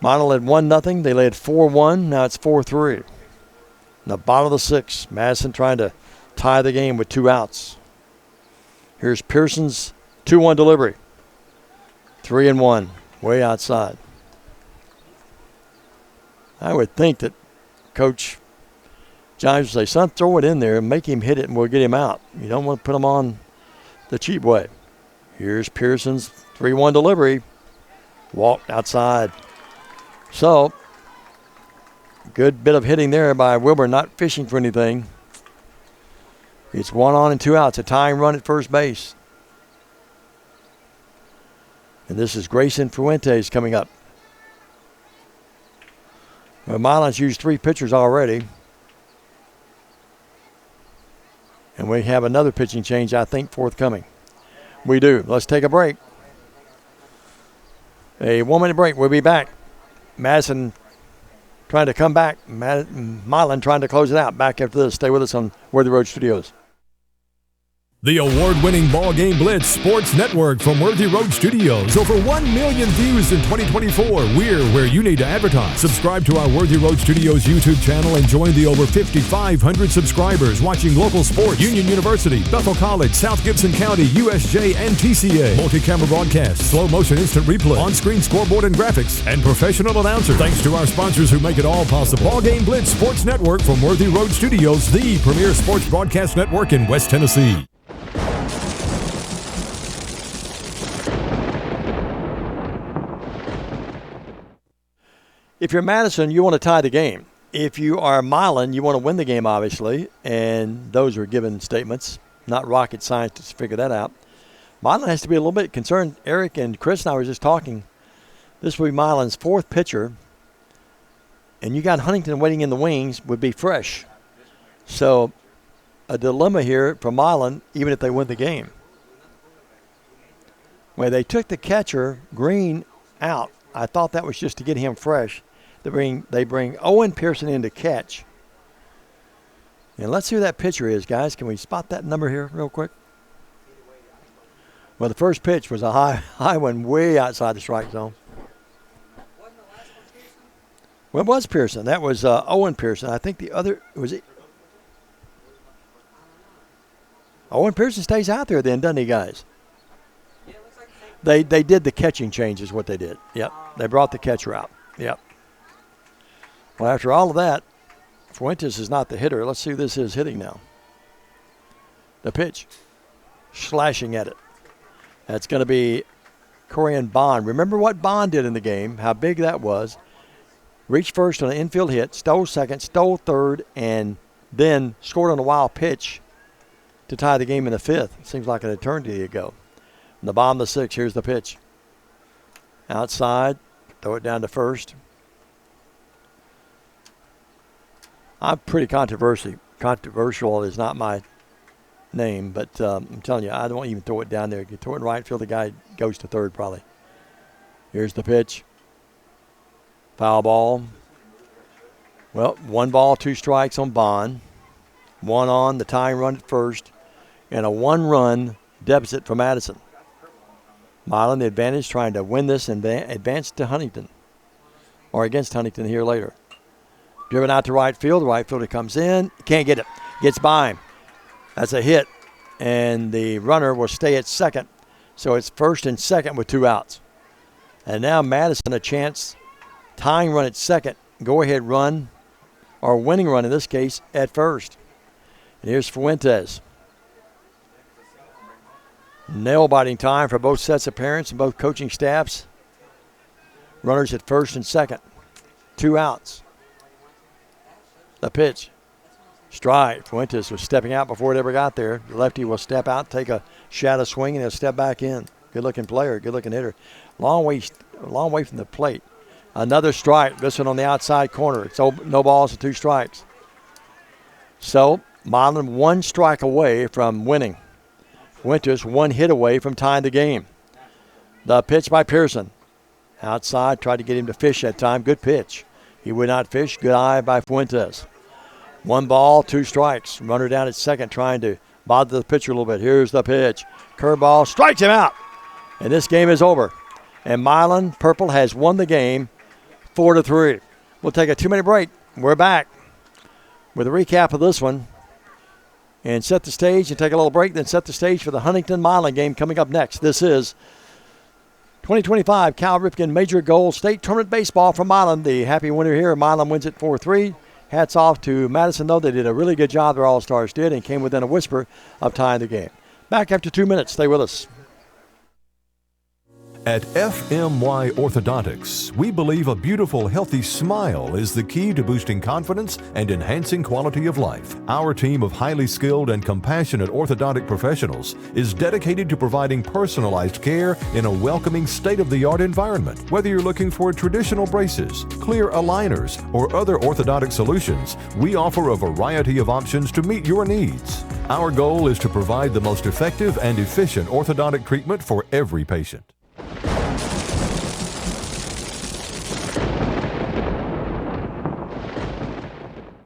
Milan led 1-0. They led 4-1. Now it's 4-3. In the bottom of the 6th, Madison trying to tie the game with 2 outs. Here's Pearson's 2-1 delivery. 3-1, way outside. I would think that Coach Giants would say, son, throw it in there and make him hit it and we'll get him out. You don't want to put him on the cheap way. Here's Pearson's 3-1 delivery. Walked outside. So, good bit of hitting there by Wilbur, not fishing for anything. It's 1 on and 2 outs, a tying run at first base. And this is Grayson Fuentes coming up. Well, Milan's used 3 pitchers already. And we have another pitching change, I think, forthcoming. We do. Let's take a break. A 1-minute break. We'll be back. Madison trying to come back. Milan trying to close it out. Back after this. Stay with us on Worthy Road Studios. The award-winning BallGame Blitz Sports Network from Worthy Road Studios. Over 1 million views in 2024. We're where you need to advertise. Subscribe to our Worthy Road Studios YouTube channel and join the over 5,500 subscribers watching local sports, Union University, Bethel College, South Gibson County, USJ, and TCA. Multi-camera broadcasts, slow-motion instant replay, on-screen scoreboard and graphics, and professional announcers. Thanks to our sponsors who make it all possible. BallGame Blitz Sports Network from Worthy Road Studios, the premier sports broadcast network in West Tennessee. If you're Madison, you want to tie the game. If you are Milan, you want to win the game, obviously, and those are given statements, not rocket science to figure that out. Milan has to be a little bit concerned. Eric and Chris and I were just talking. This would be Milan's 4th pitcher, and you got Huntington waiting in the wings, would be fresh. So a dilemma here for Milan, even if they win the game. When they took the catcher, Green, out, I thought that was just to get him fresh. They bring Owen Pearson in to catch. And let's see who that pitcher is, guys. Can we spot that number here real quick? Well, the first pitch was a high one way outside the strike zone. Well, it was Pearson. That was Owen Pearson. I think the other was it. Owen Pearson stays out there then, doesn't he, guys? They did the catching change is what they did. Yep. They brought the catcher out. Yep. Well, after all of that, Fuentes is not the hitter. Let's see who this is hitting now. The pitch. Slashing at it. That's going to be Corian Bond. Remember what Bond did in the game, how big that was. Reached first on an infield hit, stole second, stole third, and then scored on a wild pitch to tie the game in the fifth. Seems like an eternity ago. In the bottom of the sixth, here's the pitch. Outside, throw it down to first. I'm pretty controversial is not my name, but I'm telling you, I don't even throw it down there. You throw it in right field, the guy goes to third probably. Here's the pitch. Foul ball. Well, 1 ball, 2 strikes on Bond. 1 on, the tying run at first, and a 1-run deficit for Madison. Milan, the advantage, trying to win this and advance to Huntington, or against Huntington here later. Driven out to right field. The right fielder comes in. Can't get it. Gets by him. That's a hit, and the runner will stay at second. So it's first and second with 2 outs. And now Madison a chance, tying run at second, go-ahead run, or winning run in this case, at first. And here's Fuentes. Nail-biting time for both sets of parents and both coaching staffs. Runners at first and second. 2 outs. The pitch. Strike. Fuentes was stepping out before it ever got there. The lefty will step out, take a shadow swing, and he'll step back in. Good-looking player, good-looking hitter. Long way from the plate. Another strike. This one on the outside corner. It's no balls and 2 strikes. So, Milan 1 strike away from winning. Fuentes 1 hit away from tying the game. The pitch by Pearson. Outside, tried to get him to fish that time. Good pitch. He would not fish. Good eye by Fuentes. 1 ball, 2 strikes. Runner down at second, trying to bother the pitcher a little bit. Here's the pitch. Curveball strikes him out. And this game is over. And Milan Purple has won the game 4-3. We'll take a 2-minute break. We're back with a recap of this one. And set the stage and take a little break, then set the stage for the Huntington-Milan game coming up next. This is 2025 Cal Ripken Major Gold State Tournament Baseball from Milan. The happy winner here, Milan wins it 4-3. Hats off to Madison, though. They did a really good job, their All-Stars did, and came within a whisper of tying the game. Back after 2 minutes. Stay with us. At FMY Orthodontics, we believe a beautiful, healthy smile is the key to boosting confidence and enhancing quality of life. Our team of highly skilled and compassionate orthodontic professionals is dedicated to providing personalized care in a welcoming, state-of-the-art environment. Whether you're looking for traditional braces, clear aligners, or other orthodontic solutions, we offer a variety of options to meet your needs. Our goal is to provide the most effective and efficient orthodontic treatment for every patient.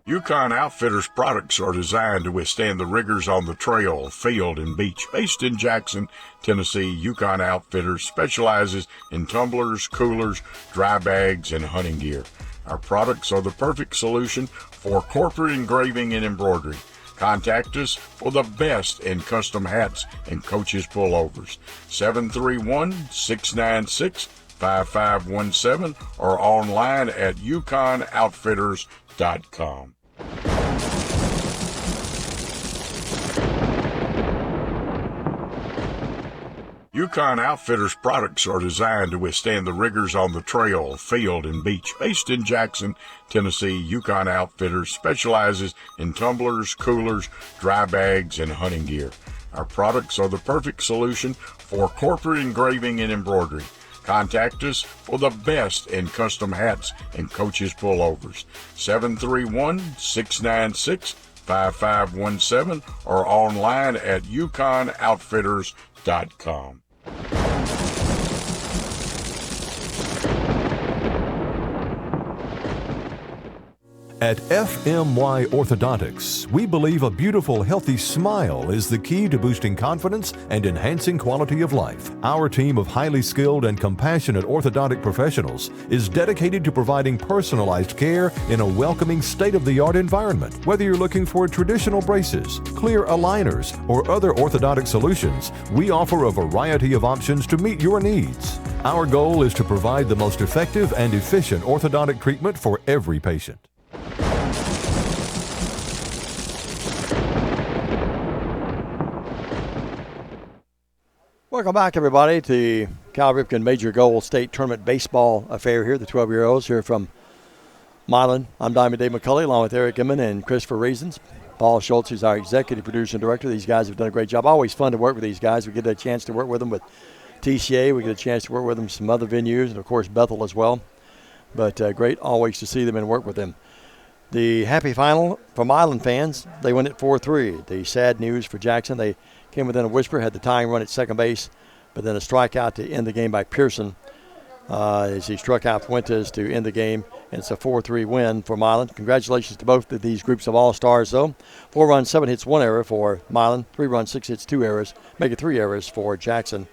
UConn Outfitters products are designed to withstand the rigors on the trail, field, and beach. Based in Jackson, Tennessee, UConn Outfitters specializes in tumblers, coolers, dry bags, and hunting gear. Our products are the perfect solution for corporate engraving and embroidery. Contact us for the best in custom hats and coaches pullovers. 731-696-5517 or online at uconoutfitters.com. UConn Outfitters products are designed to withstand the rigors on the trail, field, and beach. Based in Jackson, Tennessee, UConn Outfitters specializes in tumblers, coolers, dry bags, and hunting gear. Our products are the perfect solution for corporate engraving and embroidery. Contact us for the best in custom hats and coaches pullovers. 731-696-5517 or online at uconoutfitters.com. At FMY Orthodontics, we believe a beautiful, healthy smile is the key to boosting confidence and enhancing quality of life. Our team of highly skilled and compassionate orthodontic professionals is dedicated to providing personalized care in a welcoming, state-of-the-art environment. Whether you're looking for traditional braces, clear aligners, or other orthodontic solutions, we offer a variety of options to meet your needs. Our goal is to provide the most effective and efficient orthodontic treatment for every patient. Welcome back, everybody, to the Cal Ripken Major Gold State Tournament Baseball affair here, the 12-year-olds here from Milan. I'm Diamond Dave McCulley, along with Eric Inman and Christopher Reasons. Paul Schultz, who's our executive producer and director. These guys have done a great job. Always fun to work with these guys. We get a chance to work with them with TCA. We get a chance to work with them some other venues, and, of course, Bethel as well. But great always to see them and work with them. The happy final for Milan fans, they win it 4-3. The sad news for Jackson, they came within a whisper, had the tying run at second base, but then a strikeout to end the game by Pearson as he struck out Fuentes to end the game. And it's a 4-3 win for Milan. Congratulations to both of these groups of all-stars, though. 4 runs, 7 hits, 1 error for Milan. 3 runs, 6 hits, 2 errors. Make it 3 errors for Jackson,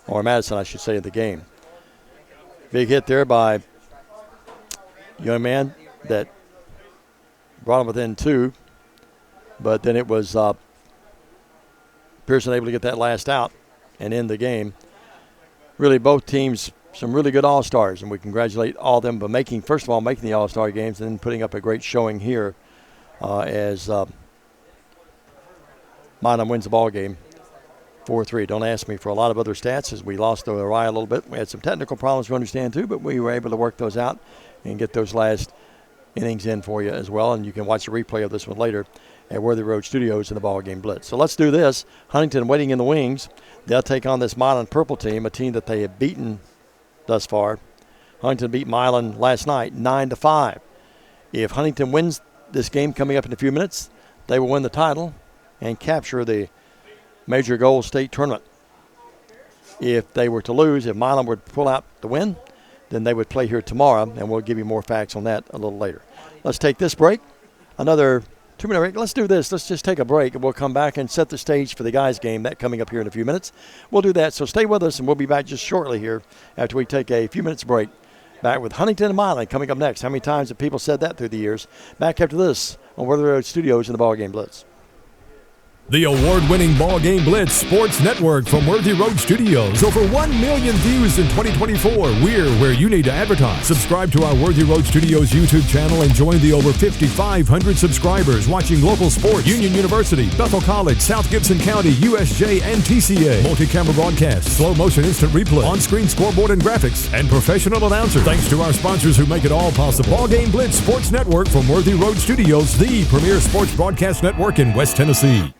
or Madison, I should say, in the game. Big hit there by a young man that brought him within 2. But then it was Pearson able to get that last out and end the game. Really, both teams, some really good all-stars, and we congratulate all of them for first of all, making the all-star games and then putting up a great showing here as Milan wins the ball game 4-3. Don't ask me for a lot of other stats as we lost the Orion a little bit. We had some technical problems to understand too, but we were able to work those out and get those last innings in for you as well, and you can watch a replay of this one later at Worthy Road Studios in the BallGame Blitz. So let's do this. Huntington waiting in the wings. They'll take on this Milan Purple team, a team that they have beaten thus far. Huntington beat Milan last night 9-5. If Huntington wins this game coming up in a few minutes, they will win the title and capture the Major Goal State Tournament. If they were to lose, if Milan would pull out the win, then they would play here tomorrow, and we'll give you more facts on that a little later. Let's take this break. Another 2-minute break. Let's do this. Let's just take a break, and we'll come back and set the stage for the guys' game, that coming up here in a few minutes. We'll do that, so stay with us, and we'll be back just shortly here after we take a few minutes break. Back with Huntington and Milan coming up next. How many times have people said that through the years? Back after this on Worthy Road Studios in the BallGame Blitz. The award-winning BallGame Blitz Sports Network from Worthy Road Studios. Over 1 million views in 2024. We're where you need to advertise. Subscribe to our Worthy Road Studios YouTube channel and join the over 5,500 subscribers watching local sports. Union University, Bethel College, South Gibson County, USJ, and TCA. Multi-camera broadcast, slow-motion instant replay, on-screen scoreboard and graphics, and professional announcers. Thanks to our sponsors who make it all possible. BallGame Blitz Sports Network from Worthy Road Studios, the premier sports broadcast network in West Tennessee.